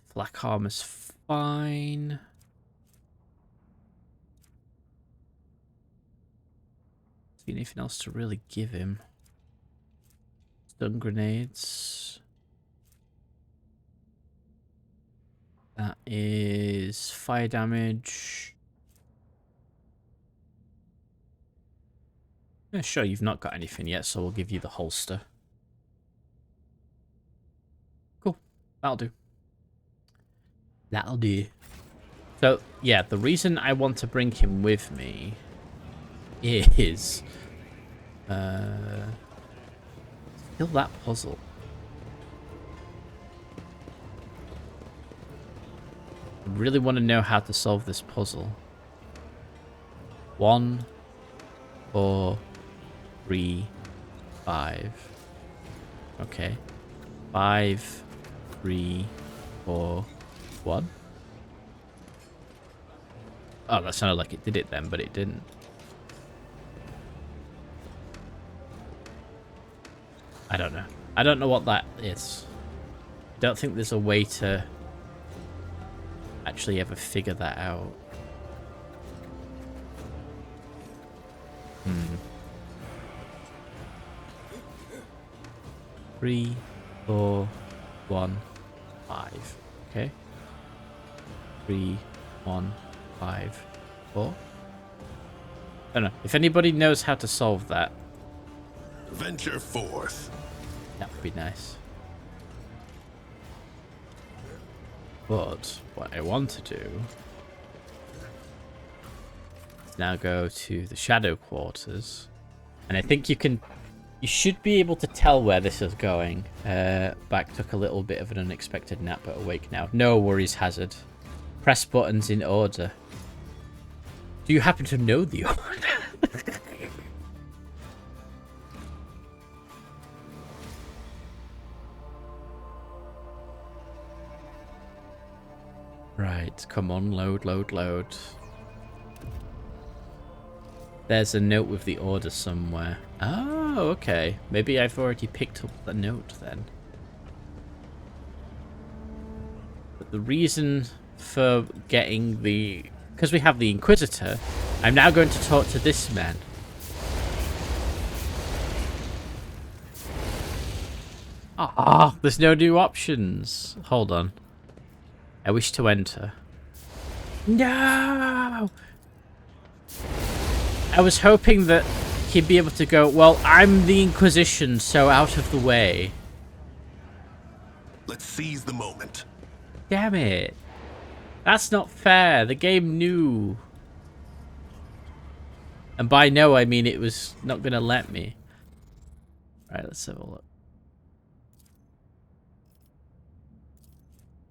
flak armor's fine. See anything else to really give him? Stun grenades. That is fire damage. Yeah, sure, you've not got anything yet, so we'll give you the holster. Cool. That'll do. That'll do. So, yeah, the reason I want to bring him with me is... Kill that puzzle. I really want to know how to solve this puzzle. 1, 4, 3, 5. Okay. 5, 3, 4, 1. Oh, that sounded like it did it then, but it didn't. I don't know. I don't know what that is. I don't think there's a way to actually ever figure that out. 3, 4, 1, 5. Okay. 3, 1, 5, 4. I don't know. If anybody knows how to solve that, Venture forth. that would be nice. But what I want to do is now go to the shadow quarters, and I think you should be able to tell where this is going. Back took a little bit of an unexpected nap, but awake now. No worries, Hazard. Press buttons in order. Do you happen to know the order? Right, come on, load, load, load. There's a note with the order somewhere. Oh, okay. Maybe I've already picked up the note then. But the reason for getting the... Because we have the Inquisitor, I'm now going to talk to this man. Ah, there's no new options. Hold on. I wish to enter. No! I was hoping that he'd be able to go, well, I'm the Inquisition, so out of the way. Let's seize the moment. Damn it. That's not fair. The game knew. And by no, I mean it was not going to let me. Right, let's have a look.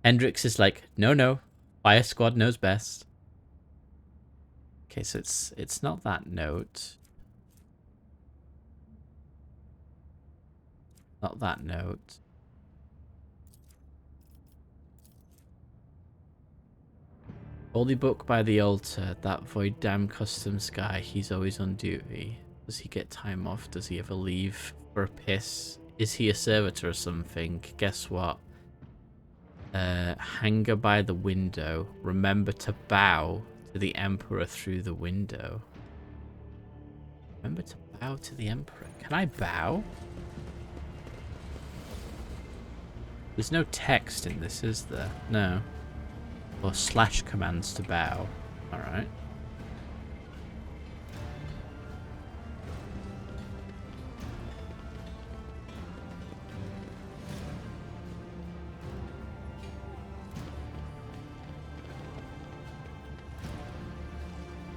Hendrix is like, no, Fire Squad knows best. Okay, so it's not that note. Not that note. Holy book by the altar. That void damn customs guy. He's always on duty. Does he get time off? Does he ever leave for a piss? Is he a servitor or something? Guess what? Hanger by the window. Remember to bow to the Emperor through the window. Remember to bow to the Emperor. Can I bow? There's no text in this, is there? No. Or slash commands to bow. Alright.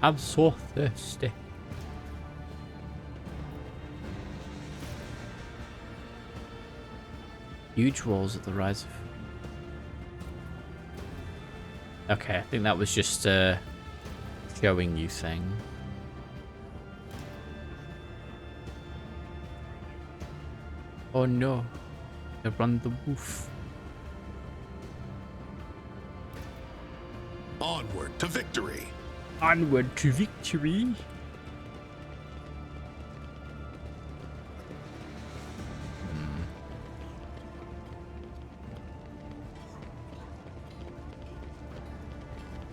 I'm so thirsty. Huge walls at the rise of... Okay, I think that was just a showing you thing. Oh no. They run the wolf. Onward to victory. Onward to victory.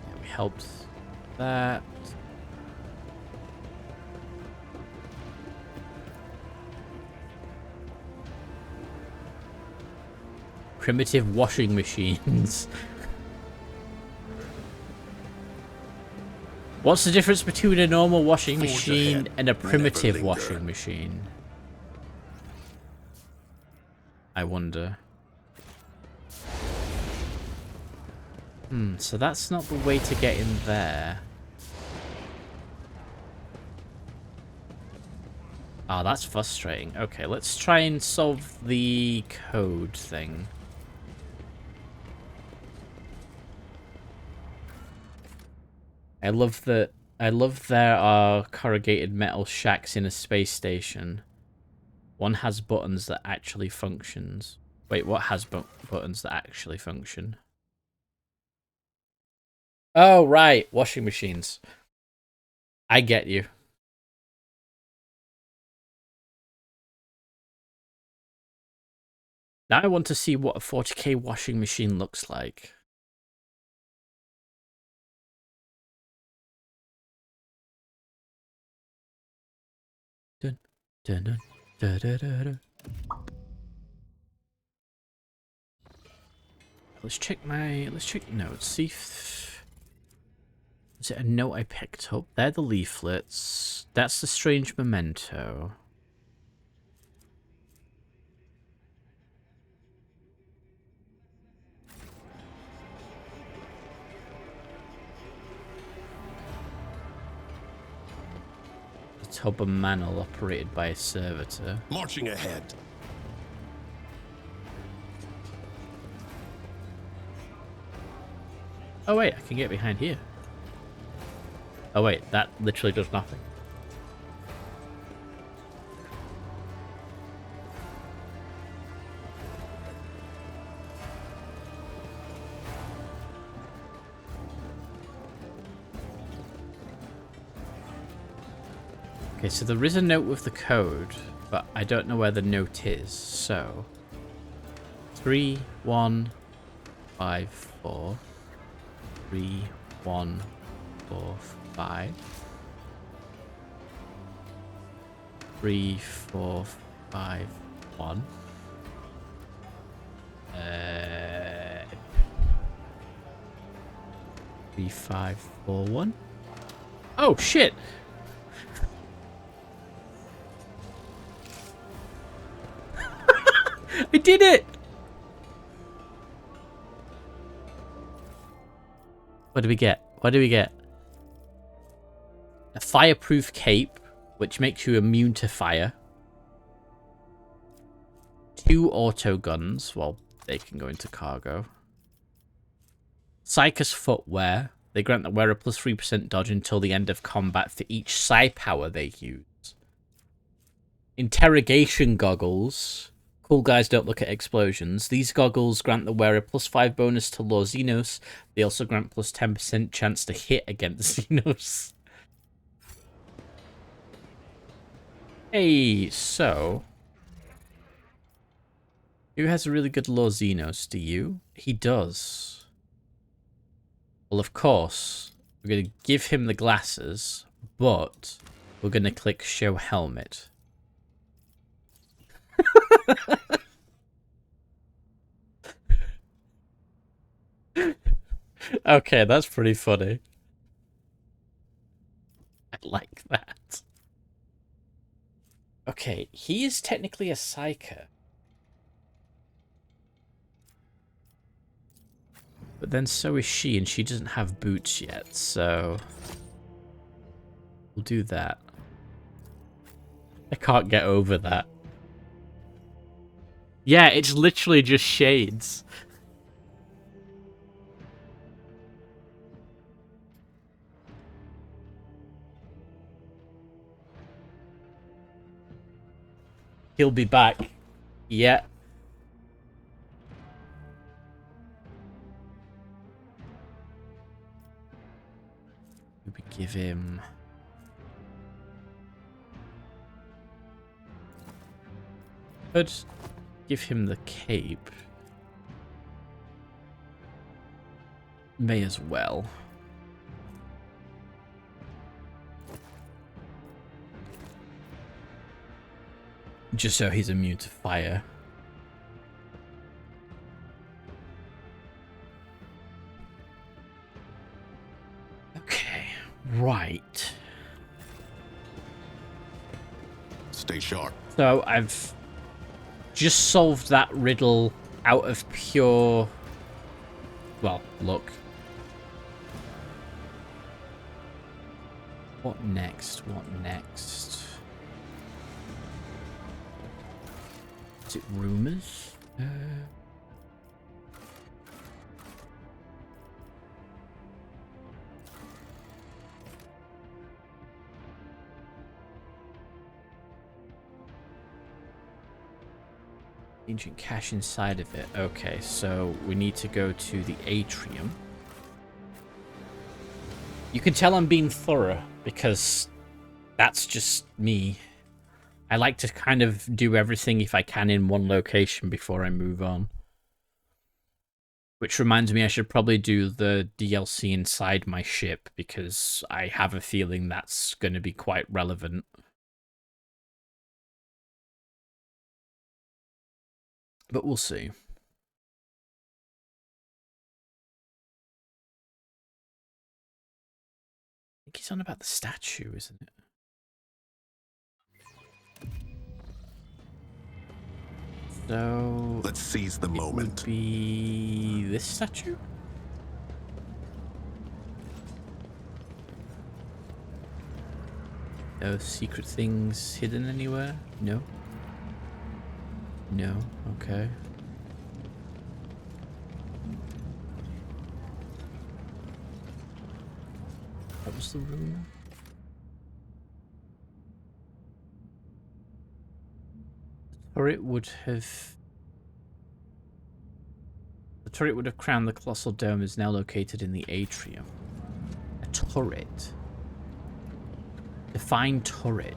Yeah, we helped that. Primitive washing machines. What's the difference between a normal washing machine and a primitive washing machine? I wonder. So that's not the way to get in there. Ah, that's frustrating. Okay, let's try and solve the code thing. I love there are corrugated metal shacks in a space station. One has buttons that actually functions. Wait, what has buttons that actually function? Oh, right. Washing machines. I get you. Now I want to see what a 40k washing machine looks like. Dun, dun, dun, da, da, da, da. Let's check notes. See if... Is it a note I picked up? They're the leaflets. That's the strange memento. The tub and mantle operated by a servitor. Marching ahead. Oh wait, I can get behind here. Oh wait, that literally does nothing. Okay, so there is a note with the code, but I don't know where the note is, so... 3, 1, 5, 4... 3, 1, 4, 5. 3, 4, 5, 1. 3, 5, 4, 1. Oh shit! I did it! What do we get? What do we get? A fireproof cape, which makes you immune to fire. 2 auto guns. Well, they can go into cargo. Psychus footwear. They grant the wearer plus 3% dodge until the end of combat for each psi power they use. Interrogation goggles. Cool guys don't look at explosions. These goggles grant the wearer plus 5 bonus to Lord Xenos. They also grant plus 10% chance to hit against Xenos. Hey, so... who has a really good Lord Xenos? Do you? He does. Well, of course, we're going to give him the glasses, but we're going to click show helmet. Okay, that's pretty funny. I like that. Okay, he is technically a psyker. But then so is she, and she doesn't have boots yet, so... we'll do that. I can't get over that. Yeah, it's literally just shades. He'll be back. Yeah. give him... Could give him the cape. May as well. Just so he's immune to fire. Okay, right. Stay sharp. So I've just solved that riddle out of pure, well, luck. What next? What next? Is it rumors? Ancient cache inside of it. Okay, so we need to go to the atrium. You can tell I'm being thorough because that's just me. I like to kind of do everything if I can in one location before I move on. Which reminds me I should probably do the DLC inside my ship because I have a feeling that's going to be quite relevant. But we'll see. I think he's on about the statue, isn't it? So let's seize the moment. Would be this statue? No secret things hidden anywhere? No. No, okay. What was the rumor? The turret would have crowned the colossal dome is now located in the atrium. A turret. Define turret.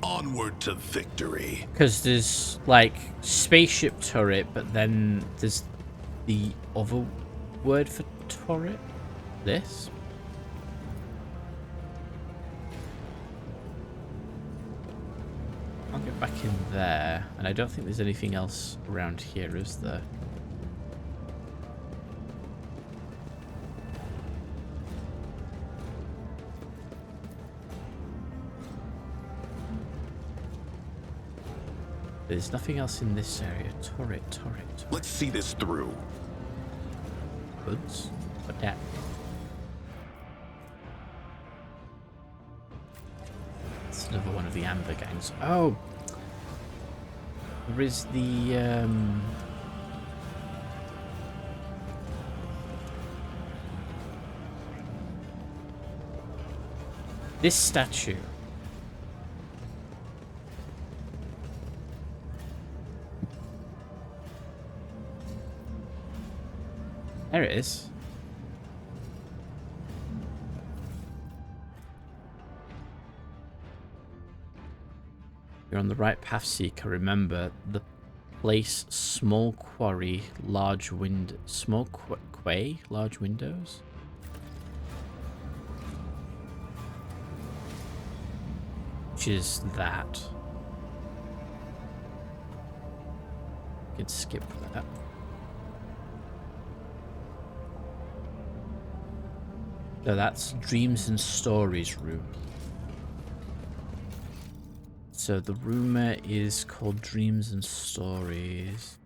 Onward to victory. Because there's like spaceship turret, but then there's the other word for turret. This. I'll get back in there, and I don't think there's anything else around here, is there? There's nothing else in this area. Turret. Let's see this through. Goods? What that? It's another one of the Amber gangs. Oh! There is the, this statue. There it is. You're on the right path, Seeker. Remember, the place, small quarry, large window, small quay, large windows. Which is that. You can skip that. So that's Dreams and Stories room. So the rumor is called Dreams and Stories.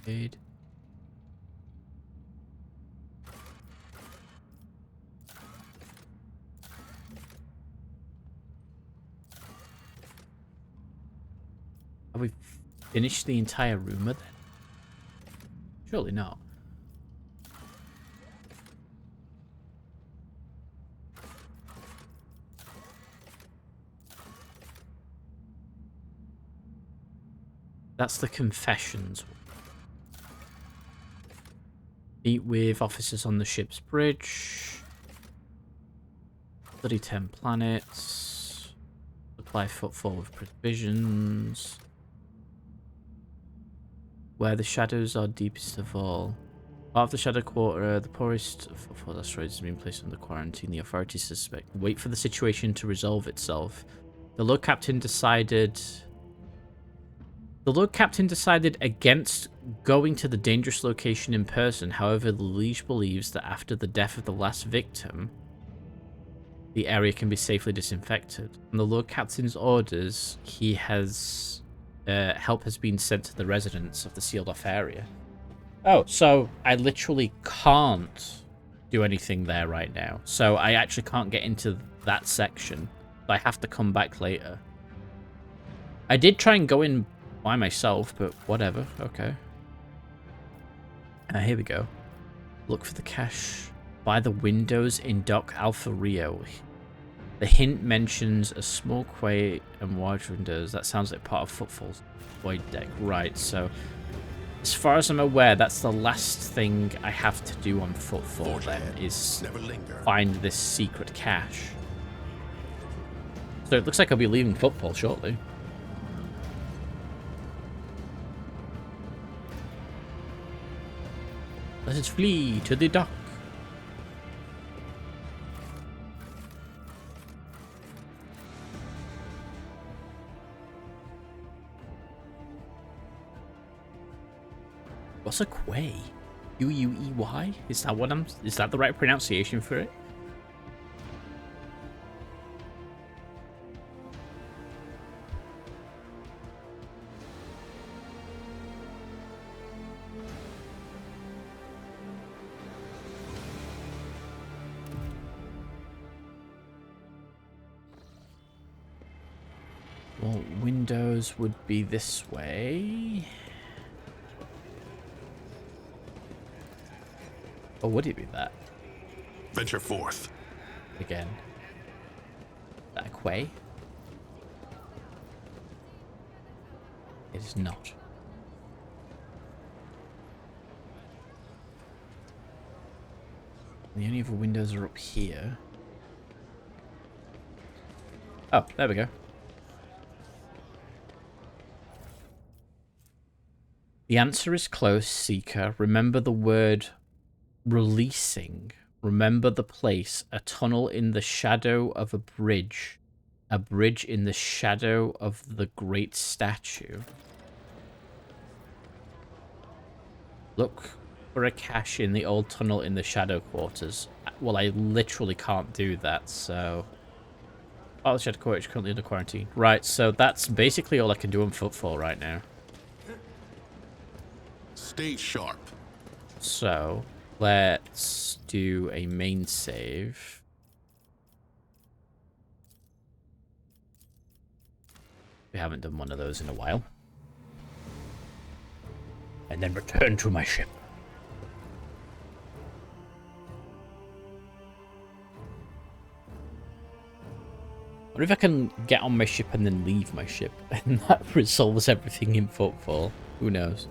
Aid. Have we finished the entire rumor then? Surely not. That's the confessions. Meet with officers on the ship's bridge. Study 10 planets. Supply footfall with provisions. Where the shadows are deepest of all. Part of the Shadow Quarter, the poorest footfall asteroids has been placed under quarantine. The authorities suspect. Wait for the situation to resolve itself. The Lord Captain decided against going to the dangerous location in person. However, the Liege believes that after the death of the last victim, the area can be safely disinfected. On the Lord Captain's orders, he has help has been sent to the residents of the sealed off area. Oh, so I literally can't do anything there right now. So I actually can't get into that section. I have to come back later. I did try and go in by myself, but whatever. Okay. Here we go. Look for the cache by the windows in Dock Alpha Rio. The hint mentions a small quay and wide windows. That sounds like part of Footfall's void deck. Right, so as far as I'm aware, that's the last thing I have to do on Footfall then, is find this secret cache. So it looks like I'll be leaving Footfall shortly. Let us flee to the dock. What's a quay? Q-U-E-Y? Is that the right pronunciation for it? Well, windows would be this way. Or would it be that? Venture forth. Again. That a quay? It is not. The only other windows are up here. Oh, there we go. The answer is close, Seeker. Remember the word releasing. Remember the place. A tunnel in the shadow of a bridge. A bridge in the shadow of the great statue. Look for a cache in the old tunnel in the shadow quarters. Well, I literally can't do that, so... Oh, the shadow quarter is currently under quarantine. Right, so that's basically all I can do on Footfall right now. Stay sharp. So, let's do a main save. We haven't done one of those in a while. And then return to my ship. I wonder if I can get on my ship and then leave my ship, and that resolves everything in Footfall. Who knows?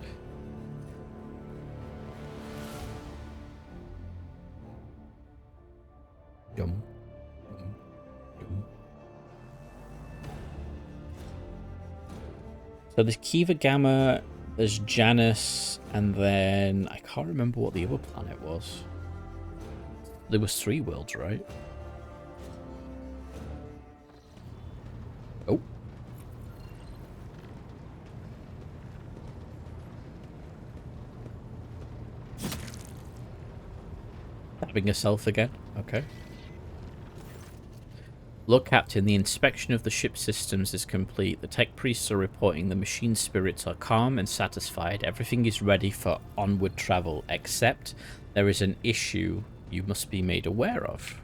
Jump. So there's Kiva Gamma, there's Janus, and then I can't remember what the other planet was. There was 3 worlds, right? Oh. Stabbing herself again. Okay. Lord Captain, the inspection of the ship systems is complete. The tech priests are reporting the machine spirits are calm and satisfied. Everything is ready for onward travel, except there is an issue you must be made aware of.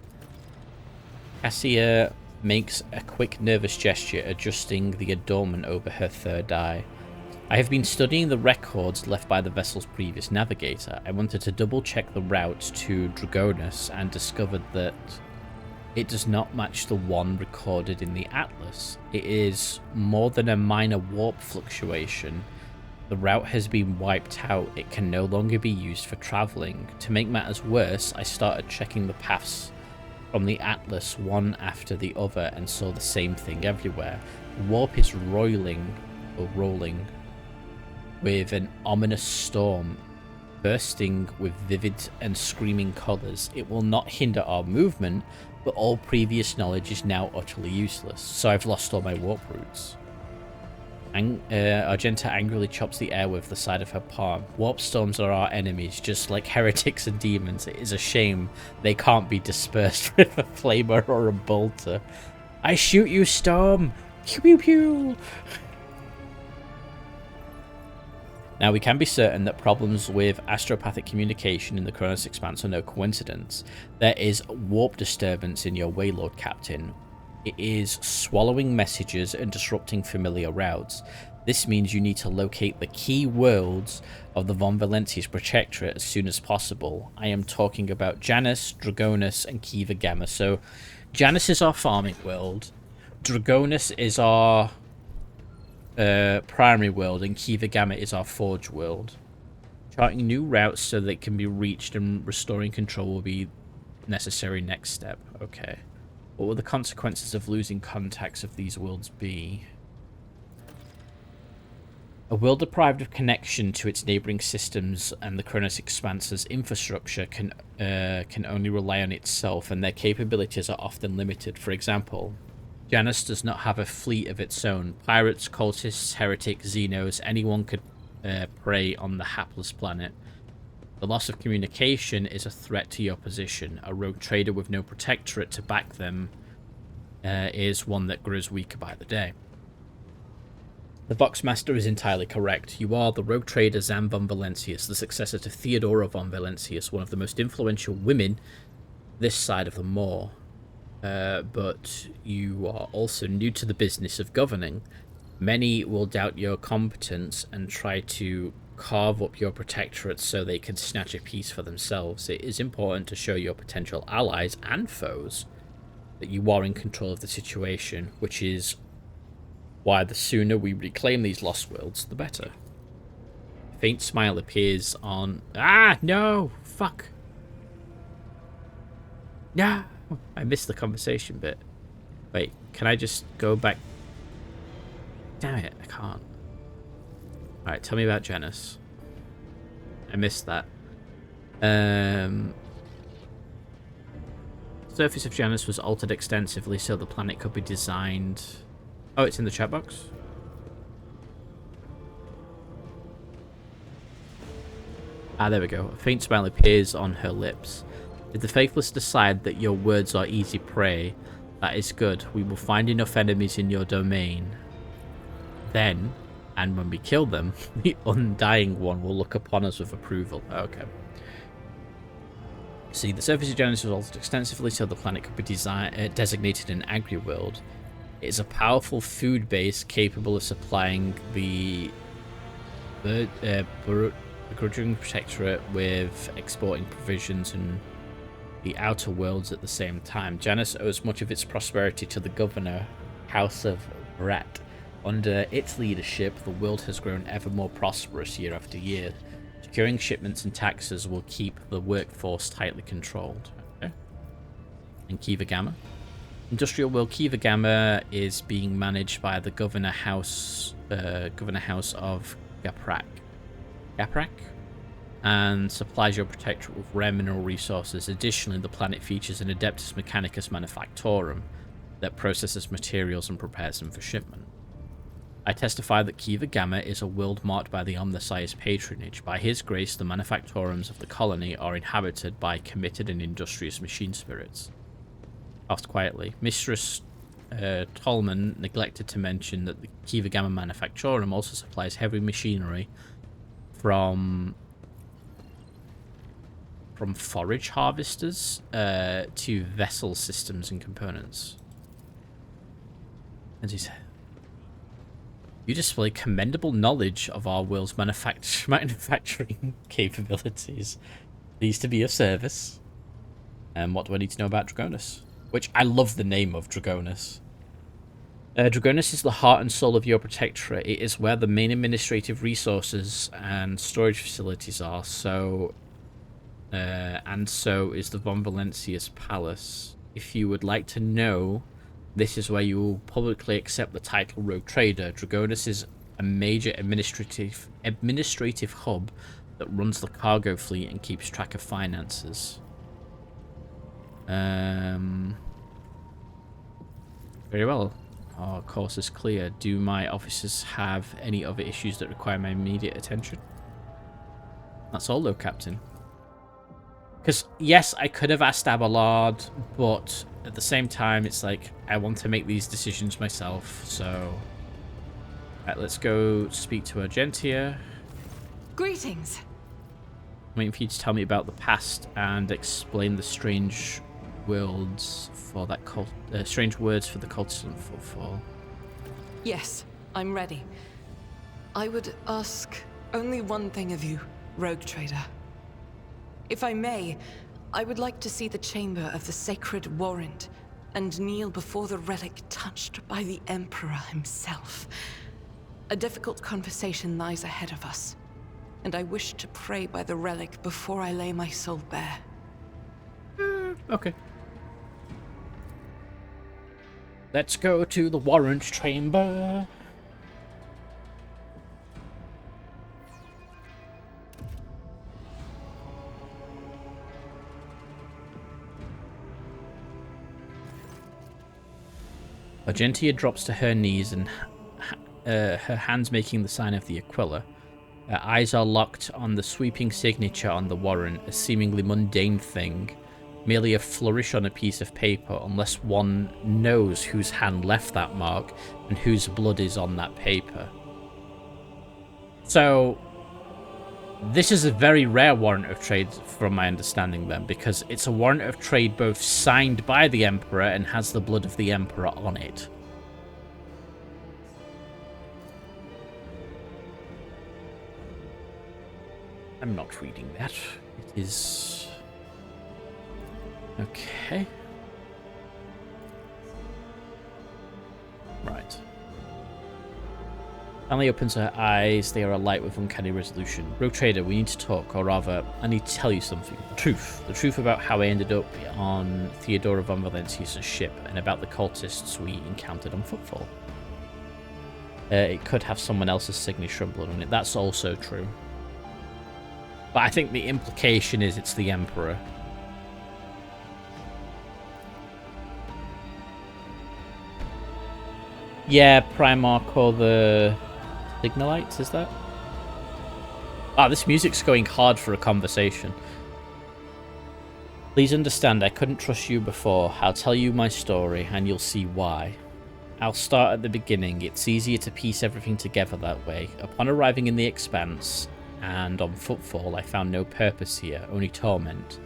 Cassia makes a quick nervous gesture, adjusting the adornment over her third eye. I have been studying the records left by the vessel's previous navigator. I wanted to double check the route to Dragonus and discovered that it does not match the one recorded in the Atlas. It is more than a minor warp fluctuation. The route has been wiped out. It can no longer be used for traveling. To make matters worse, I started checking the paths from the Atlas one after the other and saw the same thing everywhere. The warp is rolling with an ominous storm, bursting with vivid and screaming colours. It will not hinder our movement, but all previous knowledge is now utterly useless, so I've lost all my warp routes. Argenta angrily chops the air with the side of her palm. Warp storms are our enemies, just like heretics and demons. It is a shame they can't be dispersed with a flamer or a bolter. I shoot you, storm! Pew pew pew! Now, we can be certain that problems with astropathic communication in the Kronos Expanse are no coincidence. There is warp disturbance in your Waylord, Captain. It is swallowing messages and disrupting familiar routes. This means you need to locate the key worlds of the Von Valentius Protectorate as soon as possible. I am talking about Janus, Dragonus, and Kiva Gamma. So, Janus is our farming world. Dragonus is our primary world, and Kiva Gamma is our forge world. Charting new routes so they can be reached and restoring control will be necessary next step. Okay. What will the consequences of losing contacts of these worlds be? A world deprived of connection to its neighboring systems and the Kronos Expanse's infrastructure can only rely on itself, and their capabilities are often limited. For example, Janus does not have a fleet of its own. Pirates, cultists, heretics, xenos, anyone could prey on the hapless planet. The loss of communication is a threat to your position. A rogue trader with no protectorate to back them is one that grows weaker by the day. The Voxmaster is entirely correct. You are the rogue trader Zam von Valentius, the successor to Theodora von Valentius, one of the most influential women this side of the Moor. But you are also new to the business of governing. Many will doubt your competence and try to carve up your protectorate so they can snatch a piece for themselves. It is important to show your potential allies and foes that you are in control of the situation, which is why the sooner we reclaim these lost worlds, the better. A faint smile appears on... Ah, no! Fuck! No! I missed the conversation bit. Wait, can I just go back? Damn it, I can't. Alright, tell me about Janus. I missed that. Surface of Janus was altered extensively so the planet could be designed... Oh, it's in the chat box? Ah, there we go. A faint smile appears on her lips. If the Faithless decide that your words are easy prey, that is good. We will find enough enemies in your domain. Then, and when we kill them, the Undying One will look upon us with approval. Okay. See, the surface of Janus was altered extensively so the planet could be designated an agri-world. It is a powerful food base capable of supplying the begrudging protectorate with exporting provisions and the outer worlds at the same time. Janus owes much of its prosperity to the governor, House of Brat. Under its leadership, the world has grown ever more prosperous year after year. Securing shipments and taxes will keep the workforce tightly controlled. Okay. And Kiva Gamma. Industrial world Kiva Gamma is being managed by the Governor House of Gaprak, and supplies your protectorate with rare mineral resources. Additionally, the planet features an Adeptus Mechanicus Manufactorum that processes materials and prepares them for shipment. I testify that Kiva Gamma is a world marked by the Omnissiah's patronage. By his grace, the manufactorums of the colony are inhabited by committed and industrious machine spirits. Asked quietly, Mistress Tolman neglected to mention that the Kiva Gamma Manufactorum also supplies heavy machinery from forage harvesters to vessel systems and components. As he said, You display commendable knowledge of our world's manufacturing capabilities. Pleased to be of service. And what do I need to know about Dragonus? Which I love the name of Dragonus. Dragonus is the heart and soul of your protectorate. It is where the main administrative resources and storage facilities are. And so is the Von Valencia's palace. If you would like to know, this is where you will publicly accept the title Rogue Trader. Dragonus is a major administrative hub that runs the cargo fleet and keeps track of finances. Very well. Our course is clear. Do my officers have any other issues that require my immediate attention? That's all though, Captain. Because, yes, I could have asked Abelard, but at the same time, it's like, I want to make these decisions myself, so... Right, let's go speak to Argentia. Greetings. I'm waiting for you to tell me about the past and explain the strange words for that strange words for the cultist on Footfall. Yes, I'm ready. I would ask only one thing of you, Rogue Trader. If I may, I would like to see the chamber of the sacred warrant and kneel before the relic touched by the Emperor himself. A difficult conversation lies ahead of us, and I wish to pray by the relic before I lay my soul bare. Okay. Let's go to the warrant chamber. Argentia drops to her knees and her hands making the sign of the Aquila. Her eyes are locked on the sweeping signature on the warrant, a seemingly mundane thing, merely a flourish on a piece of paper, unless one knows whose hand left that mark and whose blood is on that paper. So, this is a very rare warrant of trade from my understanding then, because it's a warrant of trade both signed by the Emperor and has the blood of the Emperor on it. I'm not reading that. It is... okay. Right. Emily opens her eyes. They are alight with uncanny resolution. Rogue Trader, we need to talk, or rather, I need to tell you something. The truth. The truth about how I ended up on Theodora von Valencia's ship, and about the cultists we encountered on Footfall. It could have someone else's signature and blood on it. That's also true. But I think the implication is it's the Emperor. Yeah, Primarch or the Signalites, is that? Ah, this music's going hard for a conversation. Please understand, I couldn't trust you before. I'll tell you my story, and you'll see why. I'll start at the beginning. It's easier to piece everything together that way. Upon arriving in the Expanse, and on Footfall, I found no purpose here, only torment.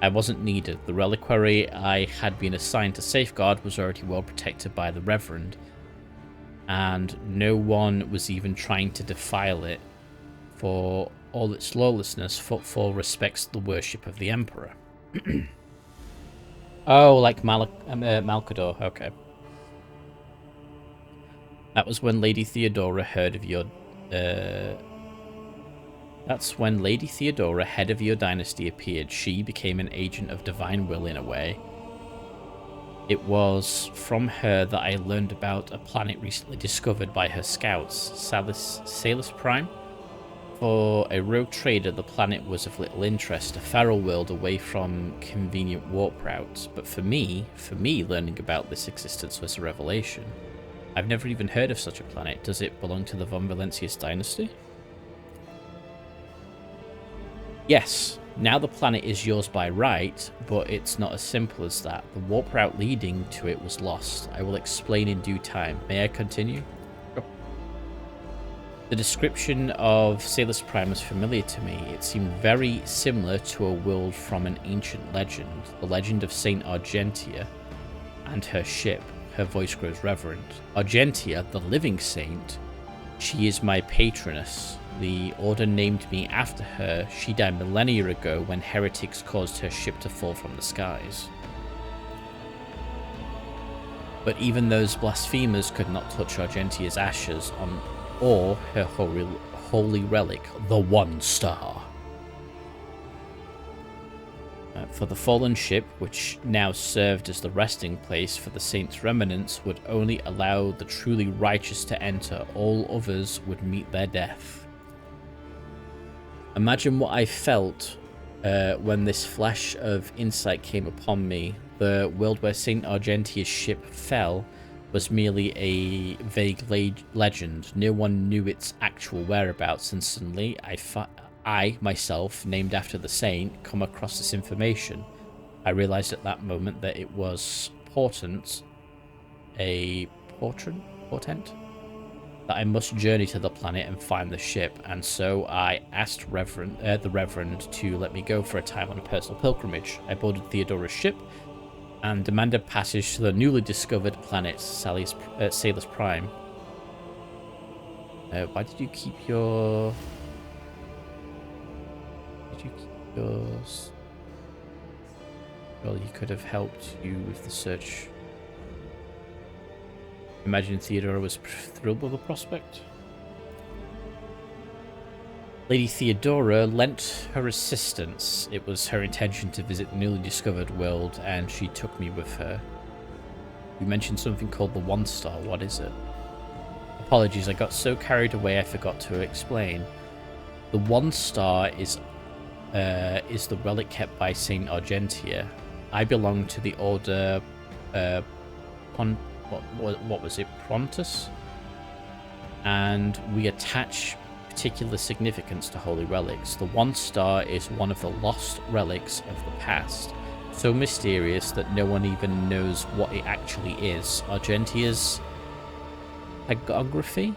I wasn't needed. The reliquary I had been assigned to safeguard was already well protected by the Reverend, and no one was even trying to defile it. For all its lawlessness, Footfall respects the worship of the Emperor. Oh, like Malcador, okay. That was when Lady Theodora heard of your... That's when Lady Theodora, head of your dynasty, appeared. She became an agent of divine will in a way. It was from her that I learned about a planet recently discovered by her scouts, Salus Prime. For a rogue trader, the planet was of little interest, a feral world away from convenient warp routes. But for me, learning about this existence was a revelation. I've never even heard of such a planet. Does it belong to the Von Valencia's dynasty? Yes, now the planet is yours by right, but it's not as simple as that. The warp route leading to it was lost. I will explain in due time. May I continue? Sure. The description of Salus Prime was familiar to me. It seemed very similar to a world from an ancient legend, the legend of Saint Argentia and her ship. Her voice grows reverent. Argentia, the living saint, She is my patroness. The Order named me after her. She died millennia ago when heretics caused her ship to fall from the skies. But even those blasphemers could not touch Argentia's ashes or her holy relic, the One Star. For the fallen ship, which now served as the resting place for the Saints' remnants, would only allow the truly righteous to enter. All others would meet their death. Imagine what I felt when this flash of insight came upon me. The world where Saint Argentia's ship fell was merely a vague legend. No one knew its actual whereabouts, and suddenly I, myself, named after the saint, come across this information. I realized at that moment that it was portent, that I must journey to the planet and find the ship, and so I asked the Reverend to let me go for a time on a personal pilgrimage. I boarded Theodora's ship and demanded passage to the newly discovered planet Salus Prime. Why did you keep your... Well, he could have helped you with the search. Imagine Theodora was thrilled with the prospect. Lady Theodora lent her assistance. It was her intention to visit the newly discovered world, and she took me with her. You mentioned something called the One Star. What is it? Apologies, I got so carried away I forgot to explain. The One Star is the relic kept by Saint Argentia. I belong to the Order what was it? Prontus? And we attach particular significance to holy relics. The One Star is one of the lost relics of the past, so mysterious that no one even knows what it actually is. Argentia's hagiography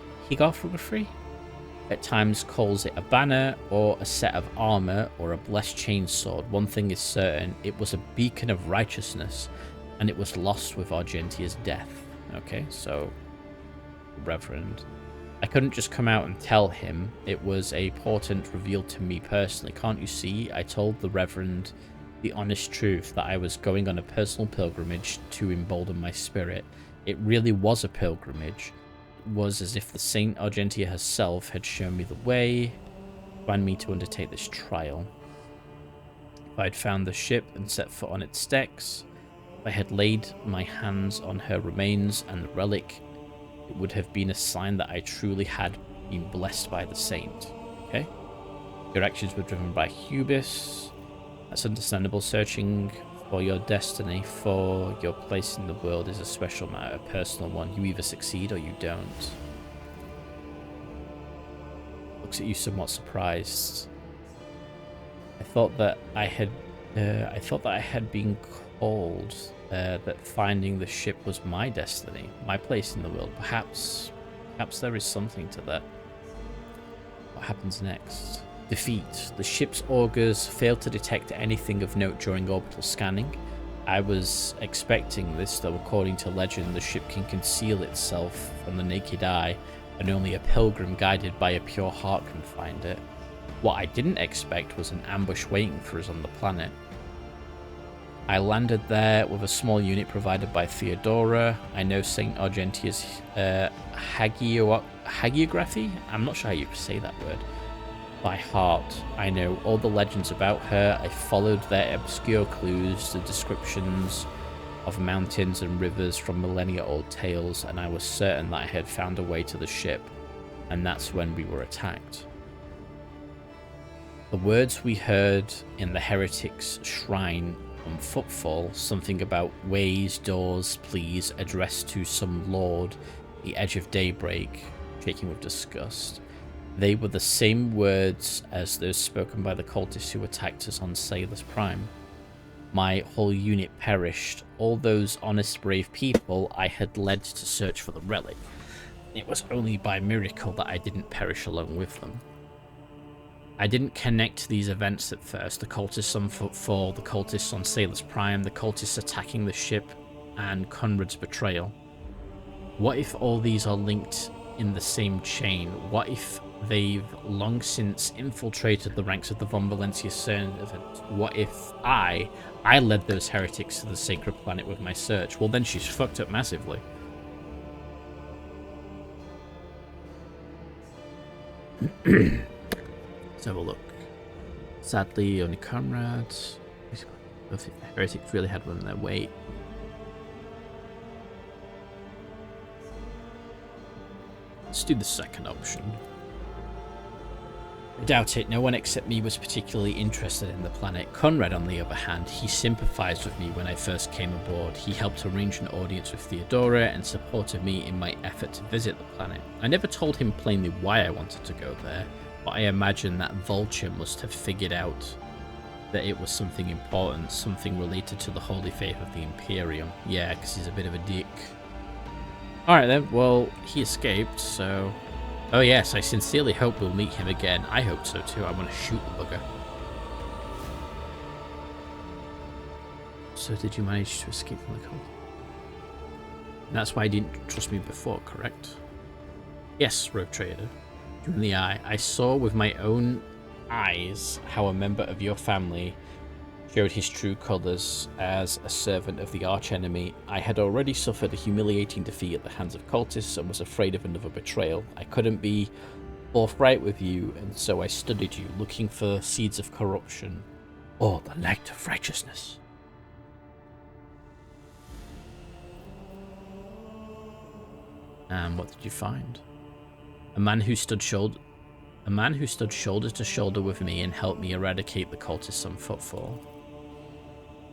at times calls it a banner or a set of armor or a blessed chainsword. One thing is certain, it was a beacon of righteousness, and it was lost with Argentia's death. Okay, so Reverend, I couldn't just come out and tell him. It was a portent revealed to me personally. Can't you see? I told the Reverend the honest truth, that I was going on a personal pilgrimage to embolden my spirit. It really was a pilgrimage. It was as if the Saint Argentia herself had shown me the way, planned me to undertake this trial. If I'd found the ship and set foot on its decks, if I had laid my hands on her remains and the relic, it would have been a sign that I truly had been blessed by the saint. Okay? Your actions were driven by hubris. That's understandable. Searching for your destiny, for your place in the world, is a special matter, a personal one. You either succeed or you don't. Looks at you somewhat surprised. I thought that I had been called, that finding the ship was my destiny, my place in the world. Perhaps there is something to that. What happens next? Defeat. The ship's augurs failed to detect anything of note during orbital scanning. I was expecting this, though according to legend, the ship can conceal itself from the naked eye, and only a pilgrim guided by a pure heart can find it. What I didn't expect was an ambush waiting for us on the planet. I landed there with a small unit provided by Theodora. I know Saint Argentia's hagiography? I'm not sure how you say that word. By heart. I know all the legends about her. I followed their obscure clues, the descriptions of mountains and rivers from millennia-old tales, and I was certain that I had found a way to the ship, and that's when we were attacked. The words we heard in the heretic's shrine on footfall, something about ways, doors, please, addressed to some lord, the edge of daybreak, shaking with disgust. They were the same words as those spoken by the cultists who attacked us on Salus Prime. My whole unit perished. All those honest, brave people I had led to search for the relic. It was only by miracle that I didn't perish along with them. I didn't connect these events at first. The cultists on footfall, the cultists on Salus Prime, the cultists attacking the ship, and Conrad's betrayal. What if all these are linked in the same chain? What if they've long since infiltrated the ranks of the Von Valencia servant? What if I led those heretics to the sacred planet with my search? Well, then she's fucked up massively. Let's have a look. Sadly, only comrades. Both the heretics really had one in their weight. Let's do the second option. I doubt it. No one except me was particularly interested in the planet. Conrad, on the other hand, he sympathized with me when I first came aboard. He helped arrange an audience with Theodora and supported me in my effort to visit the planet. I never told him plainly why I wanted to go there, but I imagine that Vulture must have figured out that it was something important, something related to the holy faith of the Imperium. Yeah, because he's a bit of a dick. Alright then, well, he escaped, so... Oh yes, I sincerely hope we'll meet him again. I hope so too. I want to shoot the bugger. So did you manage to escape from the cult? That's why you didn't trust me before, correct? Yes, Rogue Trader. In the eye, I saw with my own eyes how a member of your family showed his true colours as a servant of the archenemy. I had already suffered a humiliating defeat at the hands of cultists and was afraid of another betrayal. I couldn't be forthright with you, and so I studied you, looking for seeds of corruption or the light of righteousness. And what did you find? A man who stood shoulder to shoulder with me and helped me eradicate the cultists on footfall.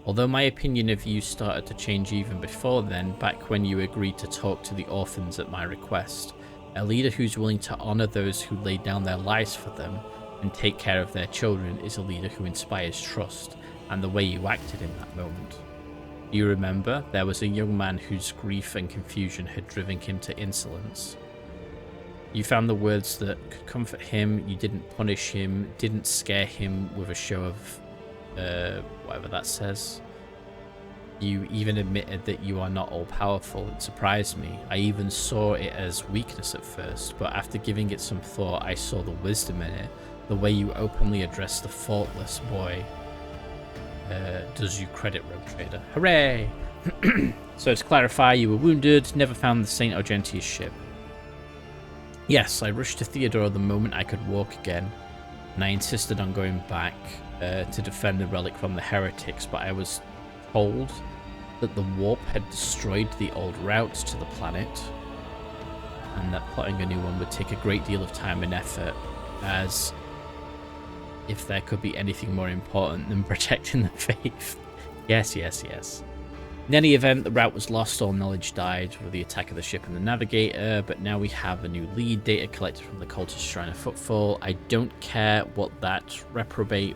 Although my opinion of you started to change even before then, back when you agreed to talk to the orphans at my request, a leader who's willing to honor those who lay down their lives for them and take care of their children is a leader who inspires trust, and the way you acted in that moment. Do you remember? There was a young man whose grief and confusion had driven him to insolence. You found the words that could comfort him, you didn't punish him, didn't scare him with a show of whatever that says. You even admitted that you are not all-powerful. It surprised me. I even saw it as weakness at first, but after giving it some thought, I saw the wisdom in it. The way you openly addressed the faultless boy does you credit, Rogue Trader. Hooray! So to clarify, you were wounded, never found the St. Argentius ship. Yes, I rushed to Theodora the moment I could walk again, and I insisted on going back to defend the relic from the heretics, but I was told that the warp had destroyed the old routes to the planet, and that plotting a new one would take a great deal of time and effort, as if there could be anything more important than protecting the faith. Yes, yes, yes. In any event, the route was lost, all knowledge died with the attack of the ship and the navigator, but now we have a new lead, data collected from the cultist Shrine of Footfall. I don't care what that reprobate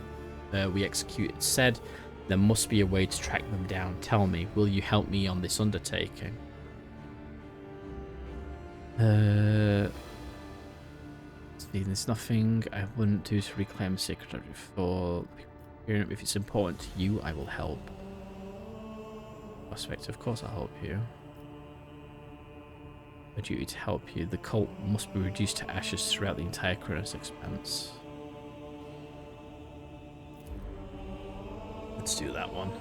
we executed said. There must be a way to track them down. Tell me, will you help me on this undertaking? There's nothing I wouldn't do to reclaim the sacred object for. If it's important to you, I will help. Prospect, of course I'll help you. A duty to help you. The cult must be reduced to ashes throughout the entire Kronos expanse. Let's do that one.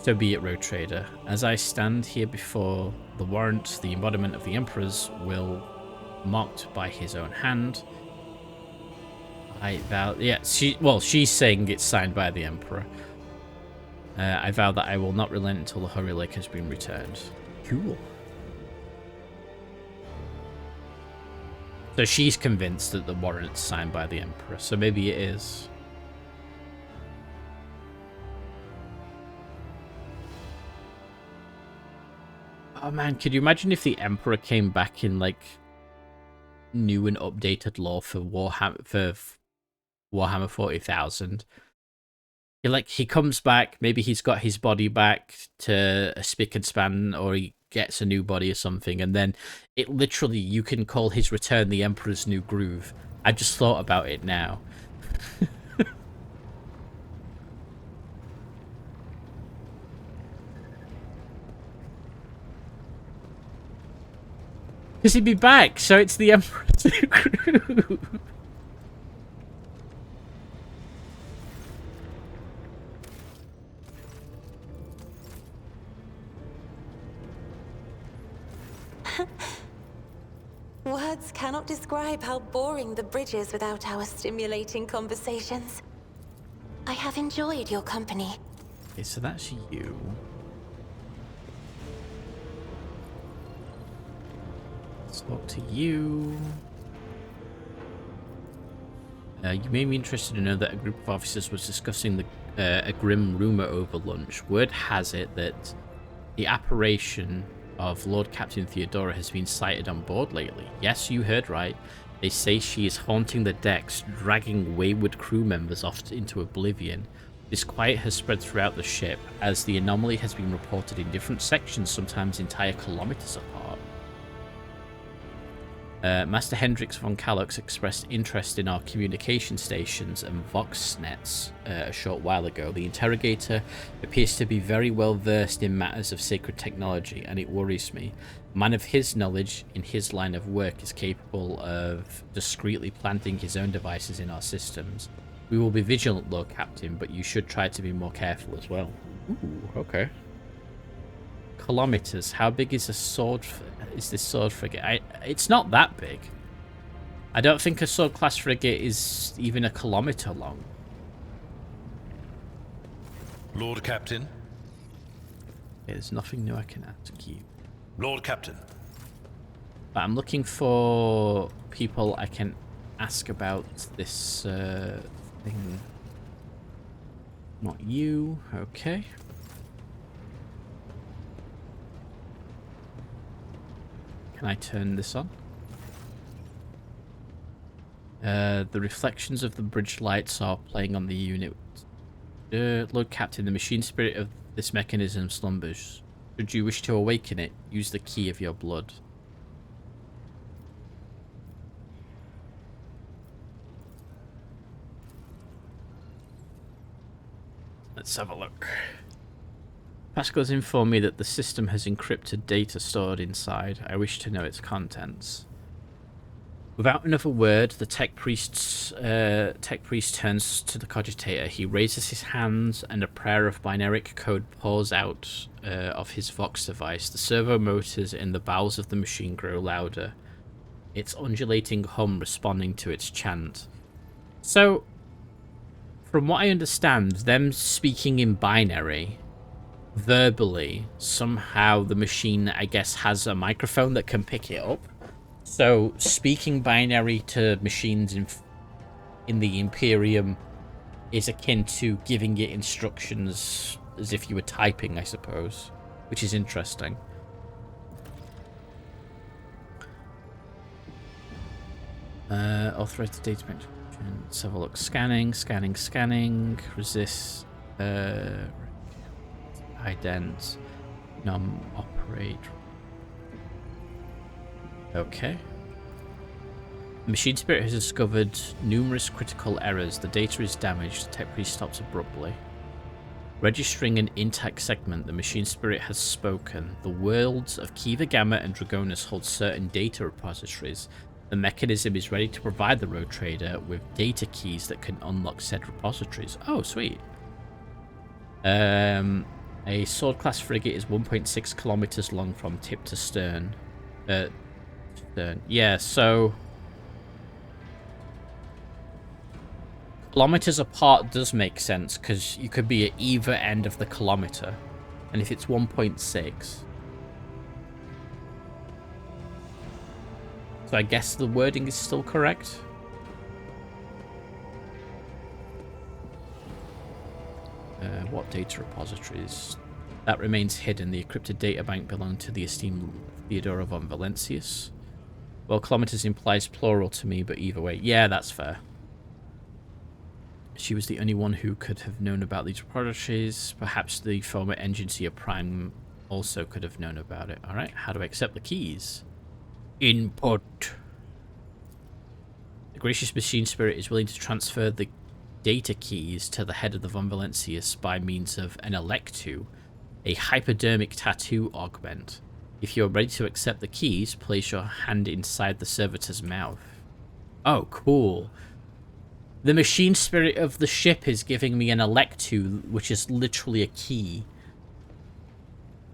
So be it, Rogue Trader. As I stand here before the warrant, the embodiment of the Emperor's will, marked by his own hand, I vow... Yeah, she's saying it's signed by the Emperor. I vow that I will not relent until the Holy Lake has been returned. Cool. So she's convinced that the warrant's signed by the Emperor, so maybe it is. Oh man, could you imagine if the Emperor came back in like new and updated lore for Warhammer 40,000? He comes back, maybe he's got his body back to a spick and span, or he gets a new body or something, and then it literally, you can call his return the Emperor's New Groove. I just thought about it now. Because he'd be back, so it's the Emperor's crew. Words cannot describe how boring the bridge is without our stimulating conversations. I have enjoyed your company. Okay, so that's you. Let's talk to you. You may be interested to know that a group of officers was discussing a grim rumor over lunch. Word has it that the apparition of Lord Captain Theodora has been sighted on board lately. Yes, you heard right. They say she is haunting the decks, dragging wayward crew members off into oblivion. This quiet has spread throughout the ship, as the anomaly has been reported in different sections, sometimes entire kilometers apart. Master Hendrix von Kalox expressed interest in our communication stations and Voxnets a short while ago. The interrogator appears to be very well versed in matters of sacred technology, and it worries me. A man of his knowledge in his line of work is capable of discreetly planting his own devices in our systems. We will be vigilant, Lord Captain, but you should try to be more careful as well. Ooh, okay. Kilometers. How big is a sword? Is this sword frigate? It's not that big. I don't think a sword class frigate is even a kilometer long. Lord Captain. Okay, there's nothing new I can ask you. Lord Captain. But I'm looking for people I can ask about this thing. Not you. Okay. Can I turn this on? The reflections of the bridge lights are playing on the unit. Lord Captain, the machine spirit of this mechanism slumbers. Should you wish to awaken it, use the key of your blood. Let's have a look. Pascal has informed me that the system has encrypted data stored inside. I wish to know its contents. Without another word, the tech priest turns to the cogitator. He raises his hands, and a prayer of binaric code pours out of his Vox device. The servo motors in the bowels of the machine grow louder, its undulating hum responding to its chant. So, from what I understand, them speaking in binary, verbally, somehow the machine, I guess, has a microphone that can pick it up. So, speaking binary to machines in the Imperium is akin to giving it instructions as if you were typing, I suppose, which is interesting. Authorize the data management. Let's have a look. Scanning. Resist. Ident. Num-operate. Okay. The machine spirit has discovered numerous critical errors. The data is damaged. The tech priest stops abruptly. Registering an intact segment, the machine spirit has spoken. The worlds of Kiva Gamma and Dragonus hold certain data repositories. The mechanism is ready to provide the road trader with data keys that can unlock said repositories. Oh, sweet. A sword class frigate is 1.6 kilometers long from tip to stern. Yeah, so kilometers apart does make sense, because you could be at either end of the kilometer, and if it's 1.6, so I guess the wording is still correct. What data repositories? That remains hidden. The encrypted data bank belonged to the esteemed Theodora von Valencius. Well, kilometers implies plural to me, but either way, yeah, that's fair. She was the only one who could have known about these repositories. Perhaps the former Engineer Prime also could have known about it. Alright, how do I accept the keys? Input. The gracious machine spirit is willing to transfer the data keys to the head of the Von Valencius by means of an electu, a hypodermic tattoo augment. If you're ready to accept the keys, place your hand inside the servitor's mouth. Oh, cool. The machine spirit of the ship is giving me an ENVtu, which is literally a key.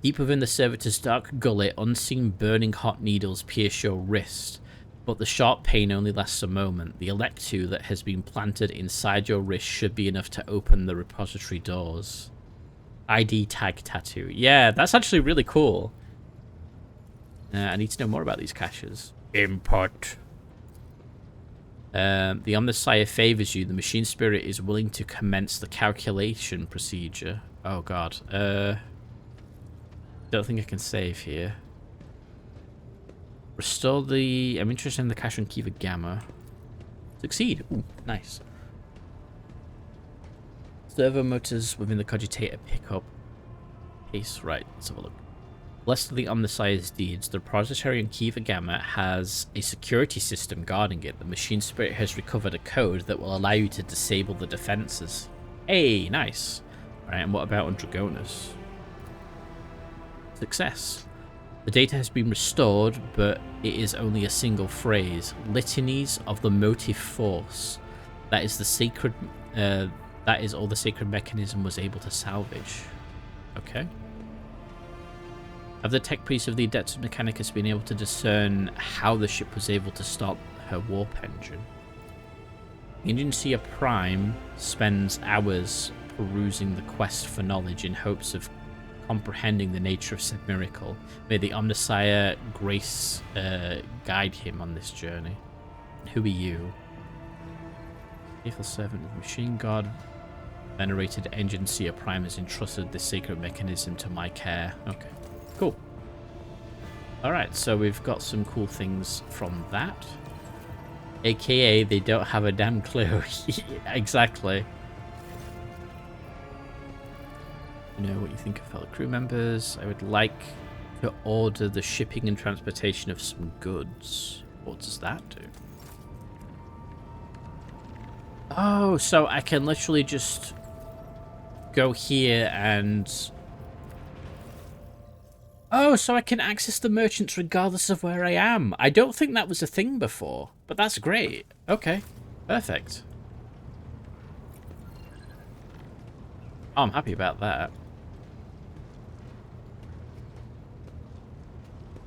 Deep within the servitor's dark gullet, unseen burning hot needles pierce your wrist, but the sharp pain only lasts a moment. The ENVtu that has been planted inside your wrist should be enough to open the repository doors. ID tag tattoo. Yeah, that's actually really cool. I need to know more about these caches. Input. The Omnissiah favors you. The machine spirit is willing to commence the calculation procedure. Oh god. Don't think I can save here. Restore the... I'm interested in the cache on Kiva Gamma. Succeed. Ooh, nice. Servo motors within the cogitator pick up pace. Right, let's have a look. Blessed of the Omnissiah's deeds, the repository on Kiva Gamma has a security system guarding it. The machine spirit has recovered a code that will allow you to disable the defenses. Hey, nice. Alright, and what about on Dragonus? Success. The data has been restored, but it is only a single phrase. Litanies of the motive force. That is the sacred... that is all the sacred mechanism was able to salvage. Okay. Have the tech priests of the Adeptus Mechanicus been able to discern how the ship was able to stop her warp engine? Agency Prime spends hours perusing the quest for knowledge in hopes of comprehending the nature of said miracle. May the Omnissiah grace guide him on this journey. Who are you? Faithful servant of the machine god. Venerated Agency Prime has entrusted this sacred mechanism to my care. Okay. Cool. Alright, so we've got some cool things from that. AKA, they don't have a damn clue. Exactly. You know what you think of fellow crew members. I would like to order the shipping and transportation of some goods. What does that do? Oh, so I can literally just go here and... Oh, so I can access the merchants regardless of where I am. I don't think that was a thing before, but that's great. Okay, perfect. Oh, I'm happy about that.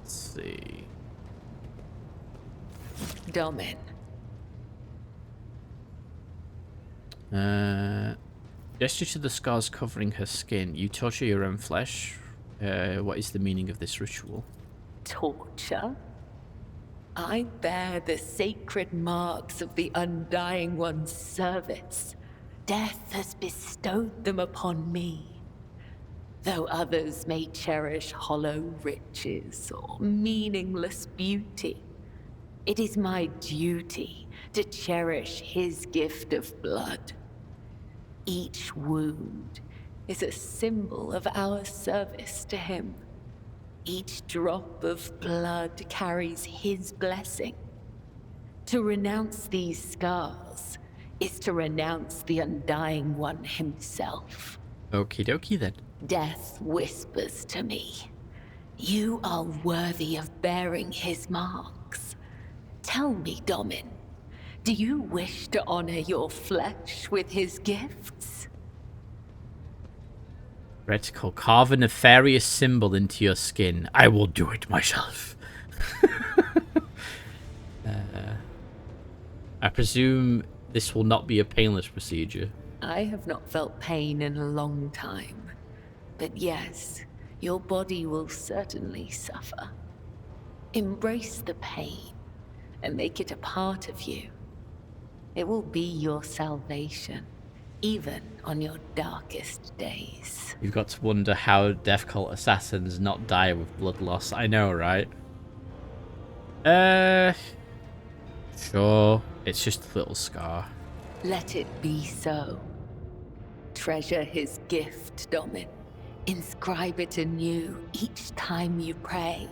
Let's see. Domin. Gesture to the scars covering her skin. You torture your own flesh. What is the meaning of this ritual? Torture? I bear the sacred marks of the Undying One's service. Death has bestowed them upon me. Though others may cherish hollow riches or meaningless beauty, it is my duty to cherish his gift of blood. Each wound is a symbol of our service to him. Each drop of blood carries his blessing. To renounce these scars is to renounce the Undying One himself. Okie dokie then. Death whispers to me, you are worthy of bearing his marks. Tell me, Domin, do you wish to honor your flesh with his gifts? Reticle, carve a nefarious symbol into your skin. I will do it myself. I presume this will not be a painless procedure. I have not felt pain in a long time. But yes, your body will certainly suffer. Embrace the pain and make it a part of you. It will be your salvation, even on your darkest days. You've got to wonder how Death Cult assassins not die with blood loss. I know, right? Sure. It's just a little scar. Let it be so. Treasure his gift, Domin. Inscribe it anew each time you pray.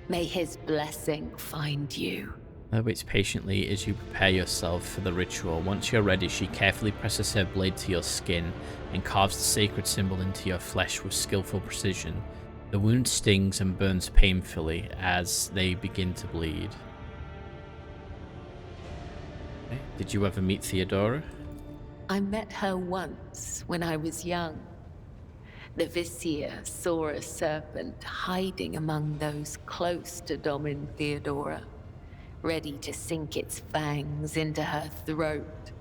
May his blessing find you. Waits patiently as you prepare yourself for the ritual. Once you're ready, she carefully presses her blade to your skin and carves the sacred symbol into your flesh with skillful precision. The wound stings and burns painfully as they begin to bleed. Okay. Did you ever meet Theodora? I met her once when I was young. The Vizier saw a serpent hiding among those close to Domin Theodora, ready to sink its fangs into her throat.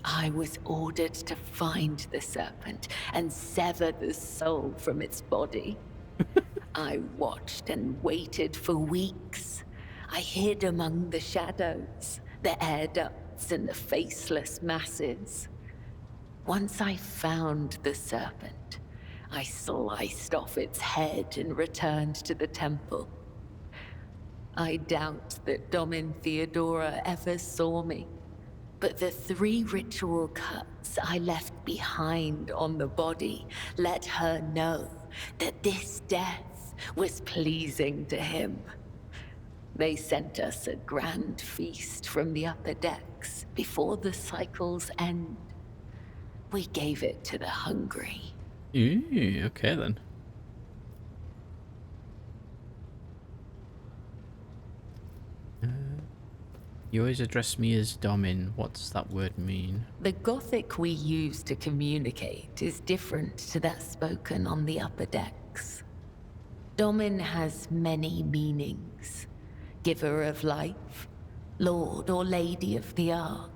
I was ordered to find the serpent and sever the soul from its body. I watched and waited for weeks. I hid among the shadows, the air ducts and the faceless masses. Once I found the serpent, I sliced off its head and returned to the temple. I doubt that Domin Theodora ever saw me, but the 3 ritual cuts I left behind on the body let her know that this death was pleasing to him. They sent us a grand feast from the upper decks before the cycle's end. We gave it to the hungry. Ooh, okay then. You always address me as Domin. What does that word mean? The Gothic we use to communicate is different to that spoken on the upper decks. Domin has many meanings. Giver of life, Lord or Lady of the Ark,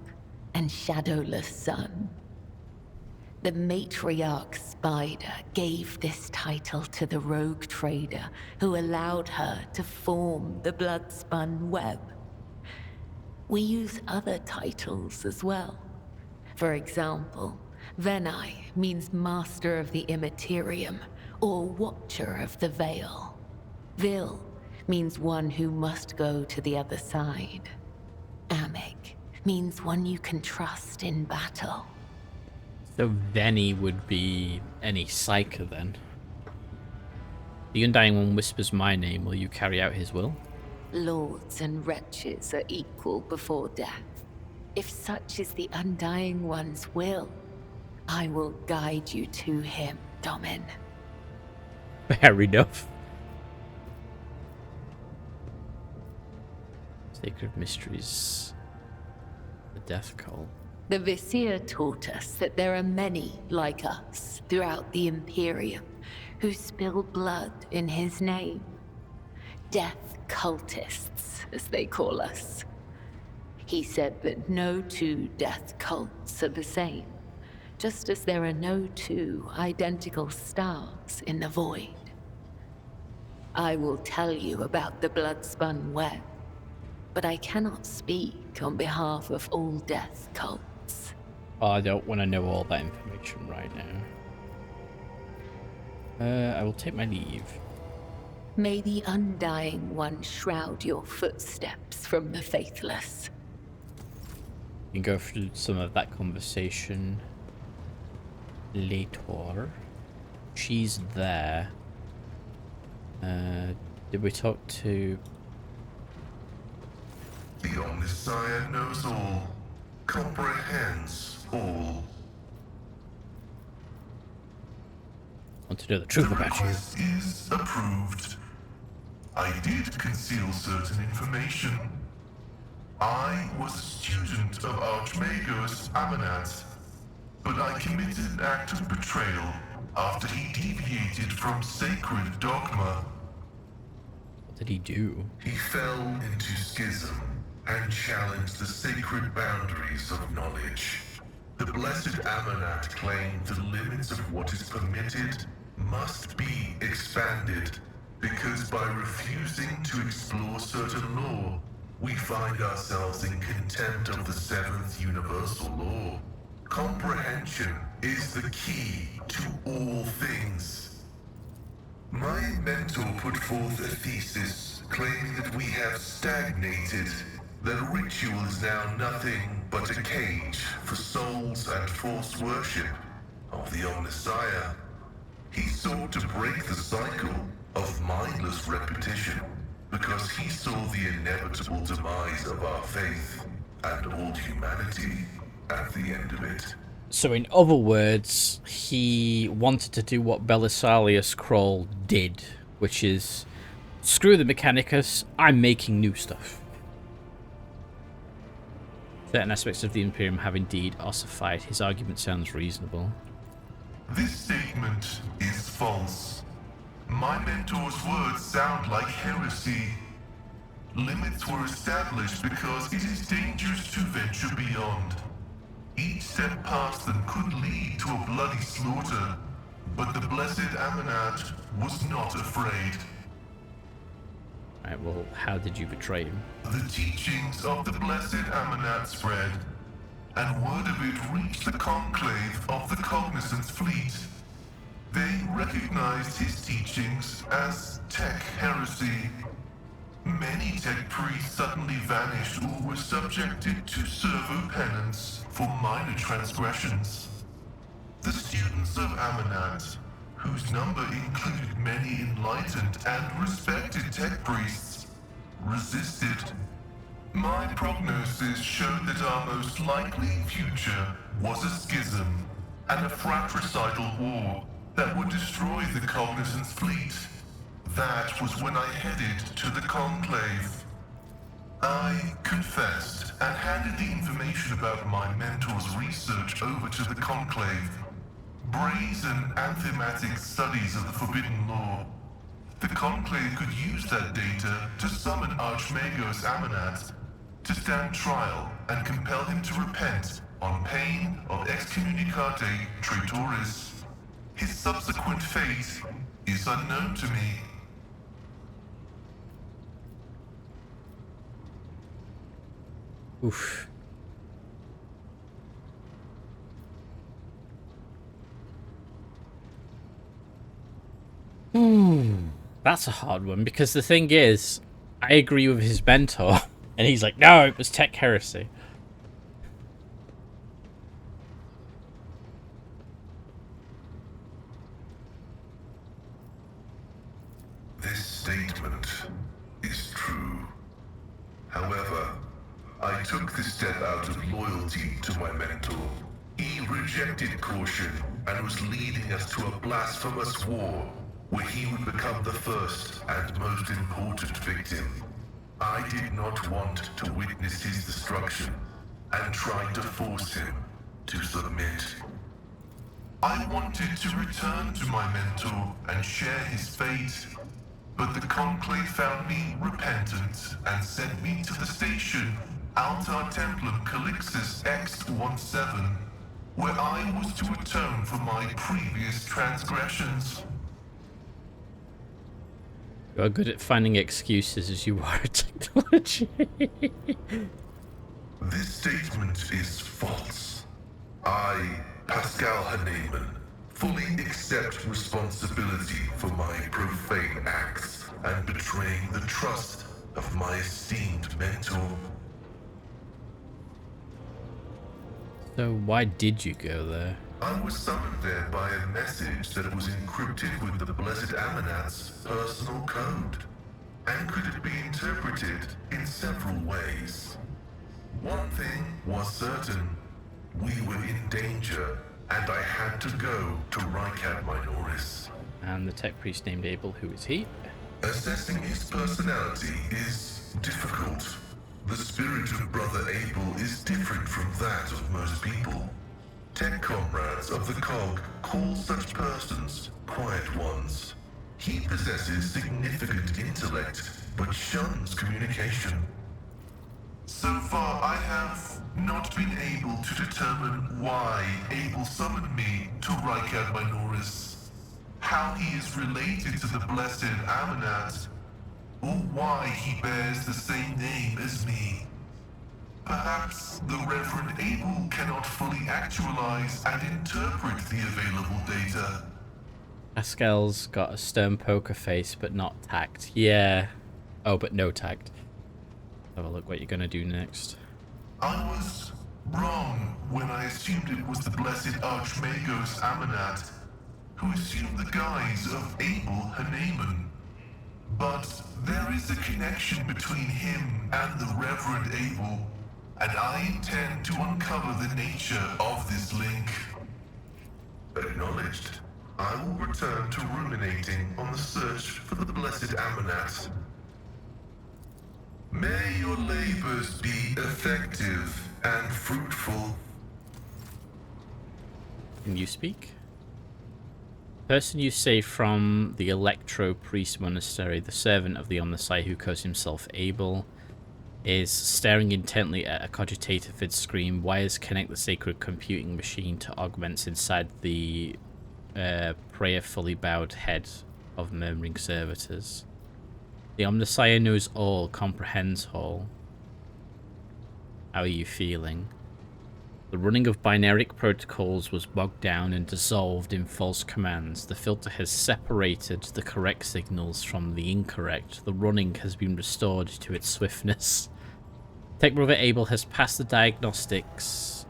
and Shadowless Sun. The matriarch Spider gave this title to the rogue trader who allowed her to form the blood-spun web. We use other titles as well. For example, Venai means Master of the Immaterium, or Watcher of the Veil. Vil means one who must go to the other side. Amic means one you can trust in battle. So Veni would be any psyker then. The Undying One whispers my name. Will you carry out his will? Lords and wretches are equal before death. If such is the Undying One's will, I will guide you to him, Domin. Fair enough. Sacred Mysteries. The Death Call. The Vizier taught us that there are many like us throughout the Imperium who spill blood in his name. Death cultists, as they call us. He said that no 2 death cults are the same, just as there are no 2 identical stars in the void. I will tell you about the blood-spun web, but I cannot speak on behalf of all death cults. I don't want to know all that information right now. I will take my leave. May the Undying One shroud your footsteps from the faithless. You can go through some of that conversation later. She's there. Did we talk to... The Omniscient knows all, comprehends all. Want to know the truth about you? Request is approved. I did conceal certain information. I was a student of Archmagos Amanat, but I committed an act of betrayal after he deviated from sacred dogma. What did he do? He fell into schism and challenged the sacred boundaries of knowledge. The blessed Amanat claimed the limits of what is permitted must be expanded, because by refusing to explore certain law, we find ourselves in contempt of the 7th universal law. Comprehension is the key to all things. My mentor put forth a thesis claiming that we have stagnated, that ritual is now nothing but a cage for souls and false worship of the Omniscient. He sought to break the cycle of mindless repetition because he saw the inevitable demise of our faith and all humanity at the end of it. So in other words, he wanted to do what Belisarius Kroll did, which is, screw the Mechanicus, I'm making new stuff. Certain aspects of the Imperium have indeed ossified. His argument sounds reasonable. This statement is false. My mentor's words sound like heresy. Limits were established because it is dangerous to venture beyond. Each step past them could lead to a bloody slaughter, but the blessed Amanat was not afraid. Right, well, how did you betray him? The teachings of the blessed Amanat spread, and word of it reached the conclave of the Cognizance fleet. They recognized his teachings as tech heresy. Many tech priests suddenly vanished or were subjected to servo penance for minor transgressions. The students of Amanat, whose number included many enlightened and respected tech priests, resisted. My prognosis showed that our most likely future was a schism and a fratricidal war that would destroy the Cognizance fleet. That was when I headed to the Conclave. I confessed and handed the information about my mentor's research over to the Conclave. Brazen and thematic studies of the Forbidden Law. The Conclave could use that data to summon Archmagos Amanat to stand trial and compel him to repent on pain of excommunicate traitoris. His subsequent fate is unknown to me. Oof. That's a hard one, because the thing is, I agree with his mentor, and he's like, no, it was tech heresy. This statement is true. However, I took this step out of loyalty to my mentor. He rejected caution and was leading us to a blasphemous war where he would become the first and most important victim. I did not want to witness his destruction and tried to force him to submit. I wanted to return to my mentor and share his fate, but the Conclave found me repentant and sent me to the station Altar Templum Calixis X-17, where I was to atone for my previous transgressions. You are good at finding excuses as you are at technology. This statement is false. I, Pascal Hahnemann, fully accept responsibility for my profane acts and betraying the trust of my esteemed mentor. So why did you go there? I was summoned there by a message that was encrypted with the Blessed Amanat's personal code, and could it be interpreted in several ways. One thing was certain. We were in danger, and I had to go to Rykat Minoris. And the tech priest named Abel, who is he? Assessing his personality is difficult. The spirit of Brother Abel is different from that of most people. Tech comrades of the Cog call such persons quiet ones. He possesses significant intellect, but shuns communication. So far, I have not been able to determine why Abel summoned me to Rykat Minoris, how he is related to the Blessed Amanat, or why he bears the same name as me. Perhaps the Reverend Abel cannot fully actualize and interpret the available data. Pascal's got a stern poker face, but not tact. Yeah. Oh, but no tact. Have a look what you're gonna do next. I was wrong when I assumed it was the Blessed Archmagos Amanat, who assumed the guise of Abel Hahnemann. But there is a connection between him and the Reverend Abel, and I intend to uncover the nature of this link. Acknowledged. I will return to ruminating on the search for the blessed Amanat. May your labors be effective and fruitful. Can you speak? Person you saved from the Electro Priest Monastery, the servant of the Omnisci who calls himself Abel, is staring intently at a cogitator vid screen. Wires connect the sacred computing machine to augments inside the prayerfully bowed head of murmuring servitors. The Omnisci knows all, comprehends all. How are you feeling? The running of binaric protocols was bogged down and dissolved in false commands. The filter has separated the correct signals from the incorrect. The running has been restored to its swiftness. Tech Brother Abel has passed the diagnostics.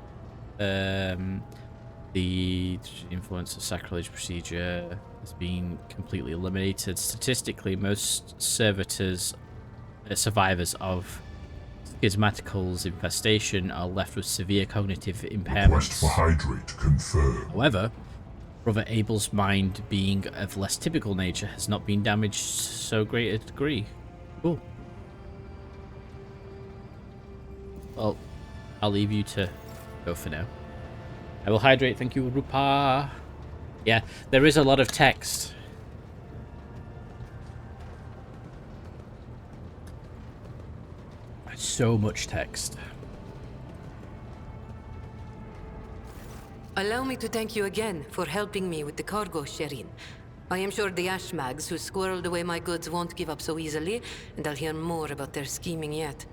The influence of sacrilege procedure has been completely eliminated. Statistically, most survivors of Schismatical's infestation are left with severe cognitive impairments. Request for hydrate confirmed. However, Brother Abel's mind, being of less typical nature, has not been damaged so great a degree. Cool. Well, I'll leave you to go for now. I will hydrate, thank you, Rupa. Yeah, there is a lot of text. So much text. Allow me to thank you again for helping me with the cargo, Shireen. I am sure the Ashmags who squirreled away my goods won't give up so easily, and I'll hear more about their scheming yet.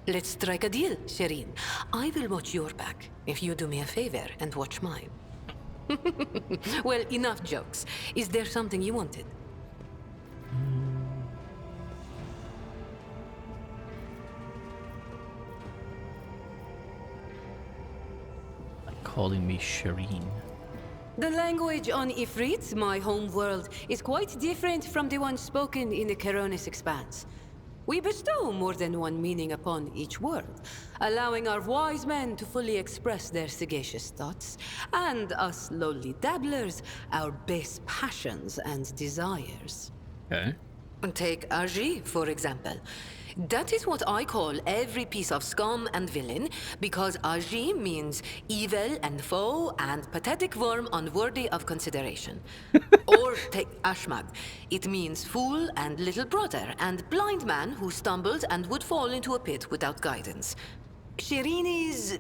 Let's strike a deal, Shireen. I will watch your back if you do me a favor and watch mine. Well, enough jokes. Is there something you wanted? Calling me Shireen. The language on Ifrit, my home world, is quite different from the one spoken in the Keronis Expanse. We bestow more than one meaning upon each word, allowing our wise men to fully express their sagacious thoughts, and us lowly dabblers, our base passions and desires. Okay. Take Aji, for example. That is what I call every piece of scum and villain, because Aji means evil and foe and pathetic worm unworthy of consideration. Or take Ashmag. It means fool and little brother and blind man who stumbled and would fall into a pit without guidance. Shireen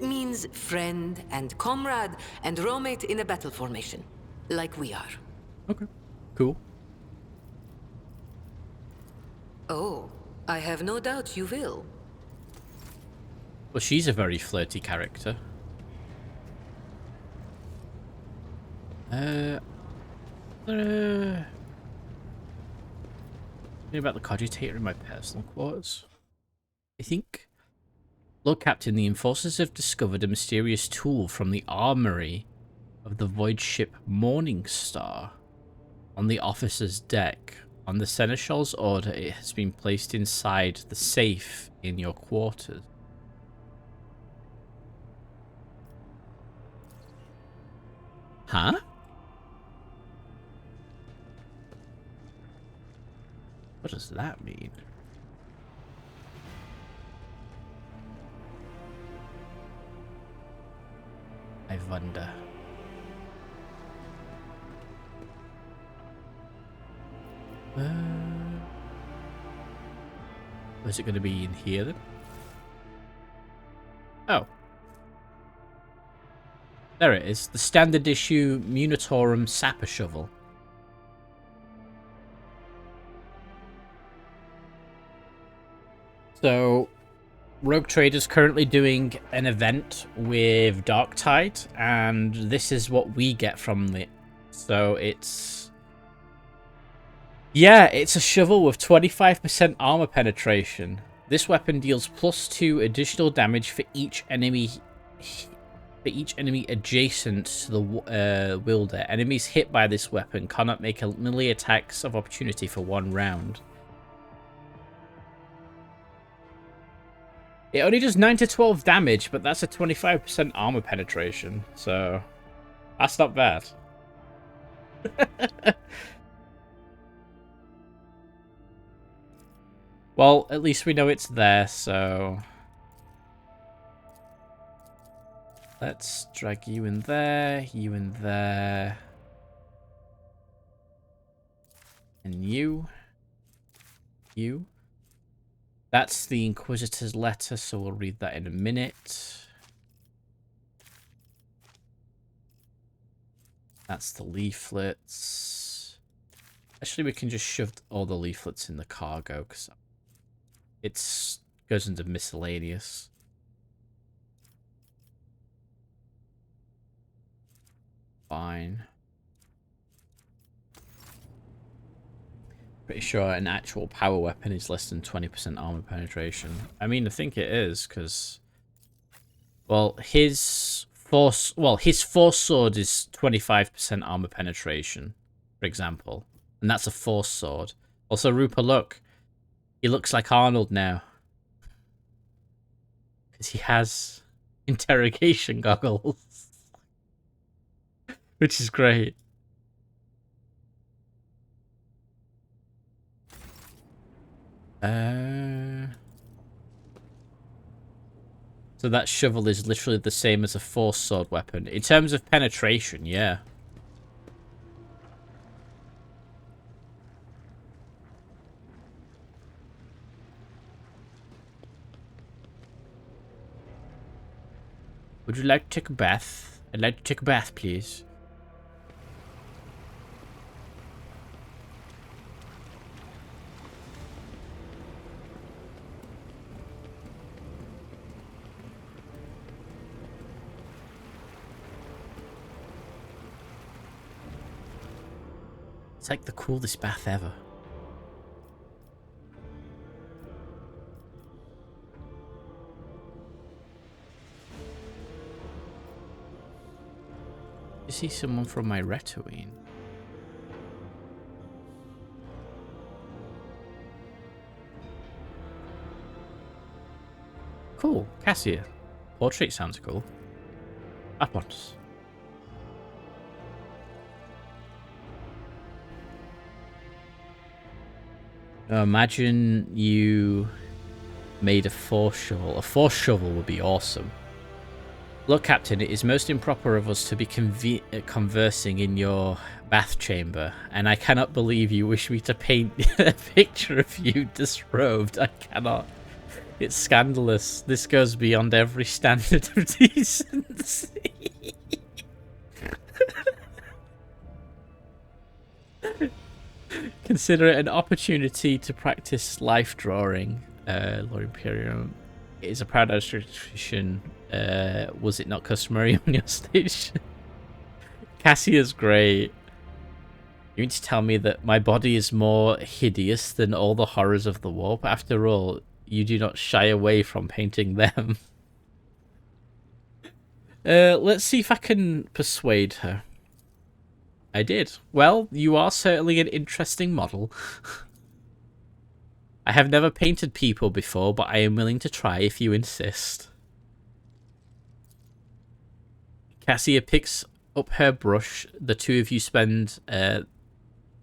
means friend and comrade and roommate in a battle formation, like we are. Okay, cool. Oh, I have no doubt you will. Well, she's a very flirty character. Anything about the cogitator in my personal quarters? I think. Lord Captain, the enforcers have discovered a mysterious tool from the armory of the void ship Morning Star on the officer's deck. On the Seneschal's order, it has been placed inside the safe in your quarters. Huh? What does that mean? I wonder. Was it going to be in here then? Oh. There it is. The standard issue Munitorum Sapper Shovel. So, Rogue Trader's currently doing an event with Darktide, and this is what we get from it. So it's... yeah, it's a shovel with 25% armor penetration. This weapon deals +2 additional damage for each enemy adjacent to the wielder. Enemies hit by this weapon cannot make a melee attacks of opportunity for 1 round. It only does 9 to 12 damage, but that's a 25% armor penetration, so that's not bad. Well, at least we know it's there, so let's drag you in there, and you. That's the Inquisitor's letter, so we'll read that in a minute. That's the leaflets. Actually, we can just shove all the leaflets in the cargo, because it goes into miscellaneous. Fine. Pretty sure an actual power weapon is less than 20% armor penetration. I mean, I think it is, because... Well, his force sword is 25% armor penetration, for example. And that's a force sword. Also, Rupa, look. He looks like Arnold now. Because he has interrogation goggles. Which is great. So that shovel is literally the same as a force sword weapon. In terms of penetration, yeah. Would you like to take a bath? I'd like to take a bath, please. It's like the coolest bath ever. You see someone from my Retouine? Cool, Cassia. Portrait sounds cool. At once. Imagine you made a force shovel. A force shovel would be awesome. Look, Captain, it is most improper of us to be conversing in your bath chamber, and I cannot believe you wish me to paint a picture of you disrobed. I cannot. It's scandalous. This goes beyond every standard of decency. Consider it an opportunity to practice life drawing. Lord Imperium is a proud tradition. Was it not customary on your station? Cassia's great. You mean to tell me that my body is more hideous than all the horrors of the warp? After all, you do not shy away from painting them. Let's see if I can persuade her. I did. Well, you are certainly an interesting model. I have never painted people before, but I am willing to try if you insist. Cassia picks up her brush. The two of you spend the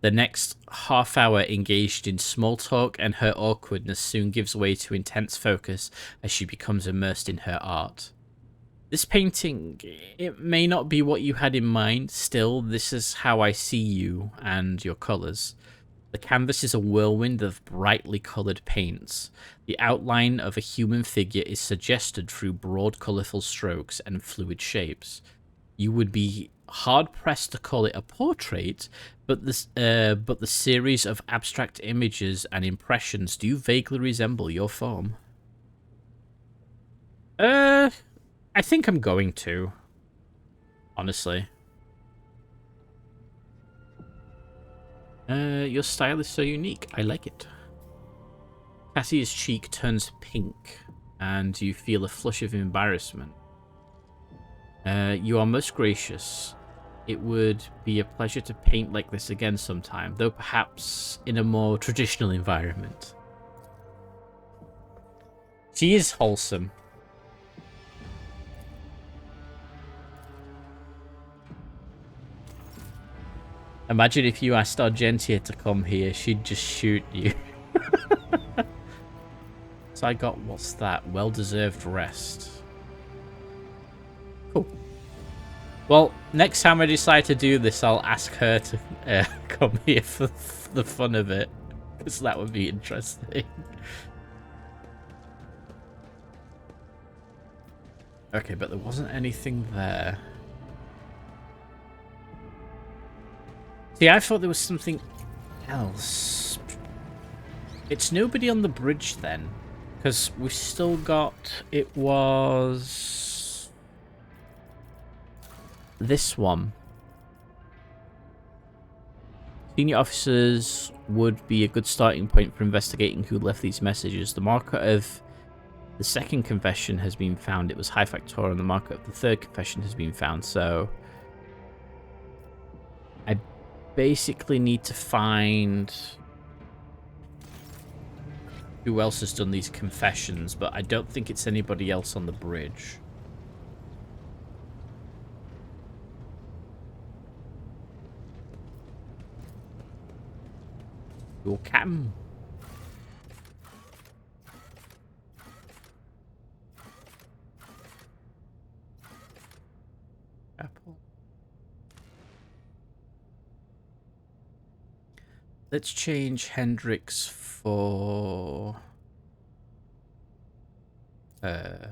next half hour engaged in small talk, and her awkwardness soon gives way to intense focus as she becomes immersed in her art. This painting, it may not be what you had in mind, still, this is how I see you and your colours. The canvas is a whirlwind of brightly coloured paints. The outline of a human figure is suggested through broad colourful strokes and fluid shapes. You would be hard-pressed to call it a portrait, but the series of abstract images and impressions do vaguely resemble your form. I think I'm going to. Honestly. Your style is so unique. I like it. Cassia's cheek turns pink, and you feel a flush of embarrassment. You are most gracious. It would be a pleasure to paint like this again sometime, though perhaps in a more traditional environment. She is wholesome. Imagine if you asked Argentia to come here, she'd just shoot you. So I got, what's that? Well-deserved rest. Cool. Well, next time I decide to do this, I'll ask her to come here for the fun of it. Because that would be interesting. Okay, but there wasn't anything there. See, I thought there was something else. It's nobody on the bridge then. Because we've still got... It was... this one. Senior officers would be a good starting point for investigating who left these messages. The marker of the second confession has been found. It was high factorial, and the marker of the third confession has been found. So I basically need to find who else has done these confessions, but I don't think it's anybody else on the bridge. Your captain. Apple. Let's change Hendrix for have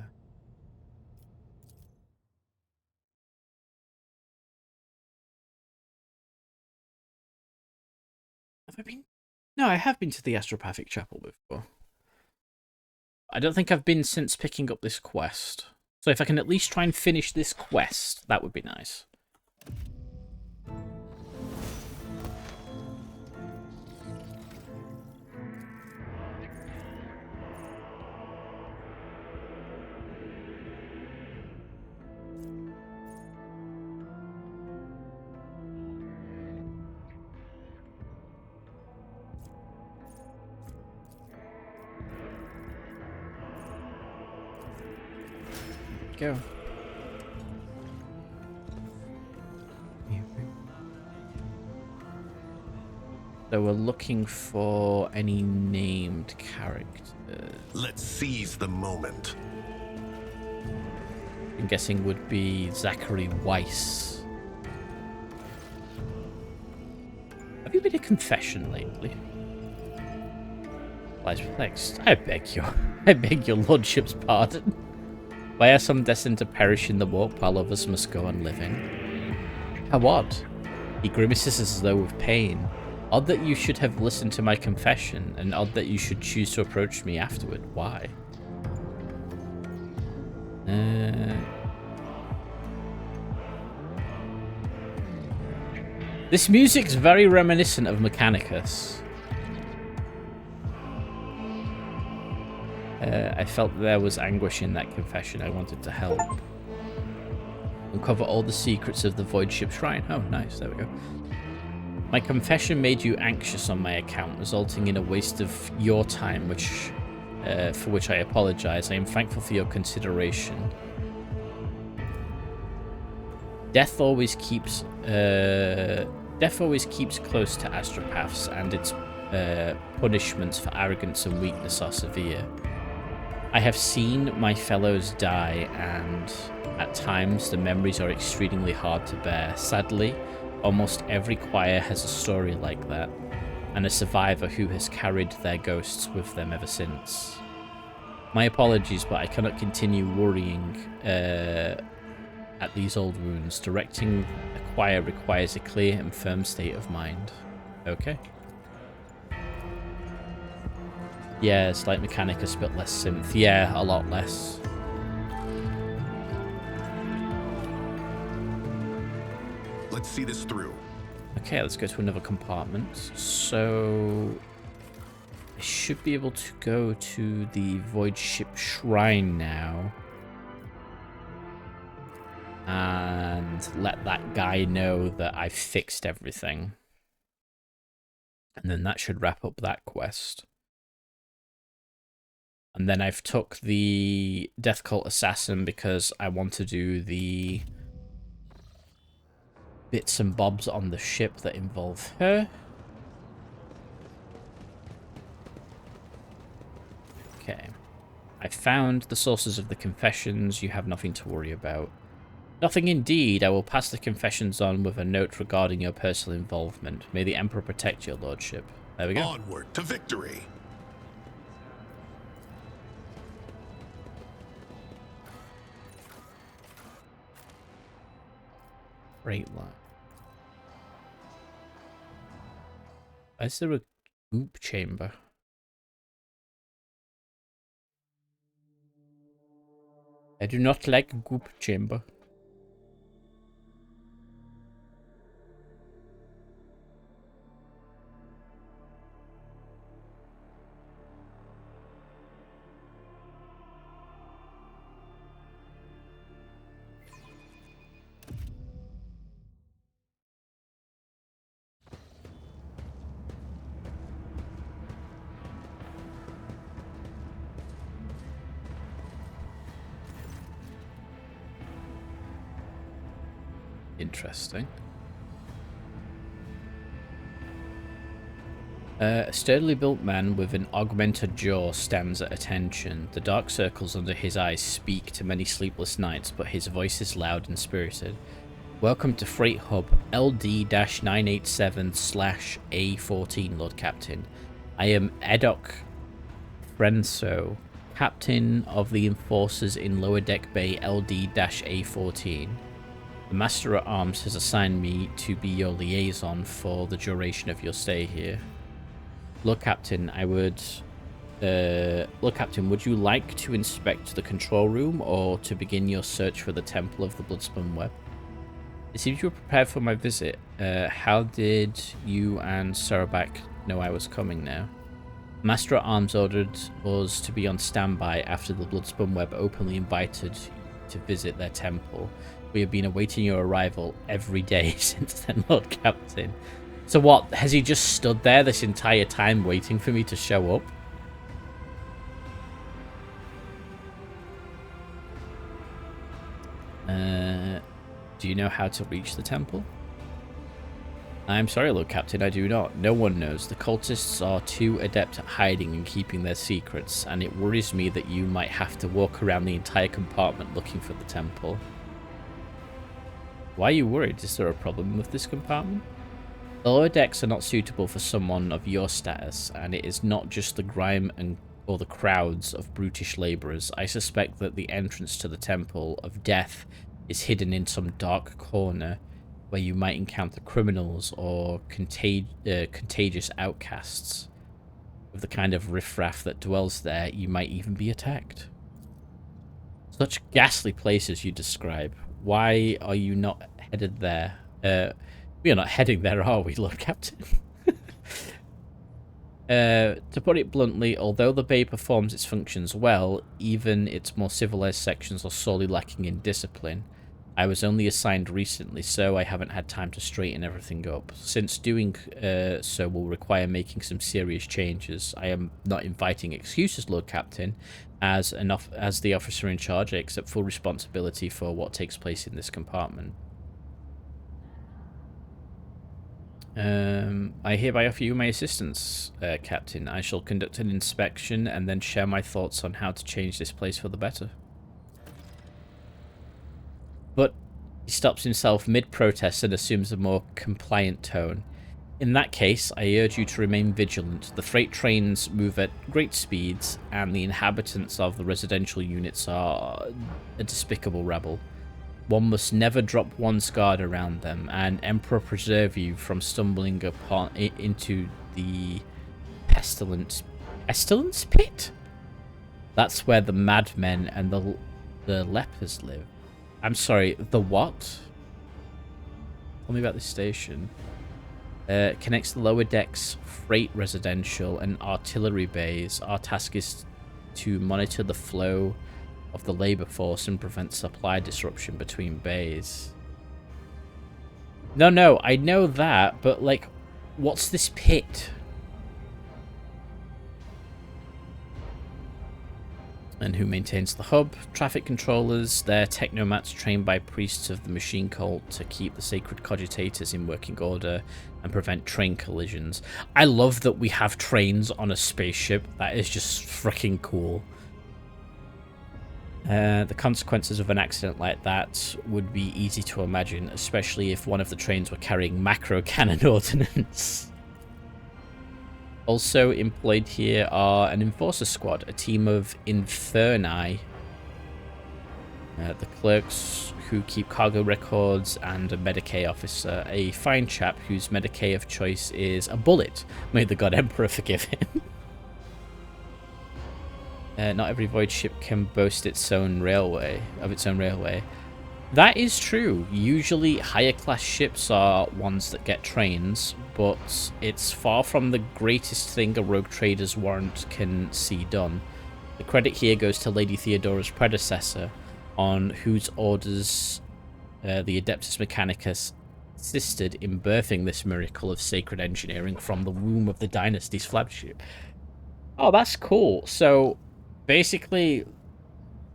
I been? No, I have been to the Astropathic Chapel before. I don't think I've been since picking up this quest. So if I can at least try and finish this quest, that would be nice. Go. So we're looking for any named characters. Let's seize the moment. I'm guessing would be Zachary Weiss. Have you been a confession lately? Lies perplexed. I beg your lordship's pardon. Why are some destined to perish in the walk while others must go on living? How odd. He grimaces as though with pain. Odd that you should have listened to my confession, and odd that you should choose to approach me afterward. Why? This music's very reminiscent of Mechanicus. I felt there was anguish in that confession. I wanted to help. Uncover all the secrets of the Void Ship Shrine. Oh, nice. There we go. My confession made you anxious on my account, resulting in a waste of your time, for which I apologize. I am thankful for your consideration. Death always keeps close to astropaths, and its punishments for arrogance and weakness are severe. I have seen my fellows die, and at times the memories are extremely hard to bear. Sadly, almost every choir has a story like that, and a survivor who has carried their ghosts with them ever since. My apologies, but I cannot continue worrying at these old wounds. Directing a choir requires a clear and firm state of mind. Okay. Yeah, it's like Mechanicus, but less synth. Yeah, a lot less. Let's see this through. Okay, let's go to another compartment. So I should be able to go to the Void Ship Shrine now. And let that guy know that I've fixed everything. And then that should wrap up that quest. And then I've took the Death Cult Assassin because I want to do the bits and bobs on the ship that involve her. Okay. I found the sources of the confessions. You have nothing to worry about. Nothing indeed. I will pass the confessions on with a note regarding your personal involvement. May the Emperor protect your lordship. There we go. Onward to victory. Great line. Is there a goop chamber? I do not like a goop chamber. Interesting. A sturdily built man with an augmented jaw stands at attention. The dark circles under his eyes speak to many sleepless nights, but his voice is loud and spirited. Welcome to Freight Hub LD-987/A14, Lord Captain. I am Edok Frenso, Captain of the Enforcers in Lower Deck Bay LD-A14. The Master at Arms has assigned me to be your liaison for the duration of your stay here. Lord Captain, would you like to inspect the control room or to begin your search for the Temple of the Bloodspun Web? It seems you were prepared for my visit. How did you and Sarabak know I was coming now? Master at Arms ordered us to be on standby after the Bloodspun Web openly invited to visit their temple. We have been awaiting your arrival every day since then, Lord Captain. So what, has he just stood there this entire time waiting for me to show up? Do you know how to reach the temple? I'm sorry, Lord Captain, I do not. No one knows. The cultists are too adept at hiding and keeping their secrets, and it worries me that you might have to walk around the entire compartment looking for the temple. Why are you worried? Is there a problem with this compartment? The lower decks are not suitable for someone of your status, and it is not just the grime or the crowds of brutish labourers. I suspect that the entrance to the Temple of Death is hidden in some dark corner where you might encounter criminals or contagious outcasts. With the kind of riffraff that dwells there, you might even be attacked. Such ghastly places you describe. Why are you not headed there? We are not heading there, are we, Lord Captain? To put it bluntly, although the bay performs its functions well, even its more civilized sections are sorely lacking in discipline. I was only assigned recently, so I haven't had time to straighten everything up. Since doing so will require making some serious changes, I am not inviting excuses, Lord Captain. As the officer in charge, I accept full responsibility for what takes place in this compartment. I hereby offer you my assistance, Captain. I shall conduct an inspection and then share my thoughts on how to change this place for the better. But he stops himself mid-protest and assumes a more compliant tone. In that case, I urge you to remain vigilant. The freight trains move at great speeds, and the inhabitants of the residential units are a despicable rabble. One must never drop one's guard around them, and Emperor preserve you from stumbling into the pestilence pit? That's where the madmen and the lepers live. I'm sorry, the what? Tell me about this station. Connects the lower decks, freight residential, and artillery bays. Our task is to monitor the flow of the labor force and prevent supply disruption between bays. No, I know that, but like, what's this pit? And who maintains the hub? Traffic controllers. They're technomats trained by priests of the machine cult to keep the sacred cogitators in working order and prevent train collisions. I love that we have trains on a spaceship. That is just freaking cool. The consequences of an accident like that would be easy to imagine, especially if one of the trains were carrying macro cannon ordnance. Also employed here are an enforcer squad, a team of Inferni, the clerks who keep cargo records, and a Medicae officer, a fine chap whose Medicae of choice is a bullet. May the God Emperor forgive him. Not every void ship can boast its own railway. That is true. Usually higher class ships are ones that get trains, but it's far from the greatest thing a rogue trader's warrant can see done. The credit here goes to Lady Theodora's predecessor, on whose orders the Adeptus Mechanicus assisted in birthing this miracle of sacred engineering from the womb of the dynasty's flagship. Oh, that's cool. So, basically,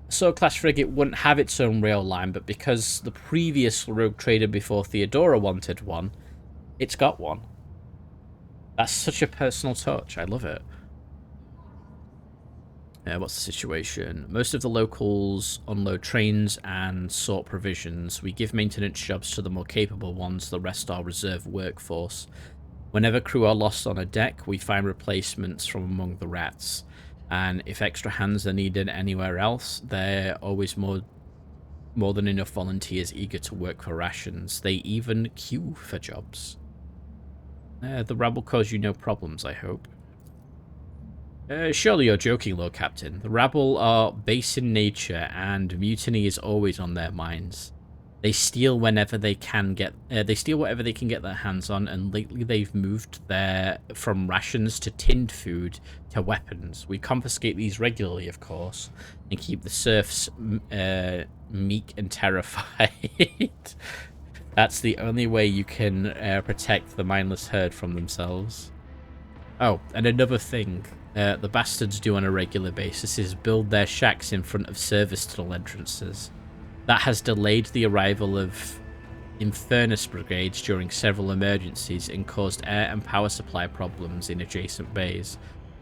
Sword class frigate wouldn't have its own rail line, but because the previous rogue trader before Theodora wanted one, it's got one. That's such a personal touch. I love it. What's the situation? Most of the locals unload trains and sort provisions. We give maintenance jobs to the more capable ones, the rest are reserve workforce. Whenever crew are lost on a deck, we find replacements from among the rats. And if extra hands are needed anywhere else, there are always more than enough volunteers eager to work for rations. They even queue for jobs. The rabble cause you no problems, I hope. Surely you're joking, Lord Captain. The rabble are base in nature, and mutiny is always on their minds. They steal whenever they can get. They steal whatever they can get their hands on, and lately they've moved from rations to tinned food to weapons. We confiscate these regularly, of course, and keep the serfs meek and terrified. That's the only way you can protect the mindless herd from themselves. Oh, and another thing the bastards do on a regular basis is build their shacks in front of service tunnel entrances. That has delayed the arrival of Infernus brigades during several emergencies and caused air and power supply problems in adjacent bays.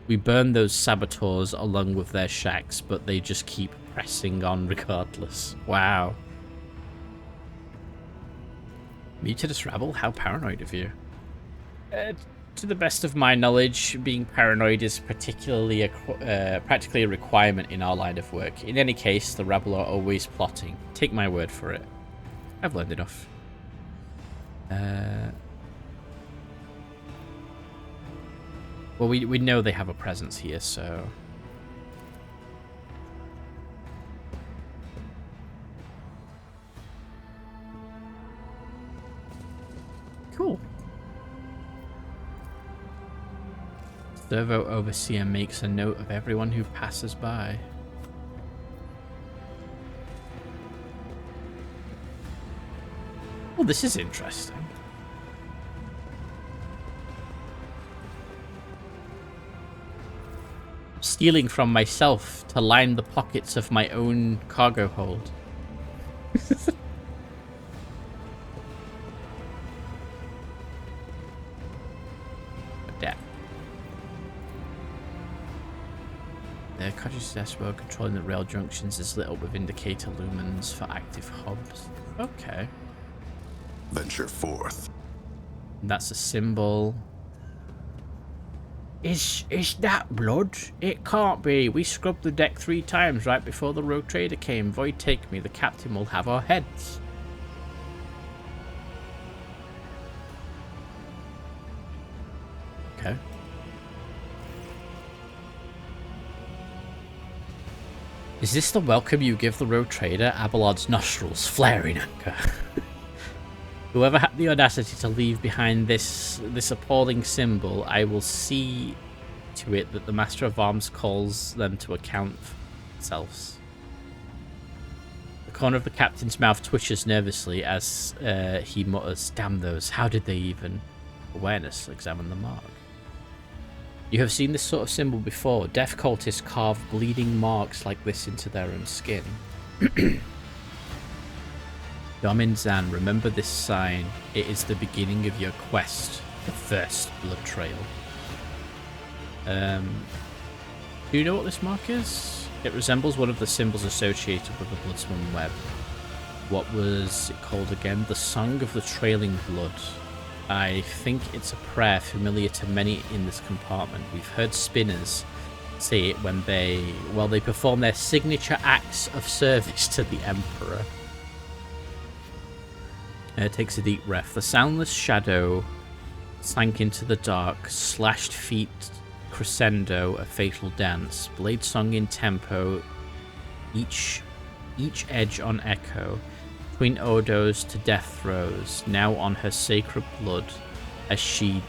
We burn those saboteurs along with their shacks, but they just keep pressing on regardless. Wow. Mutinous rabble? How paranoid of you. To the best of my knowledge, being paranoid is practically a requirement in our line of work. In any case, the rabble are always plotting. Take my word for it. I've learned enough. Well, we know they have a presence here, so... Cool. Servo Overseer makes a note of everyone who passes by. Well, this is interesting. Stealing from myself to line the pockets of my own cargo hold. Yeah. The Codger's dashboard controlling the rail junctions is lit up with indicator lumens for active hubs. Okay. Venture forth. That's a symbol. Is that blood? It can't be. We scrubbed the deck 3 times right before the rogue trader came. Void take me. The captain will have our heads. Okay. Is this the welcome you give the rogue trader? Abelard's nostrils flare in anger. Whoever had the audacity to leave behind this appalling symbol, I will see to it that the Master of Arms calls them to account for themselves. The corner of the captain's mouth twitches nervously as he mutters, "Damn those, how did they even..." Awareness, examine the mark. You have seen this sort of symbol before. Death cultists carve bleeding marks like this into their own skin. Domin Zan, remember this sign. It is the beginning of your quest. The first blood trail. Do you know what this mark is? It resembles one of the symbols associated with the Bloodspun web. What was it called again? The Song of the Trailing Blood. I think it's a prayer familiar to many in this compartment. We've heard spinners say it when they perform their signature acts of service to the Emperor. Takes a deep breath. The soundless shadow sank into the dark, slashed feet crescendo, a fatal dance. Blade song in tempo, each edge on echo. Between Odos to death throes, now on her sacred blood, as she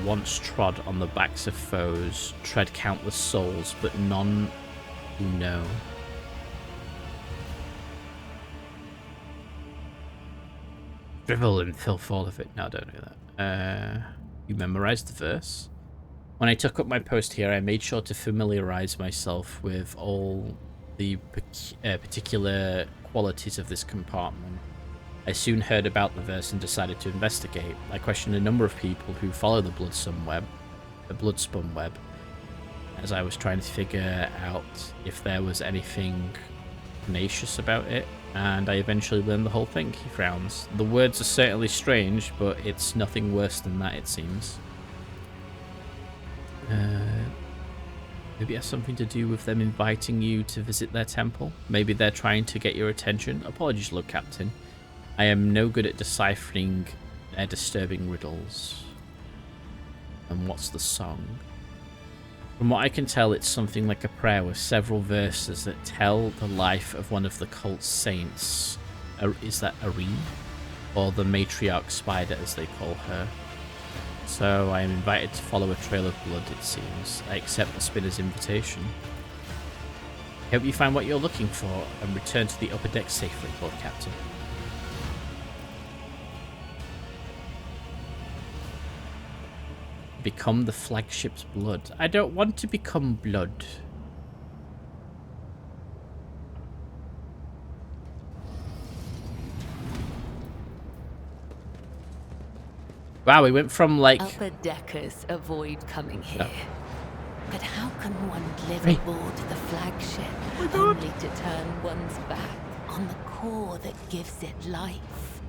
once trod on the backs of foes, tread countless souls, but none who know. Drivel and filth all of it. No, don't do that. You memorized the verse? When I took up my post here, I made sure to familiarize myself with all the particular qualities of this compartment. I soon heard about the verse and decided to investigate. I questioned a number of people who follow the Bloodspun web, as I was trying to figure out if there was anything tenacious about it, and I eventually learned the whole thing. He frowns. The words are certainly strange, but it's nothing worse than that, it seems. Maybe it has something to do with them inviting you to visit their temple. Maybe they're trying to get your attention. Apologies, Lord Captain. I am no good at deciphering their disturbing riddles. And what's the song? From what I can tell, it's something like a prayer with several verses that tell the life of one of the cult's saints. Is that Arene? Or the matriarch spider, as they call her. So I am invited to follow a trail of blood, it seems. I accept the spinner's invitation. I hope you find what you're looking for and return to the upper deck safely, Lord Captain. Become the flagship's blood. I don't want to become blood. Wow, we went from like... Upper deckers avoid coming here. Oh. But how can one live aboard the flagship only to turn one's back on the core that gives it life?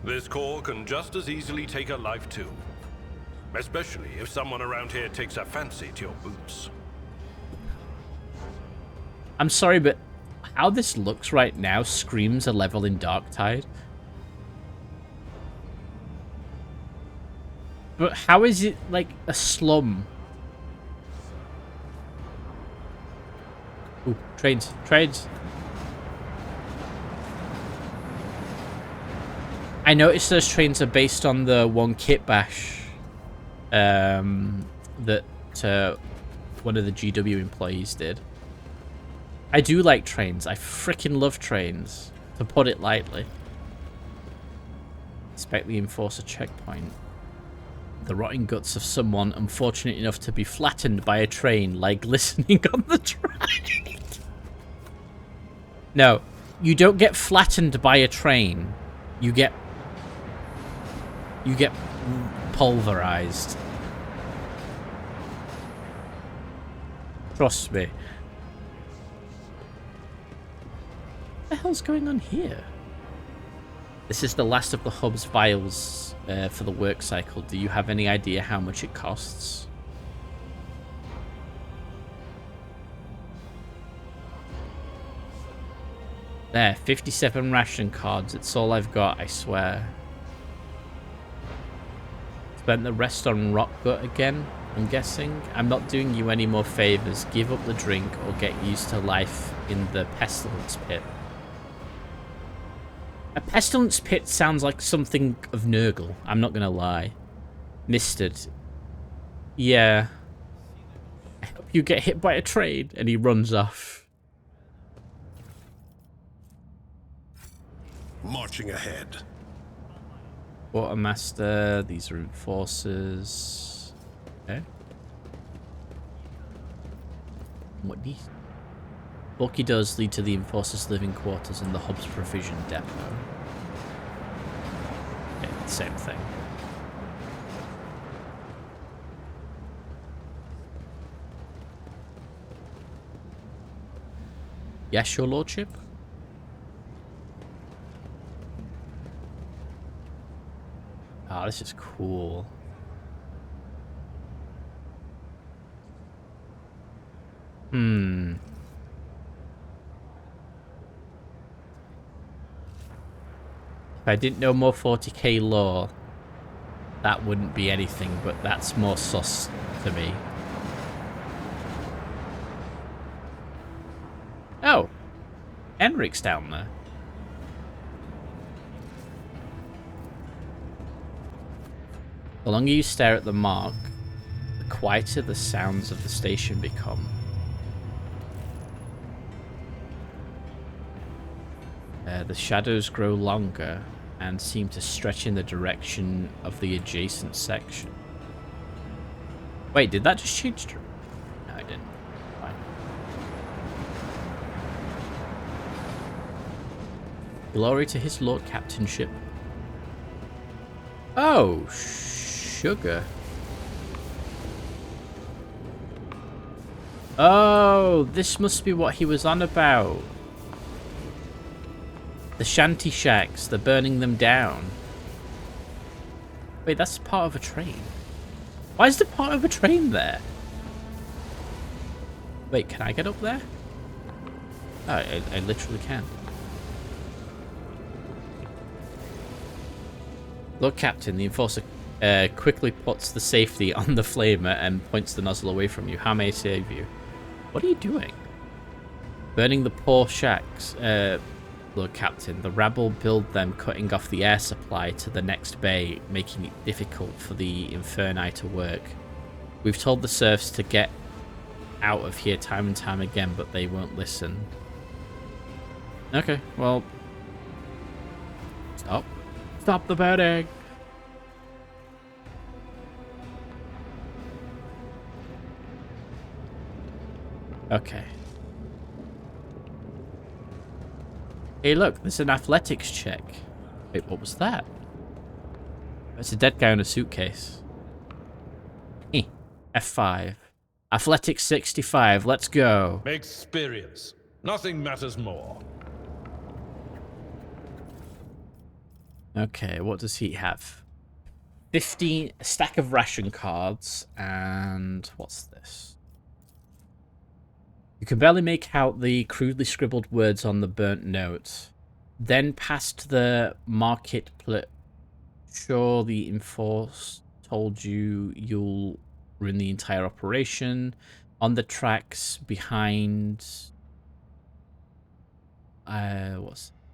This core can just as easily take a life too. Especially if someone around here takes a fancy to your boots. I'm sorry, but how this looks right now screams a level in Darktide. But how is it like a slum? Ooh, trains. I noticed those trains are based on the one kit bash that one of the GW employees did. I do like trains. I freaking love trains, to put it lightly. Inspect the Enforcer checkpoint. The rotting guts of someone unfortunate enough to be flattened by a train lie glistening on the track. No, you don't get flattened by a train. You get pulverized. Trust me. What the hell's going on here? This is the last of the hub's vials for the work cycle. Do you have any idea how much it costs? There, 57 ration cards. It's all I've got, I swear. Spent the rest on rock gut again, I'm guessing. I'm not doing you any more favors. Give up the drink or get used to life in the pestilence pit. A pestilence pit sounds like something of Nurgle, I'm not gonna lie. Misted. Yeah. I hope you get hit by a train. And he runs off. Marching ahead. Quartermaster, these are enforcers. Okay. What these? Bulky doors lead to the Enforcer's living quarters and the hub's provision depot. Okay, same thing. Yes, your lordship? Oh, this is cool. If I didn't know more 40k lore, that wouldn't be anything, but that's more sus to me. Oh, Enric's down there. The longer you stare at the mark, the quieter the sounds of the station become. The shadows grow longer and seem to stretch in the direction of the adjacent section. Wait, did that just change? No, I didn't. Fine. Glory to his Lord Captainship. Oh, sugar. Oh, this must be what he was on about. The shanty shacks, they're burning them down. Wait, that's part of a train. Why is the part of a train there? Wait, can I get up there? Oh, I literally can. Lord Captain, the Enforcer quickly puts the safety on the flamer and points the nozzle away from you. How may I save you? What are you doing? Burning the poor shacks. Lord Captain, the rabble build them, cutting off the air supply to the next bay, making it difficult for the Inferni to work. We've told the serfs to get out of here time and time again, but they won't listen. Okay, well... Stop. Stop the burning! Okay. Hey, look, there's an athletics check. Wait, what was that? It's a dead guy in a suitcase. F5. Athletics 65, let's go. Experience. Nothing matters more. Okay, what does he have? 15, a stack of ration cards, and what's this? You can barely make out the crudely scribbled words on the burnt note. Then past the market sure, the Enforce told you you'll ruin the entire operation. On the tracks behind...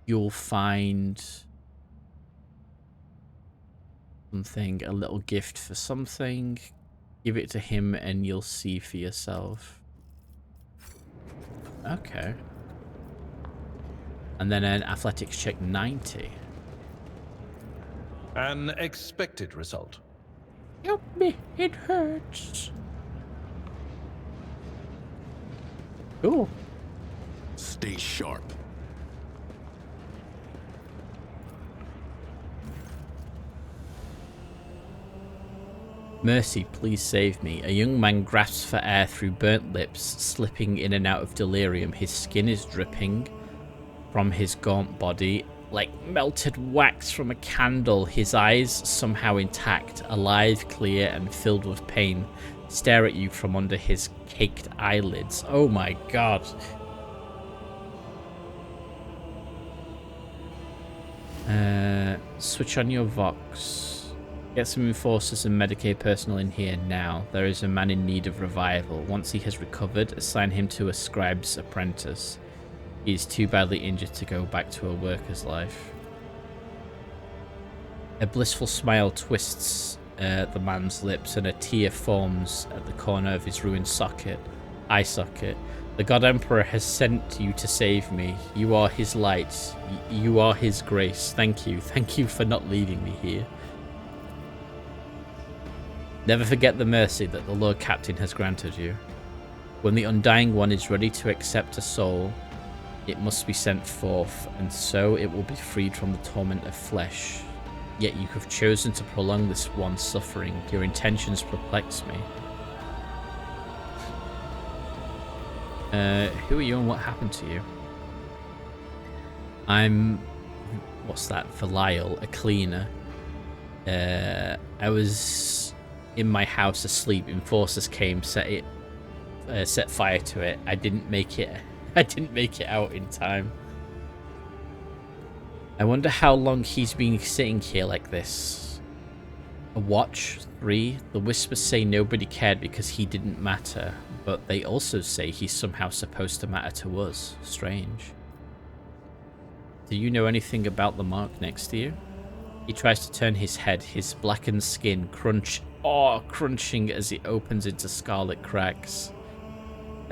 you'll find... something, a little gift for something. Give it to him and you'll see for yourself. Okay. And then an athletics check 90. An expected result. Help me, it hurts. Cool. Stay sharp. Mercy, please save me. A young man grasps for air through burnt lips, slipping in and out of delirium. His skin is dripping from his gaunt body, like melted wax from a candle. His eyes, somehow intact, alive, clear, and filled with pain, stare at you from under his caked eyelids. Oh my god. Switch on your Vox. Get some Enforcers and Medicaid personnel in here now. There is a man in need of revival. Once he has recovered, assign him to a scribe's apprentice. He is too badly injured to go back to a worker's life. A blissful smile twists the man's lips and a tear forms at the corner of his ruined eye socket. The God Emperor has sent you to save me. You are his light. You are his grace. Thank you. Thank you for not leaving me here. Never forget the mercy that the Lord Captain has granted you. When the Undying One is ready to accept a soul, it must be sent forth, and so it will be freed from the torment of flesh. Yet you have chosen to prolong this one's suffering. Your intentions perplex me. Who are you and what happened to you? I'm... what's that? Velial, a cleaner. I was in my house asleep. Enforcers came, set fire to it. I didn't make it out in time. I wonder how long he's been sitting here like this. A watch? 3. The whispers say nobody cared because he didn't matter, but they also say he's somehow supposed to matter to us. Strange. Do you know anything about the mark next to you? He tries to turn his head, his blackened skin crunching as it opens into scarlet cracks.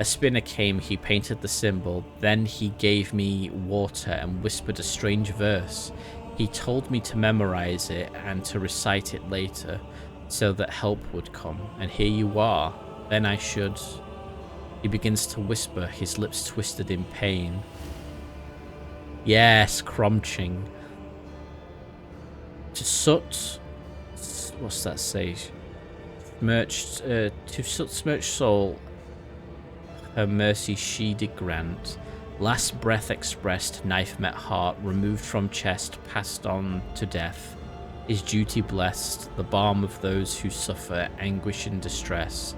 A spinner came, he painted the symbol, then he gave me water and whispered a strange verse. He told me to memorize it and to recite it later, so that help would come, and here you are. Then I should... He begins to whisper, his lips twisted in pain. Yes, crunching. To Soot... What's that say? To Soot's smirched soul... Her mercy she did grant. Last breath expressed, knife met heart, removed from chest, passed on to death. His duty blessed, the balm of those who suffer anguish and distress.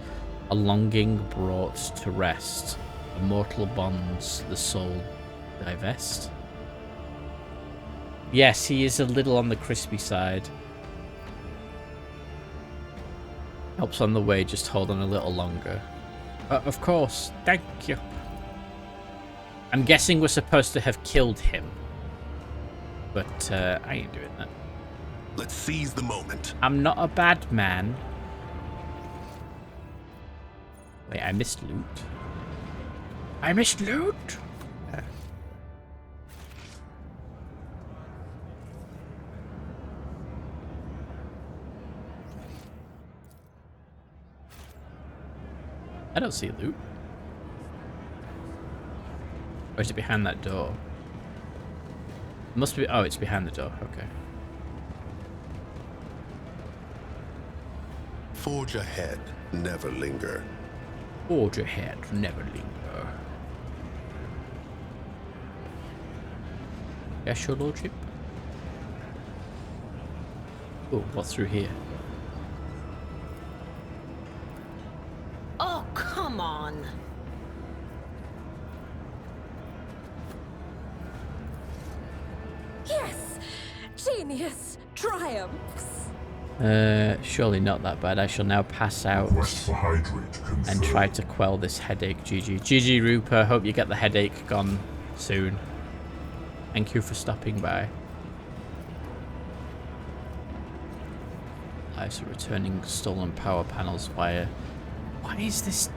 A longing brought to rest. Immortal bonds the soul divest. Yes, he is a little on the crispy side. Helps on the way, just hold on a little longer. Of course, thank you. I'm guessing we're supposed to have killed him. But I ain't doing that. Let's seize the moment. I'm not a bad man. Wait, I missed loot. I missed loot? I don't see loot. Or is it behind that door? It must be. Oh, it's behind the door. Okay. Forge ahead, never linger. Forge ahead, never linger. Yes, your lordship. Oh, what's through here? Oh, come on. Yes! Genius triumphs! Surely not that bad. I shall now pass out and try to quell this headache. GG. GG, Rooper. Hope you get the headache gone soon. Thank you for stopping by. So returning stolen power panels via... Why is this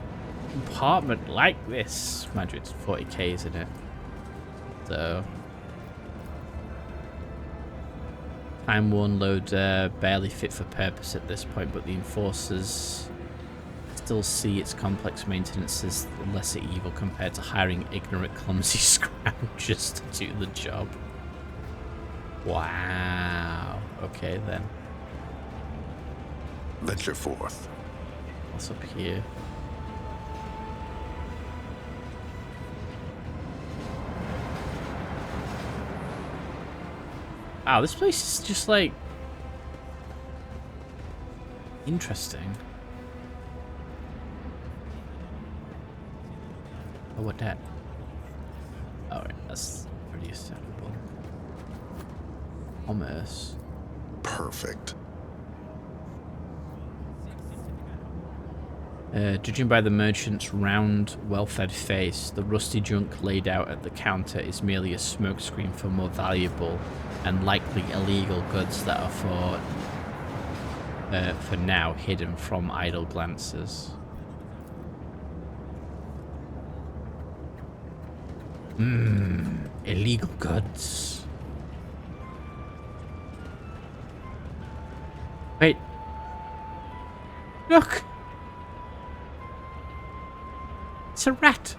apartment like this? Mind you, it's 40k, isn't it? So... Time worn load barely fit for purpose at this point, but the enforcers still see its complex maintenance as lesser evil compared to hiring ignorant, clumsy scroungers to do the job. Wow. Okay then. Venture forth. What's up here? Wow, this place is just like interesting. Oh, what that? Alright, that's pretty acceptable. Commerce. Perfect. Judging by the merchant's round, well-fed face, the rusty junk laid out at the counter is merely a smokescreen for more valuable and likely illegal goods that are for now hidden from idle glances. Illegal goods. Wait. Look! It's a rat!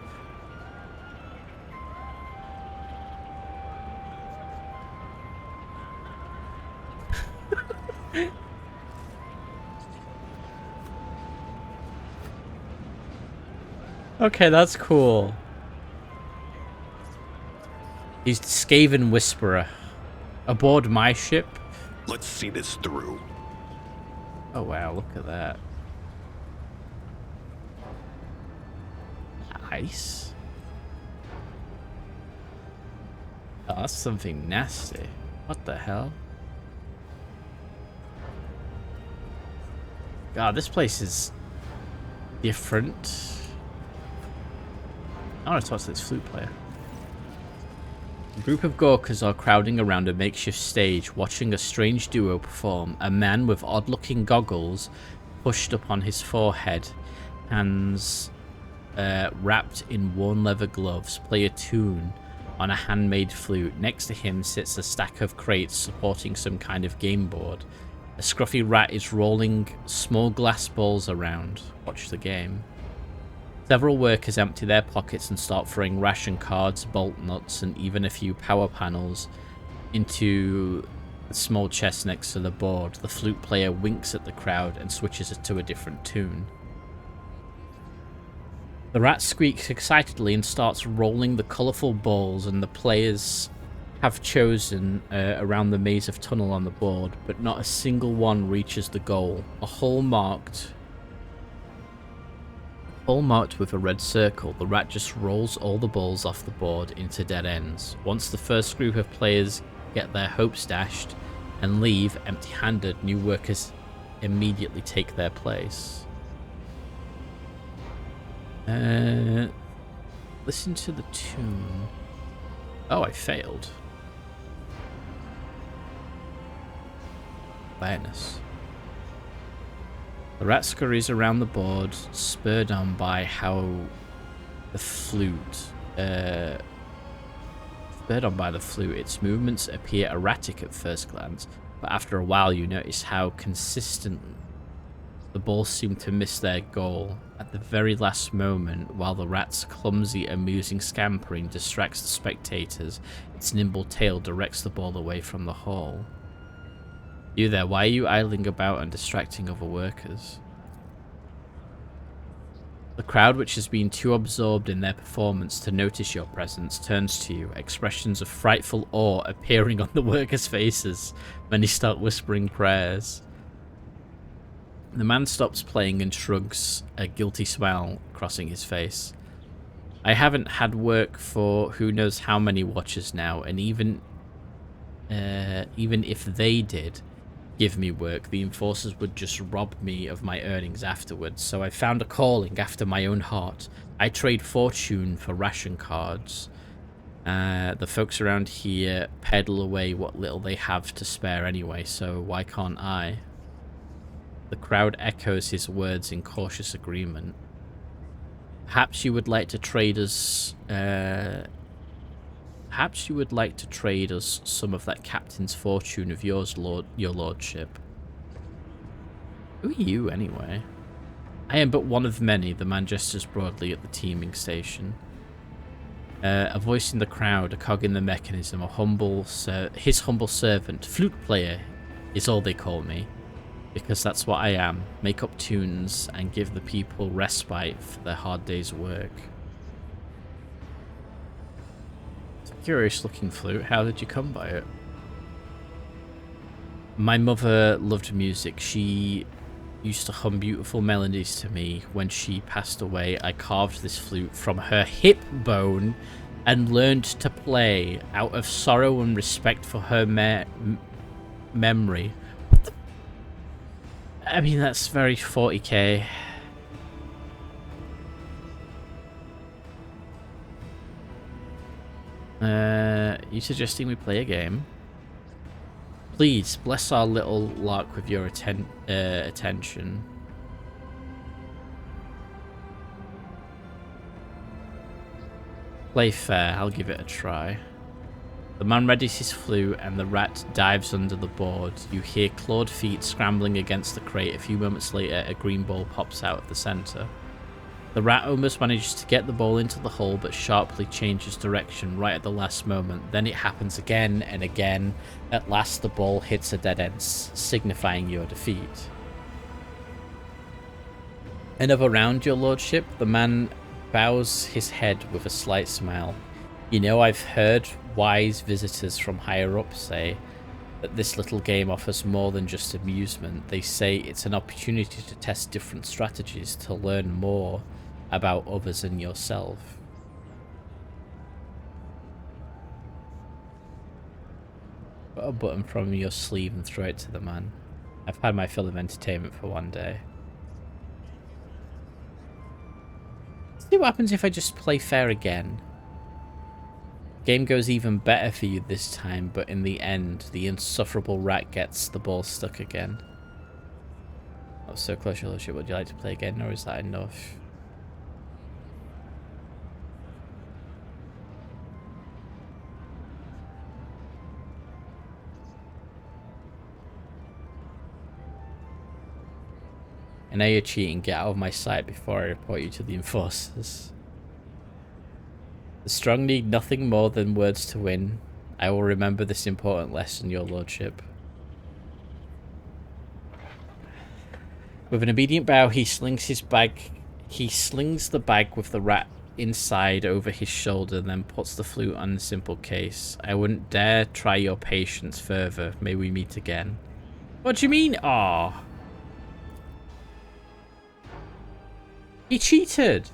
Okay, that's cool. He's the Skaven Whisperer. Aboard my ship. Let's see this through. Oh wow, look at that. Nice. Oh, that's something nasty. What the hell? God, this place is different. I want to talk to this flute player. A group of Gorkas are crowding around a makeshift stage, watching a strange duo perform. A man with odd-looking goggles pushed upon his forehead, hands wrapped in worn leather gloves, play a tune on a handmade flute. Next to him sits a stack of crates supporting some kind of game board. A scruffy rat is rolling small glass balls around. Watch the game. Several workers empty their pockets and start throwing ration cards, bolt nuts, and even a few power panels into the small chest next to the board. The flute player winks at the crowd and switches it to a different tune. The rat squeaks excitedly and starts rolling the colourful balls, and the players have chosen around the maze of tunnel on the board, but not a single one reaches the goal. A hole marked with a red circle. The rat just rolls all the balls off the board into dead ends. Once the first group of players get their hopes dashed and leave empty-handed, new workers immediately take their place. Listen to the tune. Oh, I failed. Awareness. The rat scurries around the board, spurred on by how the flute. Its movements appear erratic at first glance, but after a while you notice how consistent the balls seem to miss their goal. At the very last moment, while the rat's clumsy, amusing scampering distracts the spectators, its nimble tail directs the ball away from the hole. You there, why are you idling about and distracting other workers? The crowd, which has been too absorbed in their performance to notice your presence, turns to you, expressions of frightful awe appearing on the workers' faces. Many start whispering prayers. The man stops playing and shrugs, a guilty smile crossing his face. I haven't had work for who knows how many watchers now, and even if they did give me work, the enforcers would just rob me of my earnings afterwards, so I found a calling after my own heart. I trade fortune for ration cards. The folks around here peddle away what little they have to spare anyway, so why can't I? The crowd echoes his words in cautious agreement. Perhaps you would like to trade us some of that captain's fortune of yours, your lordship. Who are you, anyway? I am but one of many. The man gestures broadly at the teaming station. A voice in the crowd, a cog in the mechanism, his humble servant, flute player, is all they call me. Because that's what I am. Make up tunes and give the people respite for their hard day's work. It's a curious looking flute. How did you come by it? My mother loved music. She used to hum beautiful melodies to me. When she passed away, I carved this flute from her hip bone and learned to play out of sorrow and respect for her memory. I mean, that's very 40k. You suggesting we play a game? Please, bless our little lark with your attention. Play fair, I'll give it a try. The man readies his flute and the rat dives under the board. You hear clawed feet scrambling against the crate. A few moments later, a green ball pops out of the center. The rat almost manages to get the ball into the hole, but sharply changes direction right at the last moment. Then it happens again and again. At last, the ball hits a dead end, signifying your defeat. Another round, your lordship. The man bows his head with a slight smile. You know, I've heard wise visitors from higher up say that this little game offers more than just amusement. They say it's an opportunity to test different strategies, to learn more about others and yourself. Put a button from your sleeve and throw it to the man. I've had my fill of entertainment for one day. See what happens if I just play fair again. The game goes even better for you this time, but in the end, the insufferable rat gets the ball stuck again. That was so close, your lordship. Would you like to play again, or is that enough? I know you're cheating. Get out of my sight before I report you to the enforcers. The strong need nothing more than words to win. I will remember this important lesson, your lordship. With an obedient bow, he slings his bag. He slings the bag with the rat inside over his shoulder, then puts the flute on the simple case. I wouldn't dare try your patience further. May we meet again. What do you mean? Aw. He cheated.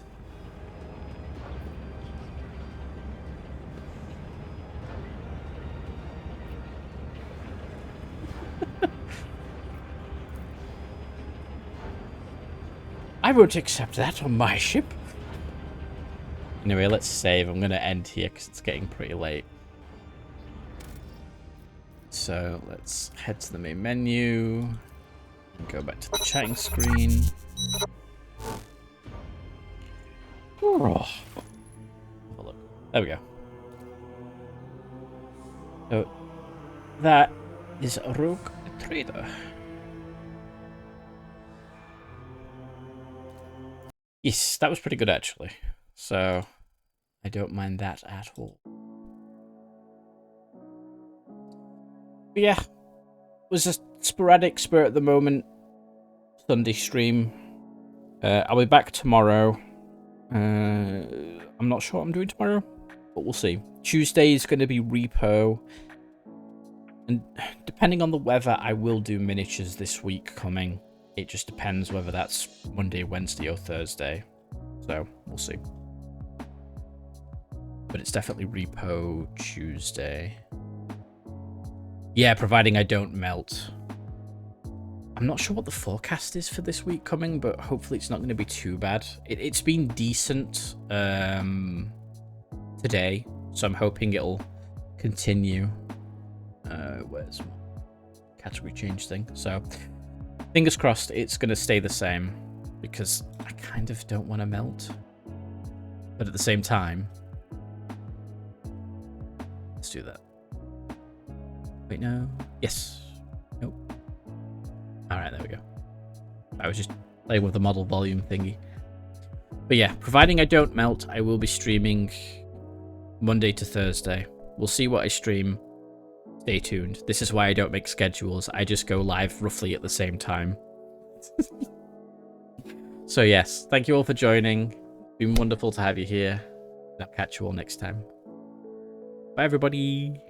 I won't accept that on my ship. Anyway, let's save. I'm going to end here because it's getting pretty late. So let's head to the main menu. And go back to the chatting screen. Oh. Look. There we go. So that is a rogue trader. Yes, that was pretty good actually. So I don't mind that at all. But yeah, it was a sporadic spur at the moment. Sunday stream. I'll be back tomorrow. I'm not sure what I'm doing tomorrow, but we'll see. Tuesday is going to be repo, and depending on the weather, I will do miniatures this week coming. It just depends whether that's Monday, Wednesday, or Thursday, so we'll see. But it's definitely repo Tuesday. Yeah, providing I don't melt. I'm not sure what the forecast is for this week coming, but hopefully it's not going to be too bad. It's been decent today, so I'm hoping it'll continue. Where's my category change thing? So fingers crossed it's going to stay the same, because I kind of don't want to melt. But at the same time, let's do that. Wait, no. Yes. Nope. Alright, there we go. I was just playing with the model volume thingy. But yeah, providing I don't melt, I will be streaming Monday to Thursday. We'll see what I stream. Stay tuned. This is why I don't make schedules. I just go live roughly at the same time. So yes, thank you all for joining. It's been wonderful to have you here. I'll catch you all next time. Bye everybody.